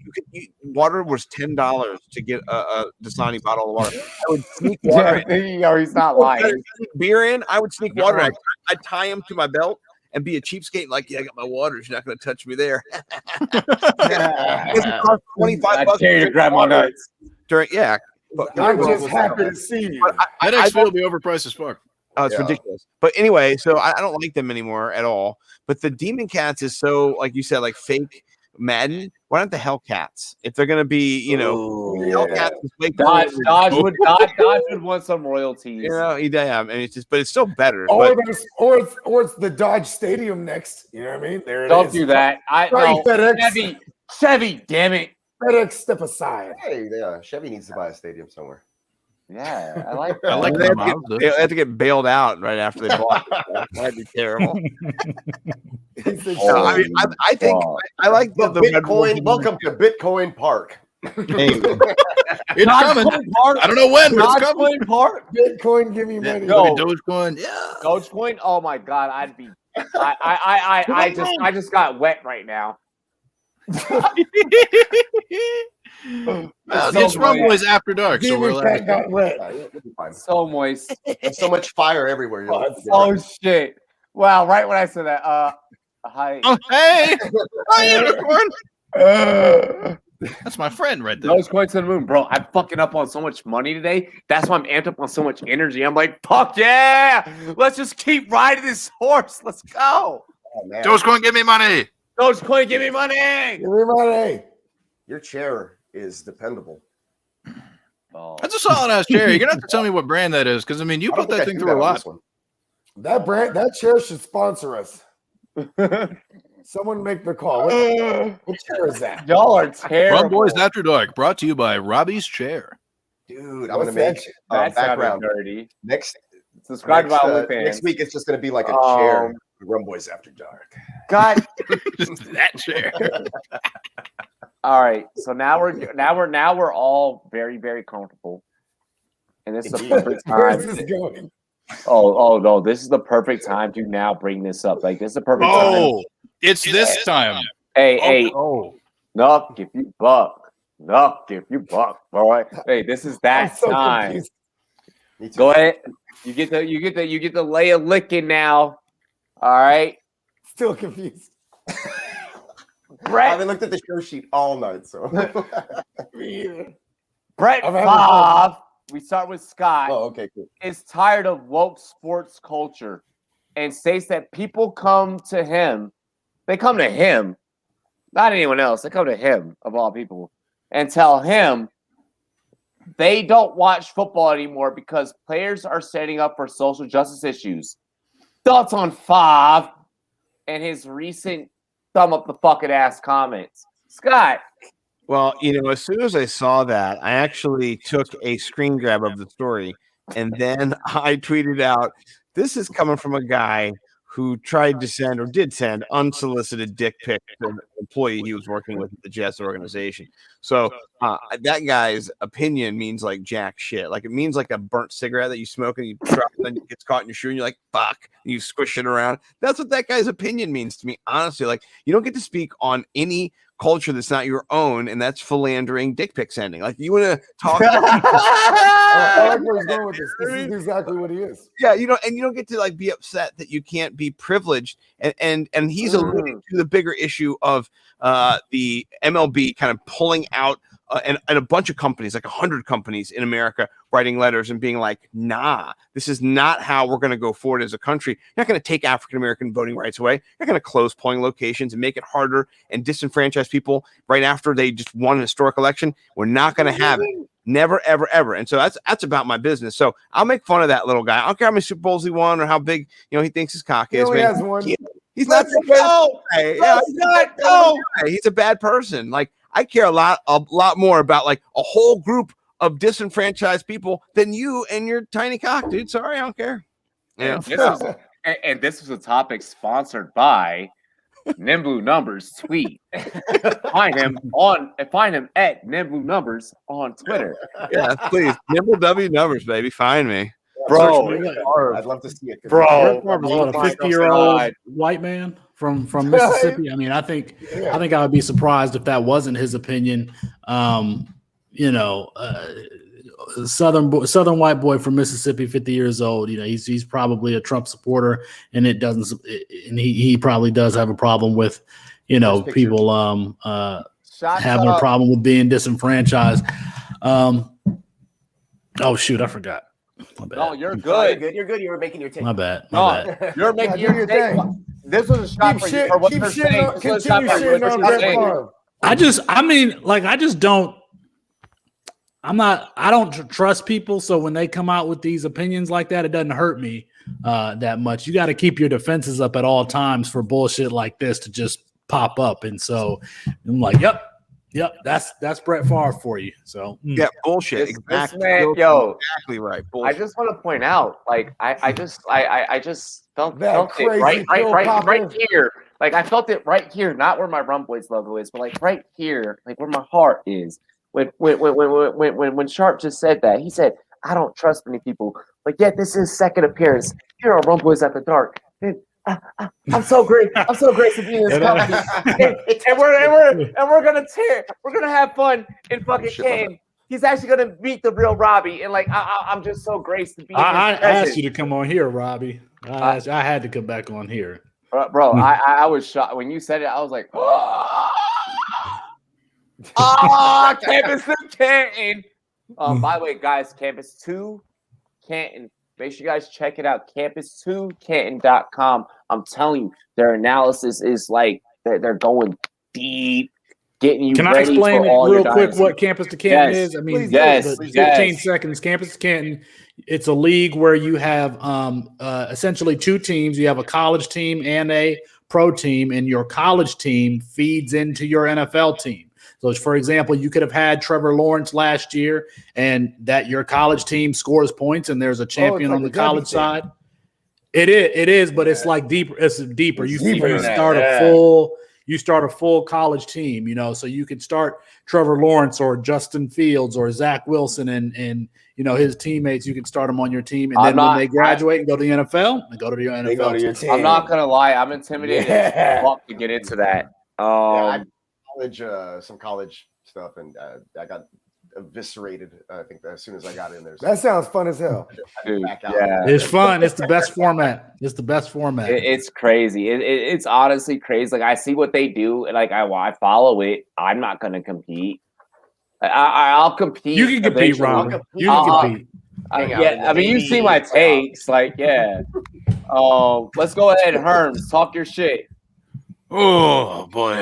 Water was $10 to get a Dasani bottle of water. I would sneak water in. He's not lying. Beer in. I would sneak water in. I'd tie him to my belt and be a cheapskate. Like, yeah, I got my waters. You're not going to touch me there. It cost $25. I dare you to grab my nuts. I'm just happy to see you. FedEx will be overpriced as fuck. Oh, it's ridiculous. But anyway, so I don't like them anymore at all. But the Demon Cats is so, like you said, like fake Madden. Why not the Hellcats? If they're gonna be, Hellcats is way cooler. Dodge would want some royalties. Yeah, and it's just, but it's still better. Or it's the Dodge Stadium next. You know what I mean? There it is. Don't do that. FedEx. Chevy, damn it. FedEx, step aside. Hey, Chevy needs to buy a stadium somewhere. Yeah, I like I like they them. have to get bailed out right after they bought it. That'd be terrible. I mean, I think I like the Bitcoin. Welcome to Bitcoin Park. It's coming. I don't know when, but it's coming. Park. Bitcoin, give me money. No. Dogecoin, yeah. Dogecoin. Oh my god, I'd be. I just got wet right now. It's Rumboyz After Dark, so we're allowed. Got wet. So moist. There's so much fire everywhere. Oh shit! Wow, right when I said that. Hi. Oh hey, hi unicorn. That's my friend right there. Dogecoin to the moon, bro. I'm fucking up on so much money today. That's why I'm amped up on so much energy. I'm like, fuck yeah! Let's just keep riding this horse. Let's go. Oh, man. Dogecoin, give me money. Dogecoin, give me money. Give me money. Your chair is dependable. Oh. That's a solid ass chair. You're gonna have to tell me what brand that is, because I mean, you put that thing through a lot. That chair should sponsor us. Someone make the call. What chair is that? Y'all are terrible. Rumboyz After Dark, brought to you by Robbie's Chair. Dude, I'm gonna make background dirty. Next. Subscribe to OnlyFans. Next week, it's just gonna be like a chair. Rumboyz After Dark. God, that chair. All right, so now we're all very, very comfortable, and this is the perfect Where's time. this going? Oh no, this is the perfect time to now bring this up. Like, this is the perfect time. Oh, it's this time. Hey, knock if you buck, all right. Hey, this is that time. Go ahead. You get the lay of licking now. All right. Still confused. I haven't looked at the show sheet all night, so. Brett Favre, we start with Scott. Oh, okay, cool. Is tired of woke sports culture and states that people come to him. They come to him, not anyone else. They come to him, of all people, and tell him they don't watch football anymore because players are standing up for social justice issues. Thoughts on Favre and his recent thumb up the fucking ass comments. Scott. Well, as soon as I saw that, I actually took a screen grab of the story, and then I tweeted out, this is coming from a guy who tried to send or did send unsolicited dick pics to an employee he was working with at the Jets organization. So that guy's opinion means like jack shit. Like it means like a burnt cigarette that you smoke and you drop and then it gets caught in your shoe and you're like, fuck, and you squish it around. That's what that guy's opinion means to me, honestly. Like you don't get to speak on any culture that's not your own, and that's philandering dick pic sending. Like you want to talk. I like where he's going with this. This is exactly what he is. Yeah, you know, and you don't get to like be upset that you can't be privileged. And he's alluding to the bigger issue of the MLB kind of pulling out and a bunch of companies, like 100 companies in America, writing letters and being like, nah, this is not how we're going to go forward as a country. You're not going to take African-American voting rights away. You're going to close polling locations and make it harder and disenfranchise people right after they just won an historic election. We're not going to have it. Never, ever, ever. And so that's about my business. So I'll make fun of that little guy. I don't care how many Super Bowls he won or how big, he thinks his cock is. He has one. He's not the guy. Yeah, he's not the guy. He's a bad person. Like I care a lot more about like a whole group of disenfranchised people than you and your tiny cock, dude. Sorry, I don't care. Yeah. And this was a topic sponsored by Nimblue Numbers tweet. Find him at Nimblue Numbers on Twitter. Yeah, please. Nimble W Numbers, baby. Find me. Bro, I'd love to see it. Bro, what, a 50-year-old white man from Mississippi. I mean, I think I would be surprised if that wasn't his opinion. Southern white boy from Mississippi, 50 years old. He's probably a Trump supporter, and he probably does have a problem with, people having a problem with being disenfranchised. Oh shoot, I forgot. My bad. No, you're good. You're good. You were making your take. My bad. You're making your thing. This was a shot for you for what you're saying. Continue shitting on Brett Favre. I don't trust people. So when they come out with these opinions like that, it doesn't hurt me that much. You got to keep your defenses up at all times for bullshit like this to just pop up. And so I'm like, yep, that's Brett Favre for you. So yeah, bullshit. Exactly. Exactly right. Bullshit. I just want to point out, like, I just felt it right here. Like I felt it right here, not where my Rumboyz logo is, but like right here, like where my heart is. When Sharp just said that, he said, "I don't trust many people." But yet, this is his second appearance here on Rumboyz After Dark. I'm so great. I'm so great to be in this company, and we're gonna tear. We're gonna have fun in fucking Canton. He's actually gonna meet the real Robbie, and like I'm just so graced to be. I asked you to come on here, Robbie. I had to come back on here, bro. I was shocked when you said it. I was like, oh, Campus 2 Canton. By the way, guys, Campus 2 Canton. Make sure you guys check it out. Campus2Canton.com. I'm telling you, their analysis is like they're going deep, getting you. Can ready I explain for all real quick what Campus to Canton is? I mean, yes, 15 seconds. Campus to Canton. It's a league where you have essentially two teams. You have a college team and a pro team, and your college team feeds into your NFL team. So, for example, you could have had Trevor Lawrence last year, and that your college team scores points, and there's a champion on the college side. It is, but it's like deeper. It's deeper. You start a full college team. So you could start Trevor Lawrence or Justin Fields or Zach Wilson and his teammates. You can start them on your team, and then when they graduate and go to the NFL, they go to your NFL team. I'm not gonna lie, I'm intimidated to get into that. Some college stuff, and I got eviscerated. I think as soon as I got in there. That sounds fun as hell. Dude, it's fun. It's the best format. It's crazy. It's honestly crazy. Like I see what they do, and like I follow it. I'm not gonna compete. I'll compete. You can compete, Ron. You can compete. I mean, you see my takes. Like, yeah. Let's go ahead, Herms. Talk your shit. Oh boy.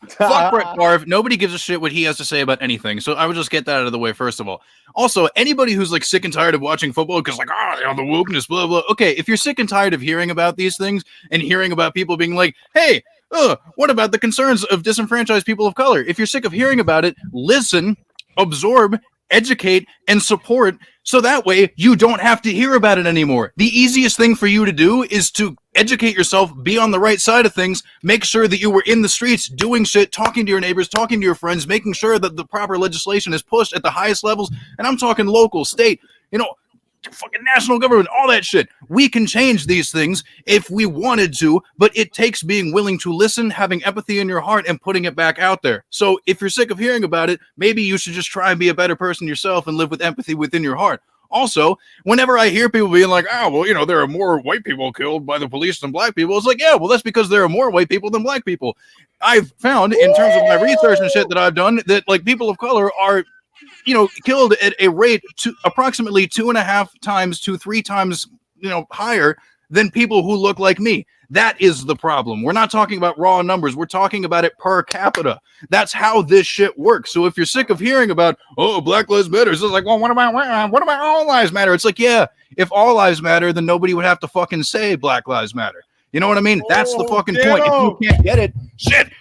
Fuck Brett Favre. Nobody gives a shit what he has to say about anything. So I would just get that out of the way first of all. Also, anybody who's like sick and tired of watching football because like, the wokeness, blah, blah. Okay, if you're sick and tired of hearing about these things and hearing about people being like, hey, what about the concerns of disenfranchised people of color? If you're sick of hearing about it, listen, absorb, educate, and support So that way you don't have to hear about it anymore. The easiest thing for you to do is to educate yourself, be on the right side of things, make sure that you were in the streets doing shit, talking to your neighbors, talking to your friends, making sure that the proper legislation is pushed at the highest levels. And I'm talking local, state, fucking national government, all that shit. We can change these things if we wanted to, but it takes being willing to listen, having empathy in your heart, and putting it back out there. So if you're sick of hearing about it, maybe you should just try and be a better person yourself and live with empathy within your heart. Also, whenever I hear people being like, oh, well, there are more white people killed by the police than black people, it's like, yeah, well, that's because there are more white people than black people. I've found, in terms of my research and shit that I've done, that like people of color are killed at a rate to approximately 2.5 times to 3 times, higher than people who look like me. That is the problem. We're not talking about raw numbers. We're talking about it per capita. That's how this shit works. So if you're sick of hearing about, oh, Black Lives Matter, it's like, well, what about all lives matter? It's like, yeah, if all lives matter, then nobody would have to fucking say Black Lives Matter. You know what I mean? That's the fucking point. If you can't get it,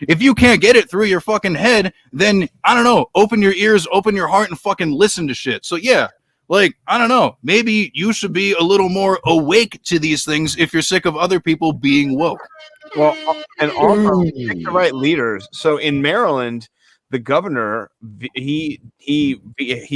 if you can't get it through your fucking head, then I don't know, open your ears, open your heart, and fucking listen to shit. So yeah, like, I don't know, maybe you should be a little more awake to these things if you're sick of other people being woke. Well, and also pick the right leaders. So in Maryland, the governor, he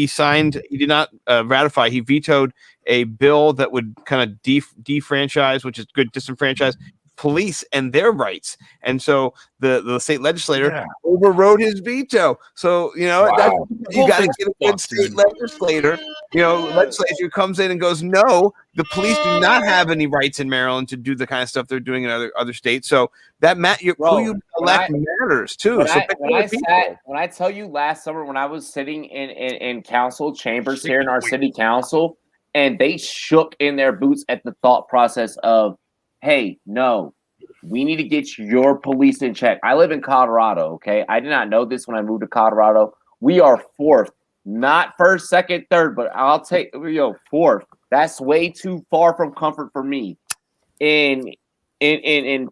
signed, he did not ratify, he vetoed a bill that would kind of defranchise, which is good, disenfranchise police and their rights. And so the state legislator overrode his veto. So, you got to get a good state legislator, legislature who comes in and goes, no, the police do not have any rights in Maryland to do the kind of stuff they're doing in other states. So that who you elect matters too. When I tell you last summer, when I was sitting in council chambers here in our city council, and they shook in their boots at the thought process of, hey, no, we need to get your police in check. I live in Colorado, okay? I did not know this when I moved to Colorado. We are fourth, not first, second, third, but I'll take fourth. That's way too far from comfort for me in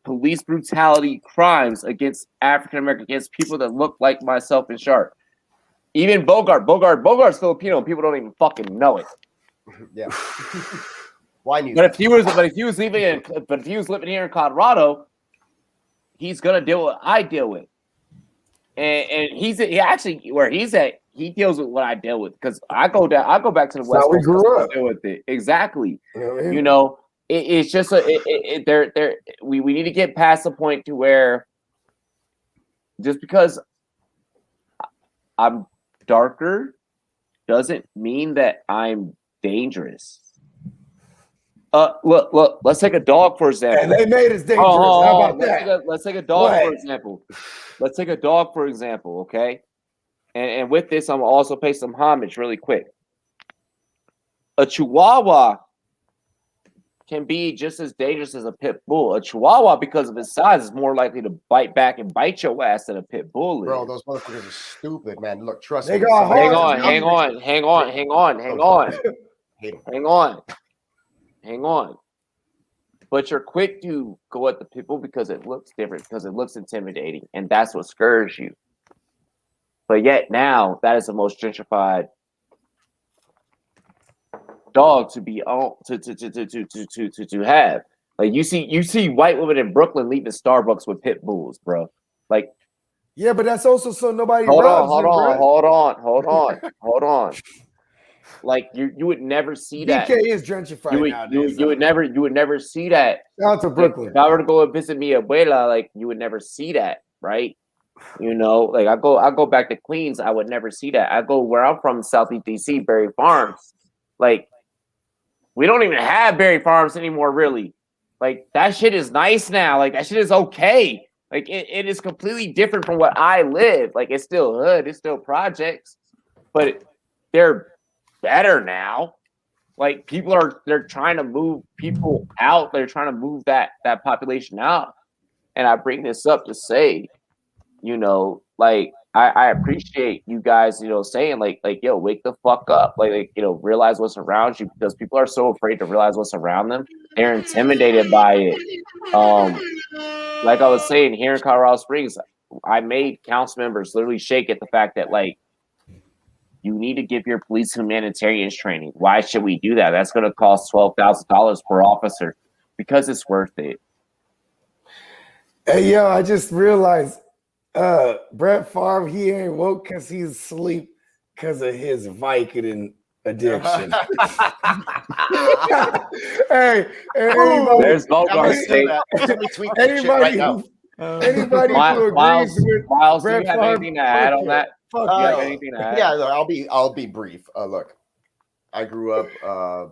police brutality crimes against African American, against people that look like myself and Sharp. Even Bogart's Filipino, and people don't even fucking know it. Yeah. Why? But if he was living here in Colorado, he's gonna deal with what I deal with, and he actually where he's at, he deals with what I deal with, because I go back to the West Coast. We grew up. Deal with it exactly. It's just we need to get past the point to where just because I'm darker doesn't mean that I'm dangerous. Look, let's take a dog for example. And they made us dangerous. How about that? Let's take a dog for example. Let's take a dog for example, okay? And with this, I'm gonna also pay some homage really quick. A Chihuahua can be just as dangerous as a pit bull. A Chihuahua, because of his size, is more likely to bite back and bite your ass than a pit bull is. Bro, those motherfuckers are stupid, man. Look, trust me. Hang on. But you're quick to go at the people because it looks different, because it looks intimidating, and that's what scares you. But yet now, that is the most gentrified dog to be on to have. Like you see white women in Brooklyn leaving Starbucks with pit bulls, bro. Like, yeah, but that's also so nobody. Hold on. Like you would never see that. BK is gentrified nowadays. You would never see that. Out to Brooklyn. If I were to go and visit mi abuela, like you would never see that, right? Like I go back to Queens, I would never see that. I go where I'm from, Southeast DC, Berry Farms. Like we don't even have Berry Farms anymore, really. Like that shit is nice now. Like that shit is okay. Like it is completely different from what I live. Like it's still hood, it's still projects, but they're better now. Like they're trying to move people out. They're trying to move that population out. And I bring this up to say, like I appreciate you guys, saying like, yo, wake the fuck up. Like, realize what's around you, because people are so afraid to realize what's around them. They're intimidated by it. Like I was saying, here in Colorado Springs, I made council members literally shake at the fact that like You need to give your police humanitarian training. Why should we do that? That's going to cost $12,000 per officer because it's worth it. Hey, yo, I just realized Brett Favre, he ain't woke because he's asleep because of his Vicodin addiction. Hey, anybody, there's Bogart State. Anybody who agrees with Miles, Brett do you have Favre, anything to add on that? Yeah, look, I'll be brief. Look, I grew up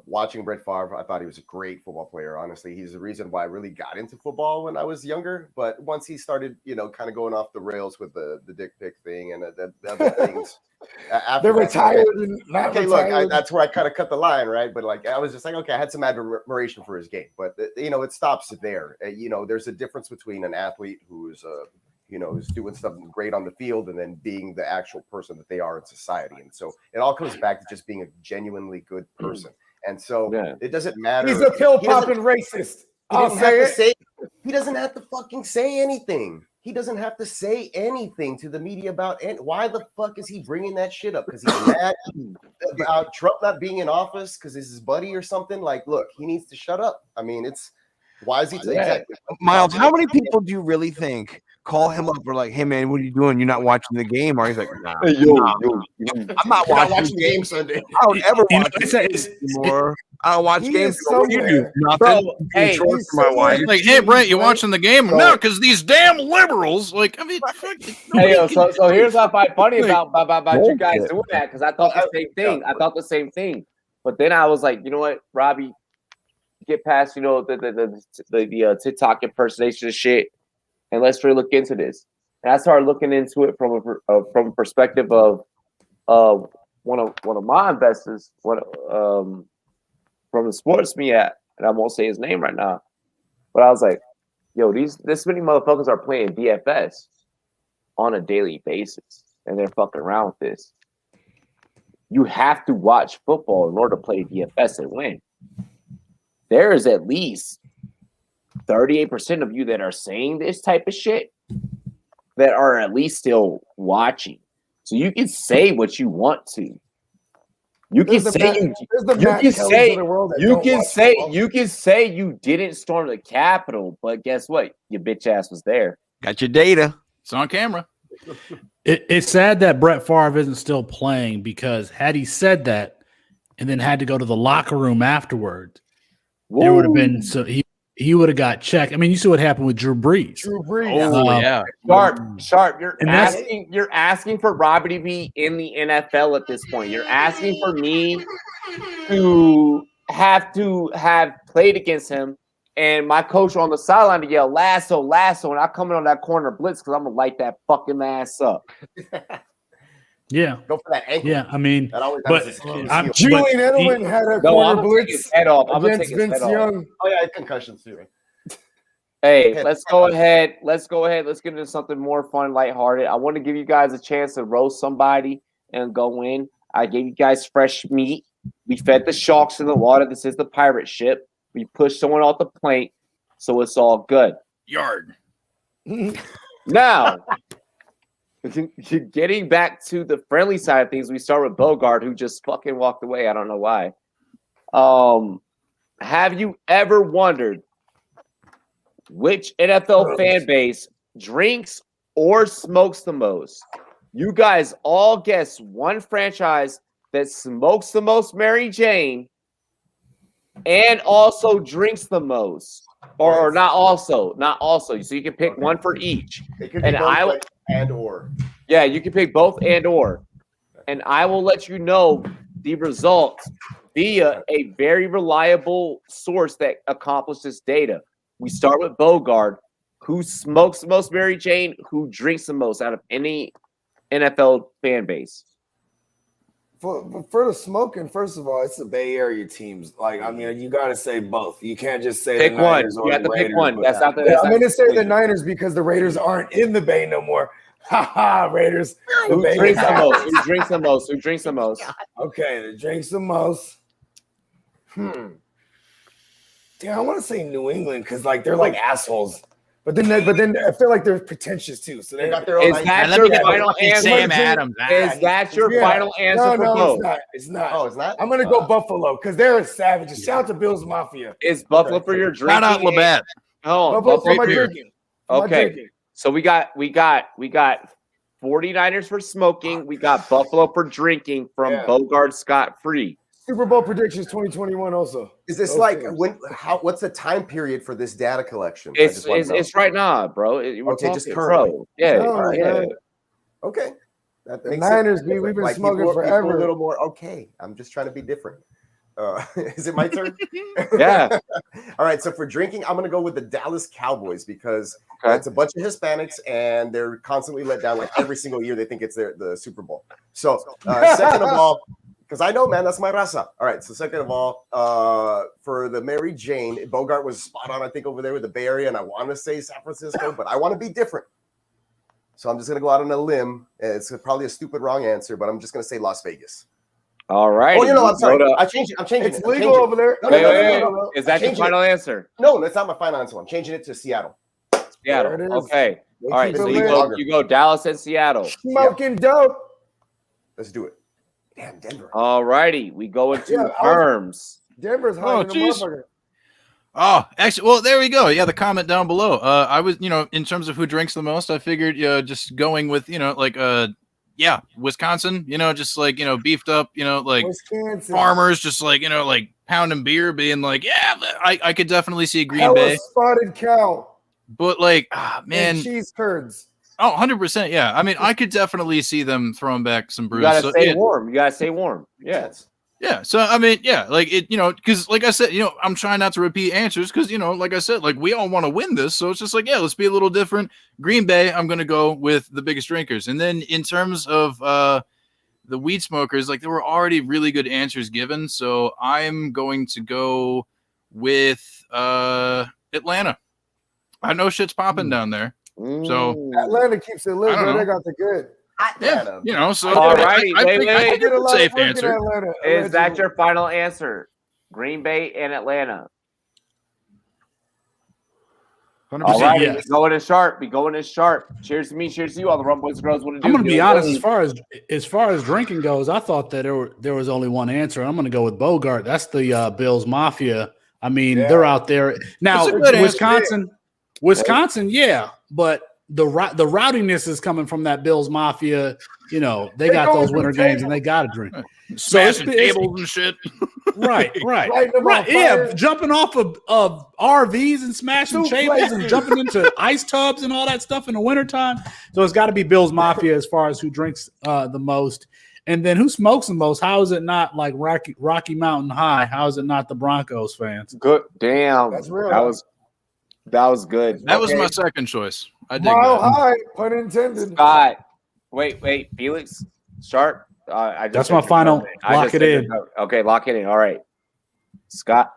watching Brett Favre. I thought he was a great football player. Honestly, he's the reason why I really got into football when I was younger. But once he started, kind of going off the rails with the dick pic thing and the other things, they're retired. That's where I kind of cut the line, right? But like, I was just like, okay, I had some admiration for his game, but it stops there. There's a difference between an athlete who's who's doing something great on the field and then being the actual person that they are in society. And so it all comes back to just being a genuinely good person. And so it doesn't matter. He's a pill popping racist. He doesn't have to fucking say anything. He doesn't have to say anything to the media about why the fuck is he bringing that shit up? Because he's mad about Trump not being in office because it's his buddy or something. Like, look, he needs to shut up. I mean, why is he exactly? Miles, how many people do you really think call him up or like, hey man, what are you doing? You're not watching the game? Or he's like, nah, I'm not watching the game Sunday. I don't ever watch it anymore. I don't watch games. What do you do? Nothing. Hey, my wife. Like, hey Brent, you watching the game? No, because these damn liberals. Like, I mean, hey, so here's what I find funny about you guys doing that, because I thought the same thing. I thought the same thing, but then I was like, you know what, Robbie, get past the TikTok impersonation shit, and let's really look into this. And I started looking into it from a perspective of one of my investors, from the SportsMe app, and I won't say his name right now, but I was like, yo, this many motherfuckers are playing DFS on a daily basis, and they're fucking around with this. You have to watch football in order to play DFS and win. There is at least 38% of you that are saying this type of shit that are at least still watching. So you can say what you want to. You can say you didn't storm the Capitol, but guess what? Your bitch ass was there. Got your data. It's on camera. It's sad that Brett Favre isn't still playing, because had he said that and then had to go to the locker room afterwards, there would have been he would have got checked. I mean, you see what happened with Drew Brees. Sharp. You're asking for Robbie to be in the NFL at this point. You're asking for me to have played against him, and my coach on the sideline to yell lasso, and I come in on that corner blitz because I'm gonna light that fucking ass up. Yeah, go for that ankle. Yeah, I mean, Julian Edelman had a corner blitz against Vince Young. Oh yeah, concussions too. Hey, let's go ahead. Let's get into something more fun, lighthearted. I want to give you guys a chance to roast somebody and go in. I gave you guys fresh meat. We fed the sharks in the water. This is the pirate ship. We pushed someone off the plank, so it's all good. Yard. Now, getting back to the friendly side of things, we start with Bogart, who just fucking walked away. I don't know why. Have you ever wondered which NFL fan base drinks or smokes the most? You guys all guess one franchise that smokes the most Mary Jane and also drinks the most. Or not also. So you can pick one for each. It could be both and or. Yeah, you can pick both and or. And I will let you know the results via a very reliable source that accomplished this data. We start with Bogart, who smokes the most Mary Jane, who drinks the most out of any NFL fan base. For the smoking, first of all, it's the Bay Area teams. Like, I mean, you got to say both. You can't just say pick the Niners one. You have to Raiders, pick one. That's not the. I'm going to say the Niners because the Raiders aren't in the Bay no more. Ha ha, Raiders. Who drinks the most? Who drinks the most? Who drinks the most? Okay, the drinks the most. Damn, I want to say New England because like they're like assholes. But then I feel like they're pretentious too. So They got their own. Is that your final answer? Sam Adams. Is that your final answer for both? It's not. It's not. Oh, it's not. I'm gonna go Buffalo because they're savages. Shout out to Bills Mafia. Is Buffalo for your drinking? Shout out Labatt. Oh, Buffalo for my drinking. Okay. So we got 49ers for smoking. We got Buffalo for drinking from Bogart Scott Free. Super Bowl predictions 2021 also. Is this what's the time period for this data collection? It's right now, bro. Just currently. Yeah. Okay. That the Niners, we've been smoking forever. A little more. Okay. I'm just trying to be different. Is it my turn? Yeah. All right. So for drinking, I'm going to go with the Dallas Cowboys because it's a bunch of Hispanics and they're constantly let down. Like every single year, they think it's the Super Bowl. So second of all, because I know, man, that's my raza. All right. So second of all, for the Mary Jane, Bogart was spot on, I think, over there with the Bay Area, and I want to say San Francisco, but I want to be different. So I'm just going to go out on a limb. It's probably a stupid wrong answer, but I'm just going to say Las Vegas. All right. Oh, I'm sorry. I changed it. I'm changing it. It's legal over there. Wait. Is that your final answer? No, that's not my final answer. I'm changing it to Seattle. Seattle. Okay. All right. So you go Dallas and Seattle. Smoking dope. Let's do it. Damn, Denver. All righty. We go into Herms. Denver's hot. Oh, actually, well, there we go. Yeah, the comment down below. I was, in terms of who drinks the most, I figured just going with, Wisconsin, just like, beefed up, like Wisconsin. Farmers, just like, like pounding beer, being like, yeah, I could definitely see Green Bay. Spotted cow. But like, man. And cheese curds. Oh, 100%. Yeah. I mean, I could definitely see them throwing back some brews. You gotta stay warm. You gotta stay warm. Yeah. Yeah. So, I mean, yeah, like it, because like I said, I'm trying not to repeat answers because, like I said, like we all want to win this. So it's just like, yeah, let's be a little different. Green Bay, I'm going to go with the biggest drinkers. And then in terms of the weed smokers, like there were already really good answers given. So I'm going to go with Atlanta. I know shit's popping down there. So Atlanta keeps it lit, bro. They got the good. Yeah, so all righty. I think it's a safe answer. Is that your final answer? Green Bay and Atlanta. 100%. All right, yes. Be going in sharp. Cheers to me, cheers to you. All the Rumboyz girls want to do. I'm going to be honest. As far as drinking goes, I thought that there was only one answer. I'm going to go with Bogart. That's the Bills Mafia. I mean, they're out there now. Wisconsin, yeah, but the rowdiness is coming from that Bills Mafia. They got those winter games and they got to drink. Smashing tables and shit. Right. Yeah, jumping off of RVs and smashing tables and jumping into ice tubs and all that stuff in the wintertime. So it's got to be Bills Mafia as far as who drinks the most. And then who smokes the most? How is it not like Rocky Mountain High? How is it not the Broncos fans? Good. Damn. That's real. That was good. That was my second choice. I dig Mile that. high, pun intended. Scott. Wait. Felix. Sharp. That's my final. Lock it in. Okay, lock it in. All right. Scott.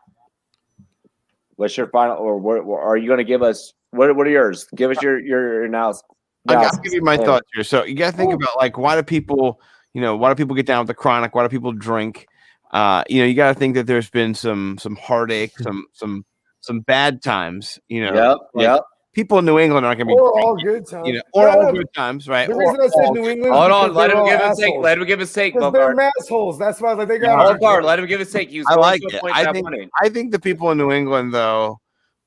What's your final, or what are you going to give us? What are yours? Give us your analysis. I got to give you my thoughts here. So you got to think about like why do people get down with the chronic? Why do people drink? You got to think that there's been some heartache, some bad times. Yep. People in New England aren't going to be all good times. Or all good times, right? The reason I said New England. Hold on, let him give his take. Let him give his take. They're assholes. That's why they got. Bogart, let him give his take. I like it. I think the people in New England, though,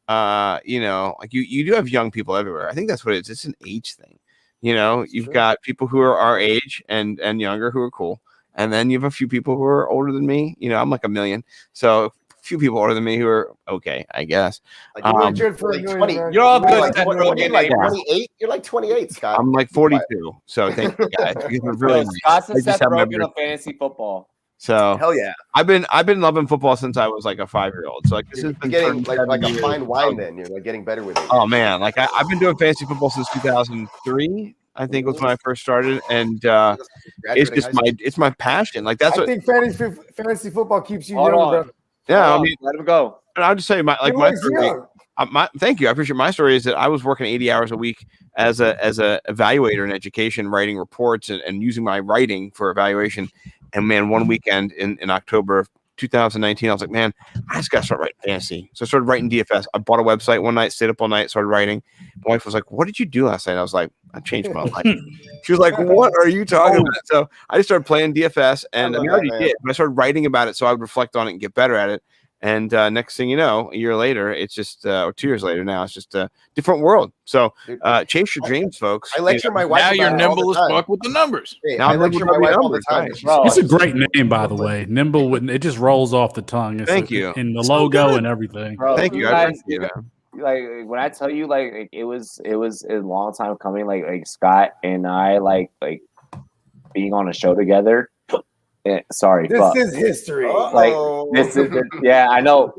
like you do have young people everywhere. I think that's what it is. It's an age thing. You've got people who are our age and younger who are cool, and then you have a few people who are older than me. I'm like a million, so. Few people older than me who are okay, I guess. Like you're for like 20. You're all good. You're like 28. You're like 28, Scott. I'm like 42. So thank you guys. Really Scott's and Seth Rogen of fantasy football. So hell yeah, I've been loving football since I was like a 5-year-old. So like this has been getting like a fine wine. Then you're like getting better with it. Oh man, like I've been doing fantasy football since 2003. I think was when I first started, and it's just my passion. Like that's I think fantasy football keeps you young, bro. Yeah, I mean, let him go. And I'll just say my story. Thank you. I appreciate my story is that I was working 80 hours a week as a evaluator in education, writing reports and using my writing for evaluation. And man, one weekend in October of 2019. I was like, man, I just gotta start writing fantasy. So I started writing DFS. I bought a website one night, stayed up all night, started writing. My wife was like, what did you do last night? I was like, I changed my life. She was like, what are you talking about? So I just started playing DFS, and I already did, but I started writing about it so I would reflect on it and get better at it. And next thing you know, a year later, it's just, or 2 years later now, it's just a different world. So chase your dreams, folks. I lecture my wife. Now you're nimble as fuck with the numbers. Hey, now I lecture my wife all the time. It's a great name, by the way. Nimble, it just rolls off the tongue. Thank you. In the logo and everything. Bro, Thank you. I appreciate it. Like when I tell you, like it was a long time coming. Like Scott and I, like being on a show together. Sorry, this fuck. is history. Like this is yeah, I know.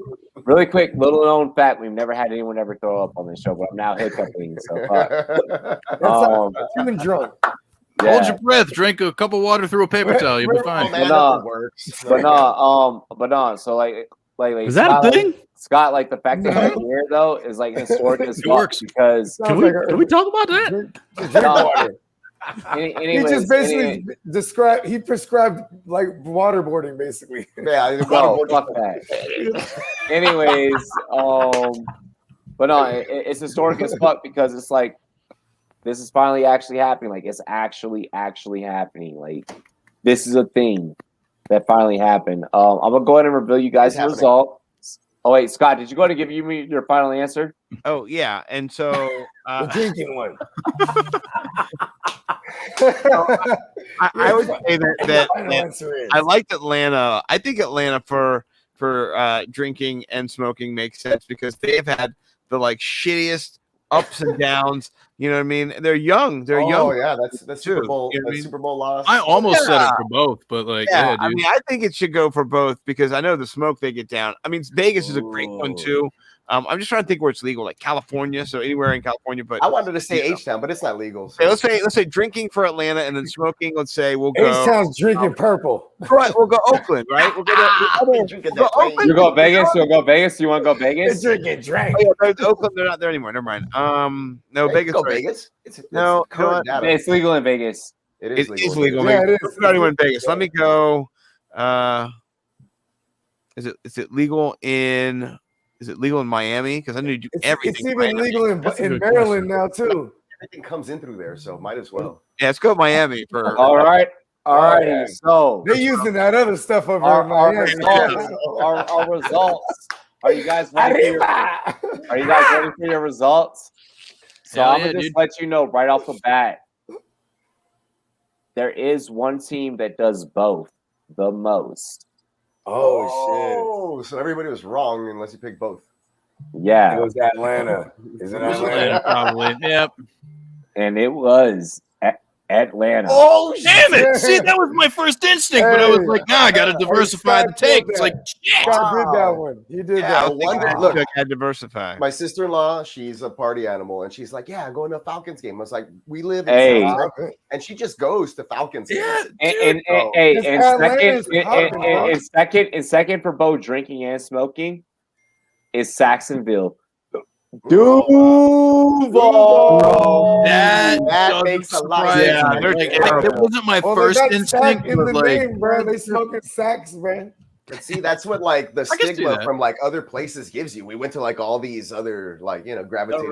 Really quick, little known fact: we've never had anyone ever throw up on this show, but I'm now hiccuping. So fuck. Even drunk. Yeah. Hold your breath. Drink a cup of water through a paper towel. You'll be fine. But no. So like is that Scott, a thing? Scott, like the fact that I'm here though is like historic as fuck because Can we talk about that? He just basically prescribed like waterboarding, basically. Yeah, no, fuck that. Anyways, but no, it's historic as fuck because it's like this is finally actually happening. Like it's actually happening. Like this is a thing that finally happened. I'm gonna go ahead and reveal you guys the result. Oh wait, Scott, did you go to give me your final answer? Oh yeah, and so the drinking one. I would say that I liked Atlanta. I think Atlanta for drinking and smoking makes sense because they've had the like shittiest ups and downs. You know what I mean? They're young. They're young. Oh yeah, that's Super Bowl. You know That's Super Bowl loss. I almost said it for both, but like, yeah, dude. I mean, I think it should go for both because I know the smoke they get down. I mean, Vegas is a great one too. I'm just trying to think where it's legal, like California. So anywhere in California, but I wanted to say H-Town, but it's not legal. So. Hey, let's say drinking for Atlanta and then smoking. Let's say we'll go. H-Town's drinking purple. Right, we'll go Oakland. Right, we'll go to Oakland. You go Vegas. You'll go Vegas. You want to go Vegas? They're drinking drink. Oh, yeah, Oakland. They're not there anymore. Never mind. No, Hey, Vegas. go Right. Vegas. It's No, current data. It's legal in Vegas. It It is legal. is legal. Yeah, Vegas. it is. Let's go in Vegas. Let me go. Is it legal in? Is it legal in Miami? Because I need to do everything. It's even legal in Maryland now too. Everything comes in through there, so might as well. Yeah, let's go Miami for. All right. So They're using that other stuff over in our Miami. results. Are you guys ready? Are you guys ready for your results? So Hell I'm yeah, gonna just dude. let you know right off the bat. There is one team that does both the most. Oh So everybody was wrong unless you picked both. shit! Yeah, It was Atlanta. Is it It was Atlanta? Atlanta, probably. Yep. and it was Atlanta. Oh Damn it! See, that was my first instinct, but I was like, nah, I gotta diversify the take. It's like, shit. Scott did that one. He did Yeah, I that. was thinking I Look, had diversify. My sister-in-law, she's a party animal, and she's like, "Yeah, I'm going to a Falcons game." I was like, "We live in Hey. South Texas," and she just goes to Falcons Yeah, games. And second for both drinking and smoking is Saxonville. Duval. that doesn't makes a lot surprise of me. Yeah, they're Like, terrible. it wasn't my Well, first they got instinct, sack in but the like, name, bro. They smoking sacks, man. But see, that's what like the I can see stigma that. from like other places gives you. We went to like all these other like The gravitated.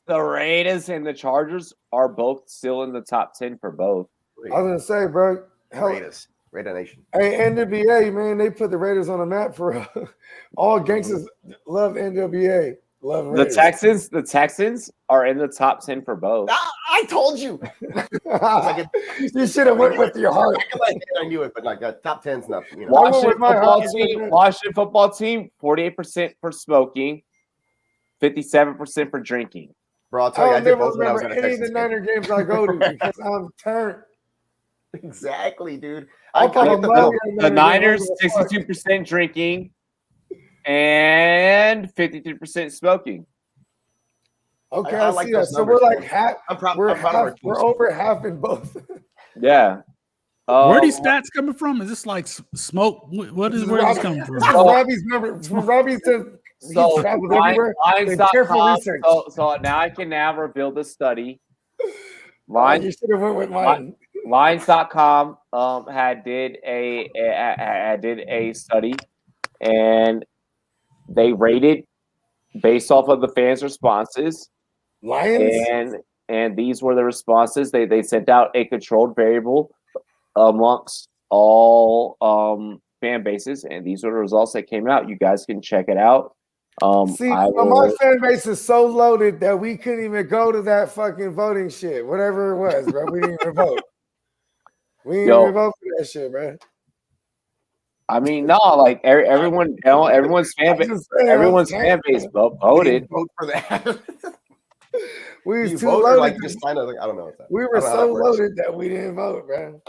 Raiders and the Chargers are both still in the top 10 for both. I was gonna say, bro. Hell, Raiders, Raider Nation. hey, NWA, man, they put the Raiders on the map for all gangsters love NWA. Love The Raiders. Texans are in the top 10 for both. I told you. You should have went with your heart. I knew it, but like top 10's not. You know. Washington football team, 48% for smoking, 57% for drinking. Bro, I'll tell you, I I'll did never both when I was remember in a any of the Texas game. Niner games I go to because I'm turned. Exactly, dude. I'll I put get a the Mario bill. The Niner game Niners, over the 62% drinking and 53% smoking. Okay, I I, like see that. those So we're numbers, like man. half. I'm proud. We're I'm proud of our half. team. We're over half in both. Yeah. Where are these stats coming from? Is this like smoke? Where is this coming from? This is Robbie's number. Robbie says he's So traveled everywhere. Then careful Lines.com, research. so now I can now reveal the study. You should have went with mine. Lines.com did a study and they rated based off of the fans' responses. Lions? And these were the responses. They sent out a controlled variable amongst all fan bases, and these are the results that came out. You guys can check it out. My fan base is so loaded that we couldn't even go to that fucking voting shit, whatever it was, bro. We didn't even vote. We didn't even vote for that shit, bro. I mean, no, like everyone's fan base voted. Vote for that. We was you too vote loaded. Or like just sign up? Like, I don't know. What that, we were so loaded that we didn't vote, bro.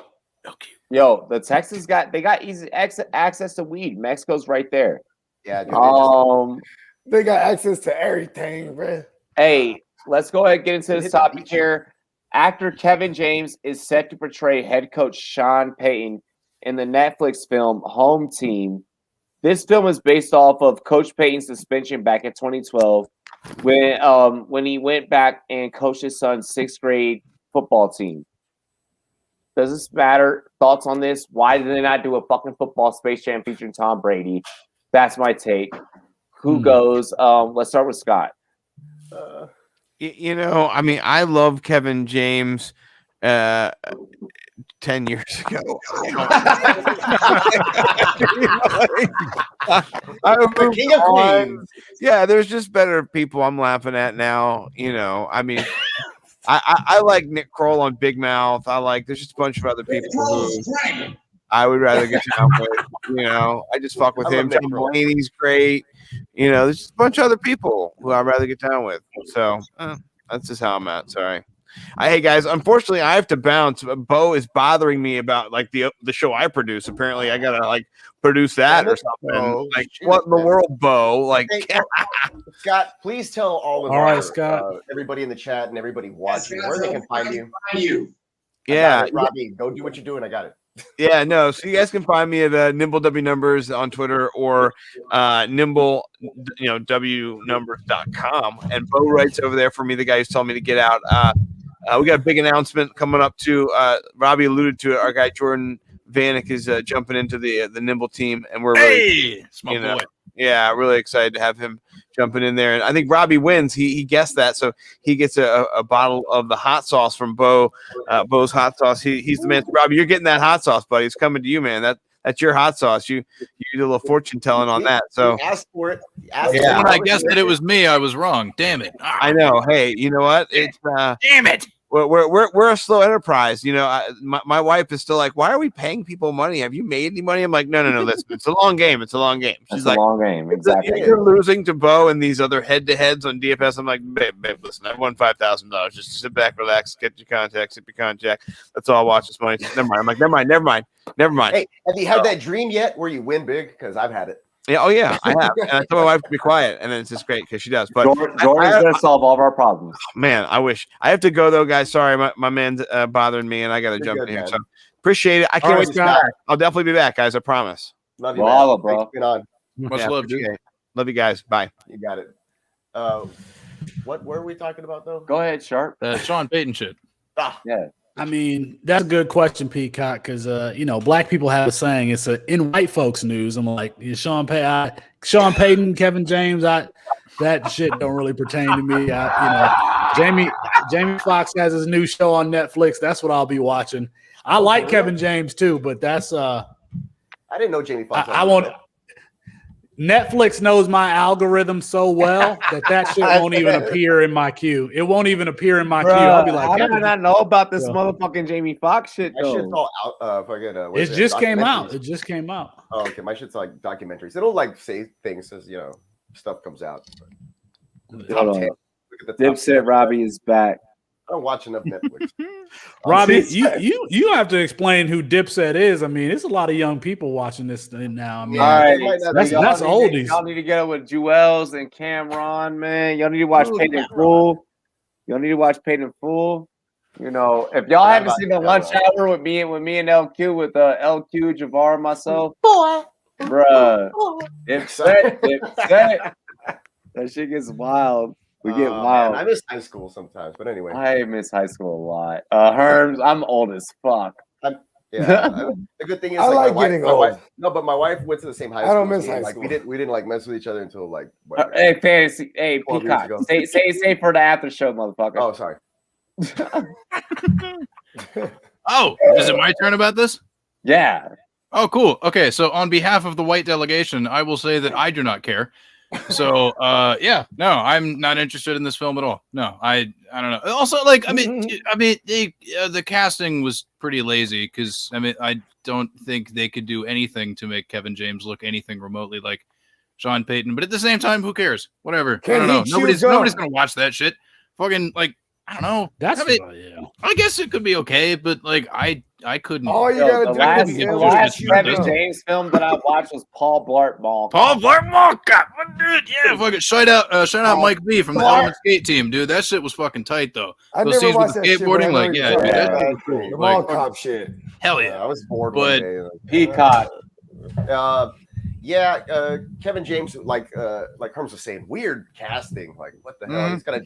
Yo, the Texans got easy access to weed. Mexico's right there. Yeah, dude, they got access to everything, bro. Hey, let's go ahead and get into this topic here. Actor Kevin James is set to portray head coach Sean Payton in the Netflix film Home Team. This film is based off of Coach Payton's suspension back in 2012 when he went back and coached his son's 6th grade football team. Does this matter? Thoughts on this? Why did they not do a fucking football Space Jam featuring Tom Brady? That's my take. Who goes? Let's start with Scott. I mean, I love Kevin James 10 years ago. The King of Queens. Yeah, there's just better people I'm laughing at now. I mean, I like Nick Kroll on Big Mouth. There's just a bunch of other people who I would rather get down with. I just fuck with him. John Mulaney's great. There's just a bunch of other people who I'd rather get down with. So that's just how I'm at. Sorry. Hey guys, unfortunately I have to bounce. Bo is bothering me about the show I produce. Apparently I gotta produce that or something. What in the world, Bo? Hey, Scott, please tell all of Scott, everybody in the chat and everybody watching where they can find you. Yeah, Robbie, go do what you're doing. I got it. Yeah, no. So you guys can find me at Nimble W Numbers on Twitter or Nimble WNumbers.com. And Bo writes over there for me, the guy who's telling me to get out. We got a big announcement coming up too. Robbie alluded to it. Our guy Jordan Vanek is jumping into the Nimble team, and we're really, boy. Yeah, really excited to have him jumping in there. And I think Robbie wins. He guessed that, so he gets a bottle of the hot sauce from Bo. Bo's hot sauce. He's the man. Robbie, you're getting that hot sauce, buddy. It's coming to you, man. That's your hot sauce. You did a little fortune telling on that. So ask for it. When I guessed that it was me, I was wrong. Damn it! I know. Hey, you know what? It's damn it. We're a slow enterprise. My wife is still like, why are we paying people money? Have you made any money? I'm like, no. Listen, it's a long game. It's a long game. She's like, long game. Exactly. You're losing to Bo and these other head-to-heads on DFS. I'm like, babe, listen, I've won $5,000. Just sit back, relax, get your contacts, hit your contact. Let's all watch this money. Never mind. I'm like, never mind. Hey, have you had that dream yet where you win big? Because I've had it. Yeah, oh yeah, I have. And I told my wife to be quiet, and then it's just great because she does. But Jordan's gonna solve all of our problems. Man, I wish. I have to go though, guys. Sorry, my man's bothering me, and I got to jump in here. So appreciate it. I can't wait to be back. I'll definitely be back, guys. I promise. Love you, man. Bro. Thanks for being on. Much love, dude. Love you guys. Bye. You got it. What were we talking about though? Go ahead, Sharp. Sean Payton shit. Yeah. I mean, that's a good question, Peacock, because black people have a saying, it's in white folks news. I'm like, Sean Payton, Kevin James, that shit don't really pertain to me. Jamie Foxx has his new show on Netflix. That's what I'll be watching. I like Kevin James too, but that's I didn't know Jamie Foxx. I won't. Netflix knows my algorithm so well that shit won't even appear in my queue. It won't even appear in my queue. I'll be like, how did I not know about this motherfucking Jamie Foxx shit? My shit's all out. It just came out. It just came out. Oh, okay. My shit's like documentaries. It'll say things as stuff comes out. Dipset Robbie is back. I don't watch enough Netflix. Robbie, you have to explain who Dipset is. I mean, it's a lot of young people watching this thing now. I mean, all right, that's oldies. Y'all need to get up with Jewels and Cameron, man. Y'all need to watch Paid in Full. Y'all need to watch Paid in Full. If y'all haven't seen the lunch hour with me and LQ with LQ, Javar, and myself, bruh, Dipset. That shit gets wild. We get wild. Man, I miss high school sometimes, but anyway. I miss high school a lot. Herms, I'm old as fuck. Yeah, the good thing is I like my getting wife, old. No, but my wife went to the same high school. I don't miss so, high like, school. We didn't like mess with each other until like Hey, fantasy. Hey, 12 years Peacock. ago. Say for the after show, motherfucker. Oh, sorry. Oh, is it my turn about this? Yeah. Oh, cool. Okay, so on behalf of the white delegation, I will say that I do not care. So, yeah, no, I'm not interested in this film at all. No, I don't know. Also, like, the casting was pretty lazy because I don't think they could do anything to make Kevin James look anything remotely like Sean Payton. But at the same time, who cares? Whatever. I don't know. Nobody's gonna watch that shit. Fucking like. I don't know. I guess it could be okay, but like I couldn't. All you gotta do the last Kevin James film that I watched was Paul Blart Mall. Paul Blart Mall Cop, dude. Yeah, fucking shout out Mike B from the Element Skate team, dude. That shit was fucking tight though. I Those never scenes with watched the that shit, skateboarding, but I like know yeah, you're dude, talking that about. shit was cool. The Like, mall cop shit. Hell yeah. I was bored But- one day. Peacock. Kevin James, like Herms was saying, weird casting. Like, what the hell? He's gonna.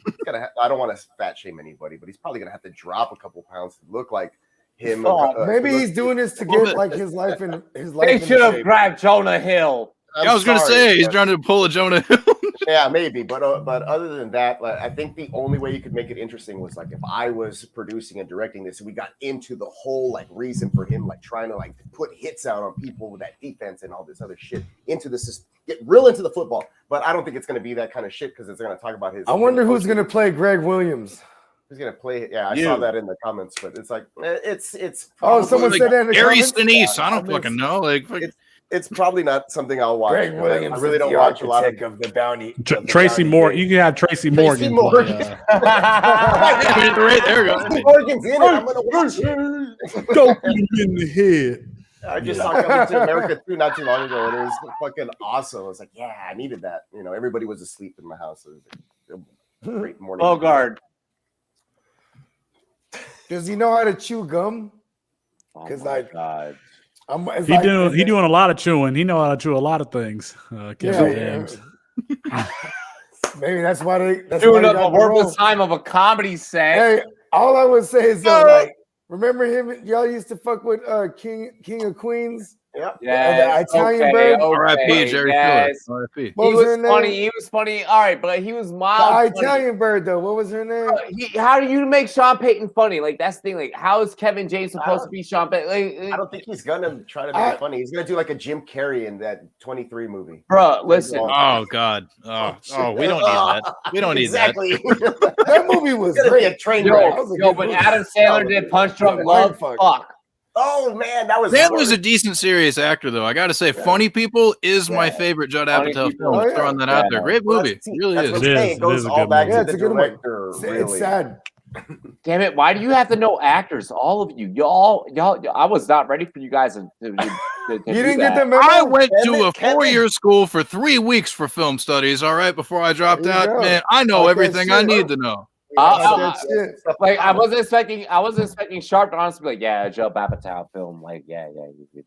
I don't want to fat shame anybody, but he's probably gonna have to drop a couple pounds to look like him. Maybe he's doing this to get like his life in his life. They should have grabbed Jonah Hill. I was gonna say he's trying to pull a Jonah Hill. Yeah, maybe, but other than that, like, I think the only way you could make it interesting was like if I was producing and directing this, and we got into the whole like reason for him like trying to like put hits out on people with that defense and all this other shit into this, get real into the football. But I don't think it's going to be that kind of shit because it's going to talk about his. I wonder who's going to play Greg Williams. Who's going to play? Yeah, I saw that in the comments, but it's like it's. Oh, someone like, said that in the Gary comments. Sinise. I don't fucking know. Like. It's probably not something I'll watch. Greg Williams, I really don't watch a lot of the bounty. Tracy Morgan. You can have Tracy Morgan. Morgan. Right there, go. Morgan's in it. I'm gonna watch it. Go in the head. I just saw Coming to America 2 not too long ago, and it was fucking awesome. I was like, yeah, I needed that. You know, everybody was asleep in my house. So it was a great morning. Bogart. Does he know how to chew gum? Because God. He doing a lot of chewing. He know how to chew a lot of things. Kevin James. Maybe that's why they. That's Doing why up a worthless time of a comedy set. Hey, all I would say is though, like, remember him? Y'all used to fuck with King of Queens. Yep. Yeah. The Italian bird. R.I.P. Jerry Fuller. R.I.P. He was funny. He was funny. All right, but he was mild. The Italian bird, though. What was her name? How do you make Sean Payton funny? Like that's the thing. Like, how is Kevin James supposed to be Sean Payton? Like, I don't think he's gonna try to make it funny. He's gonna do like a Jim Carrey in that 23 movie. Bro, listen. Oh God. Oh, we don't need that. We don't need exactly. That movie was It's gonna be great. a train wreck. Yo, but Adam Sandler did Punch Drunk Love. Fuck. Oh man, that was. Sandler's a decent, serious actor, though. I got to say, Funny People is my favorite Judd Apatow film. Oh, yeah. Throwing that out there. Great movie. It really That's is. what I'm saying. It goes all back to the director. It's Really. sad. Damn it! Why do you have to know actors? All of you, y'all. I was not ready for you guys to You didn't get the memo. I went to a 4-year school for 3 weeks for film studies. All right, before I dropped There you out, go. man, I know Okay, everything I shit. need to know. Like I wasn't expecting Sharp to honestly be like, yeah, Judd Apatow film. Like, yeah,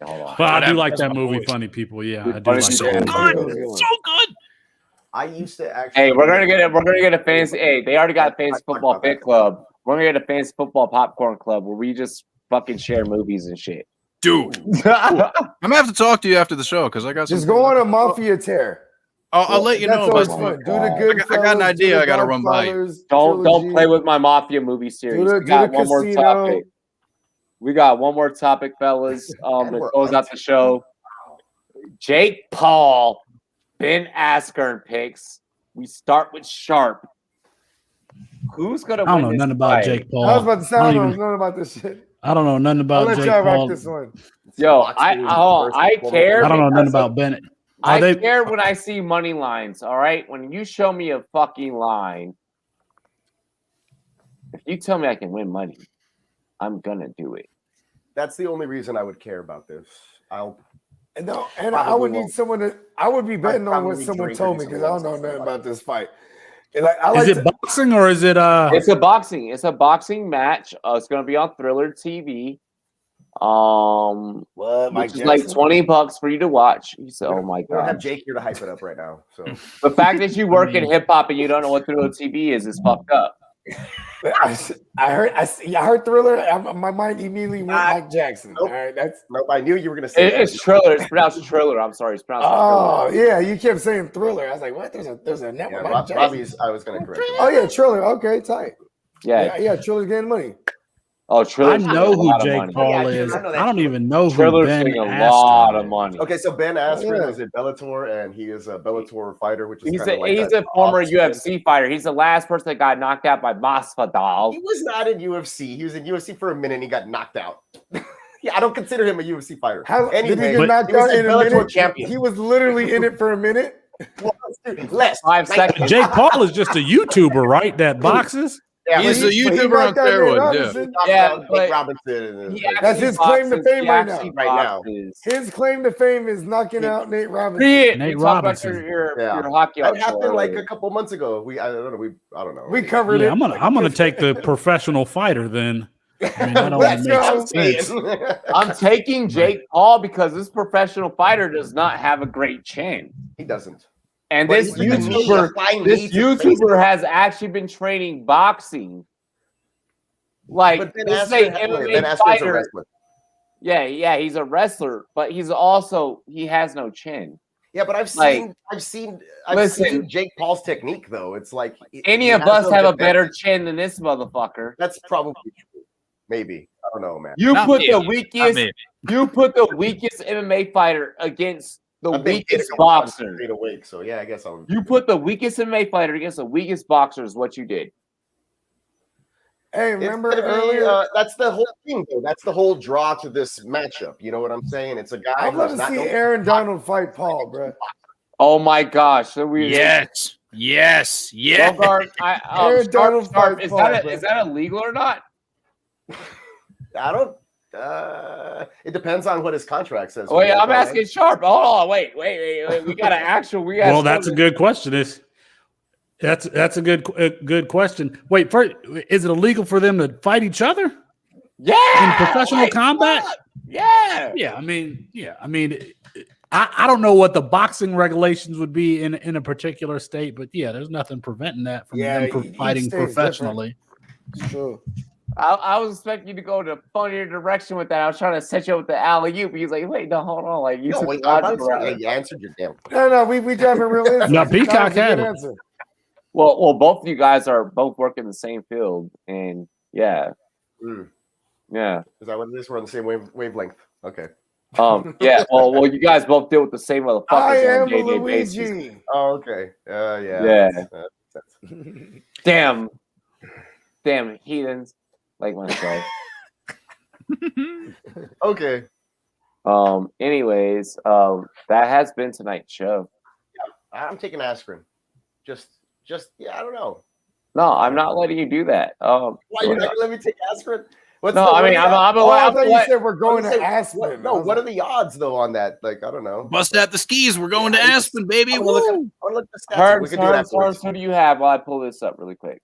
hold on. But I do like that movie, Funny People. Yeah, I do like So that. good. So good. I used to actually. Hey, we're gonna get a fantasy. Hey, they already got a fantasy football fit club. We're gonna get a fantasy football popcorn club where we just fucking share movies and shit. Dude, I'm gonna have to talk to you after the show because I got some. Just go on a mafia tear. I'll let you know. That's always But fun. Do the good. I got an idea. I got to run by you. Don't play with my mafia movie series. Do We got the one more casino. topic. We got one more topic, fellas. To close out the show. Jake Paul, Ben Askren picks. We start with Sharp. Who's gonna I win don't know this nothing about fight? Jake Paul. I was about to say I don't know even- nothing about this shit. I don't know nothing I'll about let Jake y'all rock Paul. this one. Yo, I care. I don't know nothing because about Bennett. I Are they- care when I see money lines. All right, when you show me a fucking line, if you tell me I can win money, I'm gonna do it. That's the only reason I would care about this. And I Probably would need won't. someone to. I would be betting on what probably someone drink told or me do because I don't know something nothing else. about this fight. And like, I like Is it boxing or is it It's a boxing. It's a boxing match. It's gonna be on Thriller TV. Which is like $20 for you to watch. You say, "Oh my We don't have god!" Jake here to hype it up right now. So The fact that you work in hip hop and you don't know what Thriller TV is fucked up. I heard Thriller. My mind immediately went Mike Jackson. Nope. All right, that's. Nope, I knew you were going to say that. It's Triller. It's pronounced Triller. I'm sorry. It's pronounced Triller. Yeah, you kept saying Thriller. I was like, what? There's a network. Yeah, Robbie's. I was going to correct you. Oh yeah, Triller. Okay, tight. Yeah. Triller's getting money. Oh, Triller. I know who Jake Paul is. I don't even know who Triller's Ben getting a Askren lot of is. money. Okay, so Ben Askren is in Bellator, and he is a Bellator fighter, which is He's he's a former UFC fighter. He's the last person that got knocked out by Masvidal. He was not in UFC. He was in UFC for a minute, and he got knocked out. Yeah, I don't consider him a UFC fighter. Did he get knocked out in a minute? Champion. He was literally in it for a minute. Less 5 seconds. Jake Paul is just a YouTuber, right? That boxes. Yeah, He's a YouTuber on steroids. But Robinson. That's his claim to fame right now. Right now. His claim to fame is knocking out Nate Robinson. Nate Robinson. Your hockey. That happened like a couple months ago. I don't know. We covered it. I'm gonna take the professional fighter then. I mean, that only makes sense. I'm taking Jake Paul because this professional fighter does not have a great chin. He doesn't. And But this YouTuber has actually been training boxing. Like this is a MMA fighter. Yeah, he's a wrestler, but he has no chin. Yeah, but I've seen Jake Paul's technique though. It's like any of us have a better chin than this motherfucker. That's probably true. Maybe. I don't know, man. You put the weakest MMA fighter against the weakest boxer. Awake, so yeah, I guess I'll. You put the weakest MMA fighter against the weakest boxer is what you did. Hey, remember earlier? That's the whole thing, though. That's the whole draw to this matchup. You know what I'm saying? It's a guy. I'd love to see Aaron Donald fight Paul, bro. Oh my gosh! Yes. Bogart, Aaron Donald fight is Paul, that illegal or not? I don't. It depends on what his contract says. Wait, I'm asking Sharp. Hold on, wait. We got an actual. Well, that's a good question. That's a good question. Wait, first, is it illegal for them to fight each other? Yeah, in professional combat. Yeah. I mean, I don't know what the boxing regulations would be in a particular state, but yeah, there's nothing preventing that from them fighting professionally. Sure. I was expecting you to go in a funnier direction with that. I was trying to set you up with the alley-oop. He's like, wait, no, hold on. Like, you answered your damn. No, we driving real answer. No, Peacock had it. Well, both of you guys are both working the same field, and yeah. Is that what it is? We're on the same wavelength. Okay. Yeah. Well, you guys both deal with the same motherfuckers. I am on a day-to-day Luigi. basis. Oh, okay. Yeah. Damn heathens, like myself. Okay. Anyways, that has been tonight's show. I'm taking aspirin. Just I don't know. No, I'm not letting you do that. Why you're not gonna let me take aspirin? I'm allowed. I thought you said we're going to Aspen. What are the odds though on that? Like, I don't know. Bust out the skis. We're going to Aspen, baby. Look at the stats. We can do that. Who do you have while I pull this up really quick?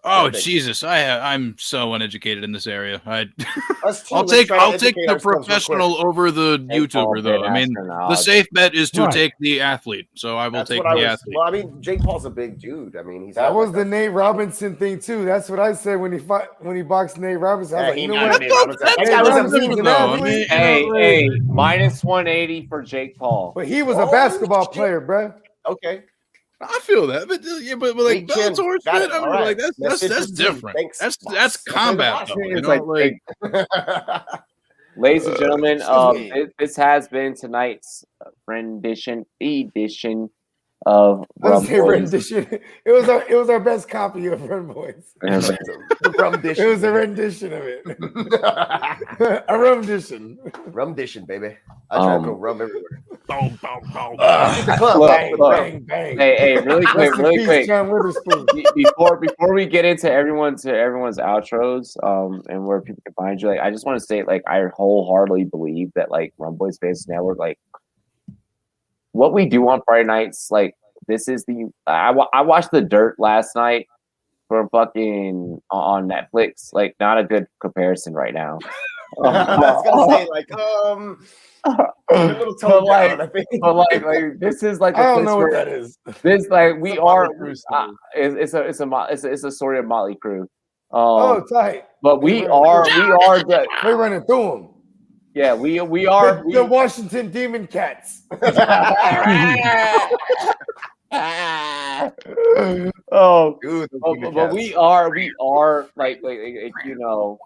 Oh Jesus! I'm so uneducated in this area. I'll take the professional over the YouTuber though. I mean, the safe bet is to take the athlete. So I will take the athlete. Well, I mean, Jake Paul's a big dude. I mean, that was the Nate Robinson thing too. That's what I said when he boxed Nate Robinson. I was like, you know what? Hey, minus 180 for Jake Paul. But he was a basketball player, bro. Okay. I feel that, but like Bellator shit, I mean, like that's different. That's combat though. You know, ladies and gentlemen, this has been tonight's edition of rendition. It was our best copy of Rumboyz. The rendition. It was a rendition of it. A rendition. Rendition, baby. I try to go rum everywhere. Boom, boom, boom. Bang, bang. Hey, really quick. John Witherspoon. Before we get into everyone's outros, and where people can find you, like I just want to say, like I wholeheartedly believe that like Rumboyz Space Network, like what we do on Friday nights, like this is I watched The Dirt last night from fucking on Netflix. Like not a good comparison right now. I was gonna say like a little toned down, I think. But like this is like I don't know what that is. This like we are. Crue story. It's a story of Motley Crue. Tight. But we are the. We're running through them. Yeah, we are the Washington Demon Cats. Oh, Dude, but we are like you know,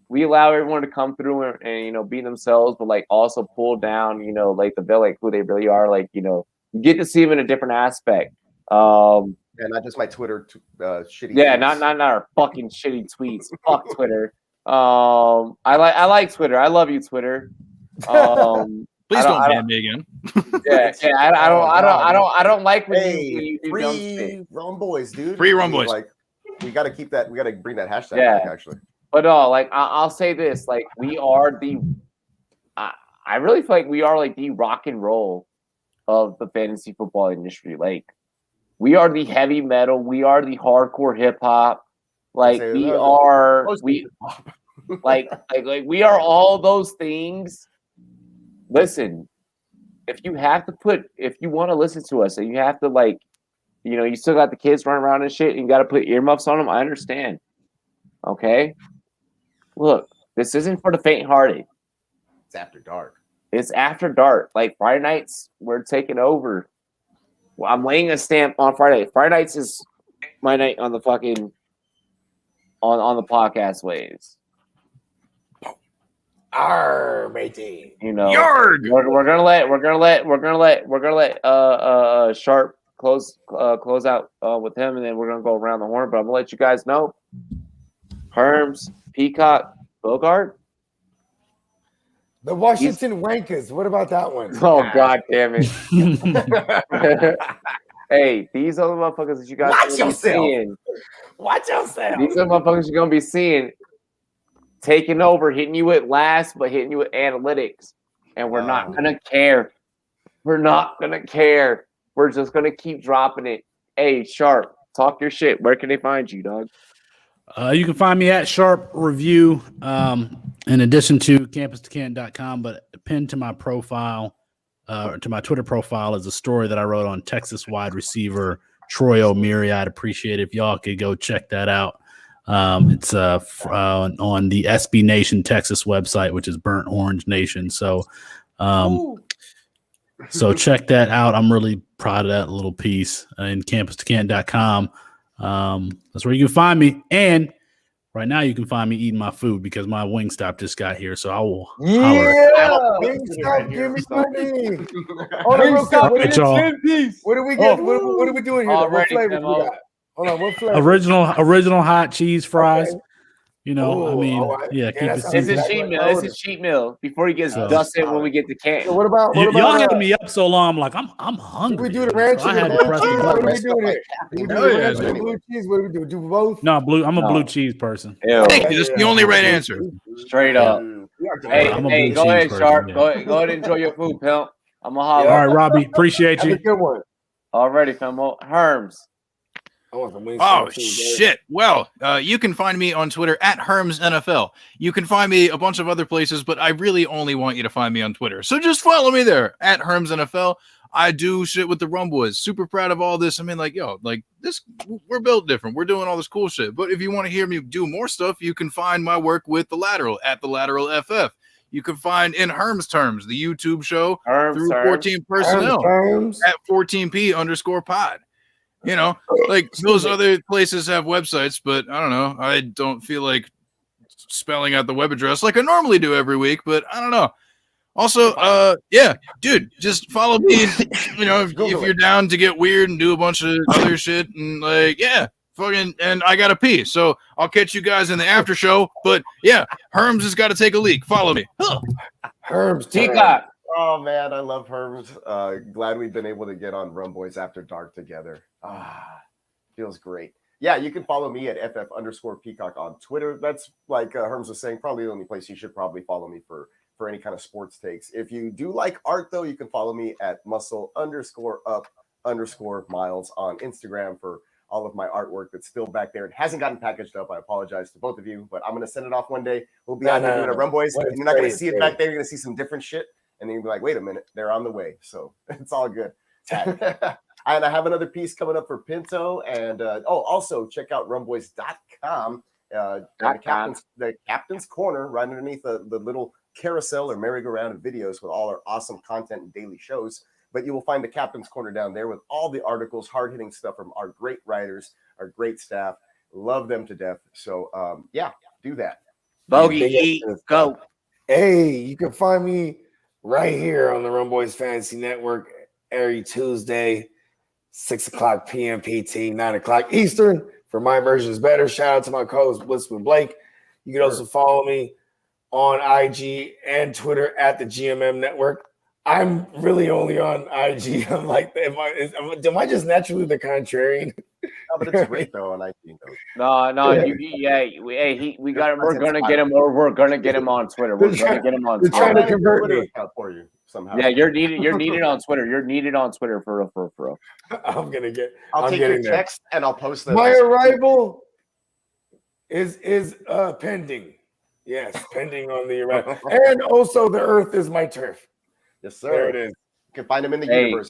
we allow everyone to come through and be themselves, but like also pull down, like the veil, like who they really are, like you get to see them in a different aspect. Yeah, not just my Twitter shitty. Yeah, tweets. not our fucking shitty tweets. Fuck Twitter. I like Twitter. I love you, Twitter. Please don't ban me again. Yeah, I don't like when you do free dumb shit. Rumboyz, dude. Free Rumboyz. Like, we got to keep that. We got to bring that hashtag back. Actually, but like I'll say this: like we are the. I really feel like we are like the rock and roll of the fantasy football industry. Like we are the heavy metal. We are the hardcore hip hop. Like we are like we are all those things. Listen, if you want to listen to us and you have to like, you still got the kids running around and shit and you got to put earmuffs on them, I understand. Okay? Look, this isn't for the faint-hearted. it's after dark. It's after dark. Like Friday nights, we're taking over. Well, I'm laying a stamp on Friday. Friday nights is my night on the fucking on the podcast waves. Arr, matey. Yard. We're gonna let Sharp close out with him, and then we're gonna go around the horn. But I'm gonna let you guys know, Herms, Peacock, Bogart. The Washington Wankers. What about that one? Oh God damn it! Hey, these are the motherfuckers that you guys Watch yourself. Seeing. Watch yourself. These are the motherfuckers you're gonna be seeing. Taking over, hitting you with last, but hitting you with analytics. And we're not going to care. We're not going to care. We're just going to keep dropping it. Hey, Sharp, talk your shit. Where can they find you, dog? You can find me at Sharp Review, in addition to campus2canton.com, but pinned to my profile, to my Twitter profile is a story that I wrote on Texas wide receiver Troy O'Meary. I'd appreciate it if y'all could go check that out. It's on the SB Nation Texas website, which is Burnt Orange Nation. So check that out. I'm really proud of that little piece in campus2canton.com. That's where you can find me. And right now you can find me eating my food because my Wingstop just got here. So I will holler. Wingstop, give me money. Hold on, real quick. What do we get? What are we doing here? What flavors we got? Hold on, what flavor? Original hot cheese fries. Okay. Keep it simple. It's a cheat meal before he gets dusted when we get to camp. So what about y'all had me up so long? I'm like, I'm hungry. We do the ranch so I had to press the What button. are we doing here? We do the ranch and blue cheese. What do we do? Do both? No, I'm a blue cheese person. Thank you. That's the only right answer. Straight up. Hey, go ahead, Sharp. Yeah. Go ahead and enjoy your food, pimp. I'm gonna holler. All right, Robbie, appreciate Have you. a good one. Already, Femo. Herms. I want some Wingstop Oh too, shit! Well, you can find me on Twitter at HermsNFL. You can find me a bunch of other places, but I really only want you to find me on Twitter. So just follow me there at HermsNFL. I do shit with the Rumboyz. Super proud of all this. I mean, this, we're built different. We're doing all this cool shit. But if you want to hear me do more stuff, you can find my work with The Lateral at The Lateral FF. You can find In Herms Terms, the YouTube show through 14 personnel at 14p_pod. Those other places have websites, but I don't know. I don't feel like spelling out the web address like I normally do every week, but I don't know. Also, dude, just follow me. If you're down to get weird and do a bunch of other shit and and I gotta pee, so I'll catch you guys in the after show. But yeah, Herms has got to take a leak. Follow me. Herms, Peacock. Oh man, I love Herms. Glad we've been able to get on Rumboyz After Dark together. Feels great. Yeah, you can follow me at ff_Peacock on Twitter. That's like Herms was saying, probably the only place you should probably follow me for any kind of sports takes. If you do like art though, you can follow me at muscle_up_miles on Instagram for all of my artwork that's still back there. It hasn't gotten packaged up. I apologize to both of you, but I'm going to send it off one day. We'll be out here doing a Rumboyz, and you're not going to see it back there. You're going to see some different shit, and then you'll be like, wait a minute, they're on the way. So it's all good. And I have another piece coming up for Pinto. And also check out rumboyz.com. The Captain's Corner, right underneath the little carousel or merry-go-round of videos with all our awesome content and daily shows. But you will find the Captain's Corner down there with all the articles, hard-hitting stuff from our great writers, our great staff. Love them to death. So, yeah, do that. Bogey, eat, go. Hey, you can find me right here on the Rumboyz Fantasy Network every Tuesday, 6 o'clock p.m. PT, 9 o'clock Eastern. For My Version is Better. Shout out to my co-host, Blissman Blake. You can also follow me on IG and Twitter at the GMM Network. I'm really only on IG. I'm like, am I just naturally the contrarian? No, but it's great though on IG. No, we got him. We're gonna get him, or we're gonna get him on Twitter. We're gonna get him on Twitter. They're trying to convert me for you somehow. Yeah, you're needed on Twiter. You're needed on Twitter for real. I'll take your text and I'll post them. My arrival is pending. Yes, pending on the arrival. And also, the Earth is my turf. Yes, sir. There it is. You can find them in the universe.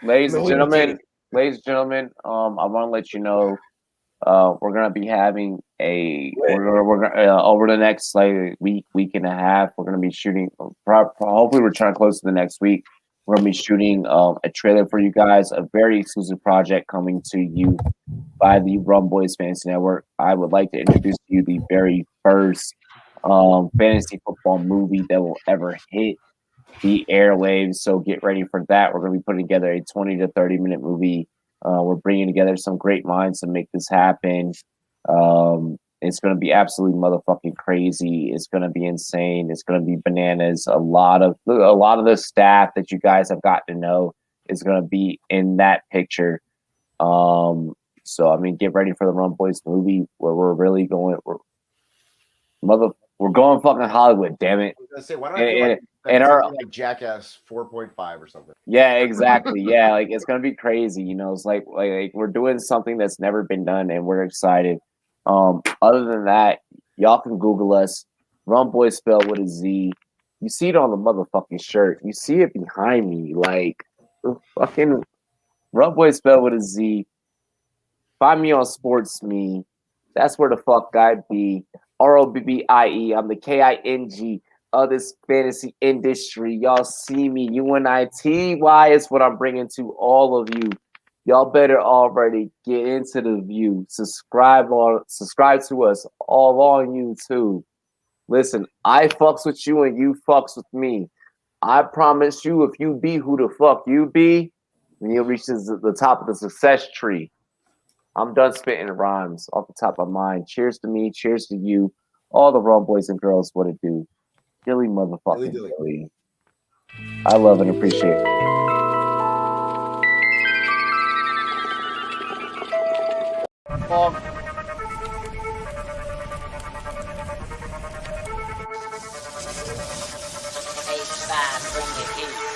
Ladies and gentlemen, I want to let you know we're gonna be having we're gonna over the next week and a half. We're gonna be shooting. Hopefully, we're trying to close to the next week. We're gonna be shooting a trailer for you guys, a very exclusive project coming to you by the Rumboyz Fantasy Network. I would like to introduce to you the very first fantasy football movie that will ever hit the airwaves. So get ready for that. We're going to be putting together a 20 to 30 minute movie. We're bringing together some great minds to make this happen. It's going to be absolutely motherfucking crazy. It's going to be insane. It's going to be bananas. A lot of the staff that you guys have gotten to know is going to be in that picture. So I mean, get ready for the Rumboyz movie where we're really going. We're going fucking Hollywood, damn it. I was gonna say, why don't like Jackass 4.5 or something? Yeah, exactly. Yeah, like it's gonna be crazy. You know, it's like we're doing something that's never been done, and we're excited. Other than that, y'all can Google us. Rumboyz spelled with a Z. You see it on the motherfucking shirt. You see it behind me, like fucking Rumboyz spelled with a Z. Find me on SportsMe. That's where the fuck I'd be. ROBBIE. I'm the KING of this fantasy industry. Y'all see me. UNITY is what I'm bringing to all of you. Y'all better already get into the view. Subscribe to us all on YouTube. Listen, I fucks with you and you fucks with me. I promise you, if you be who the fuck you be, then you'll reach the top of the success tree. I'm done spitting rhymes off the top of my mind. Cheers to me. Cheers to you. All the Rumboyz and girls, what it do. Dilly motherfucking Dilly. I love and appreciate it. Bring the heat.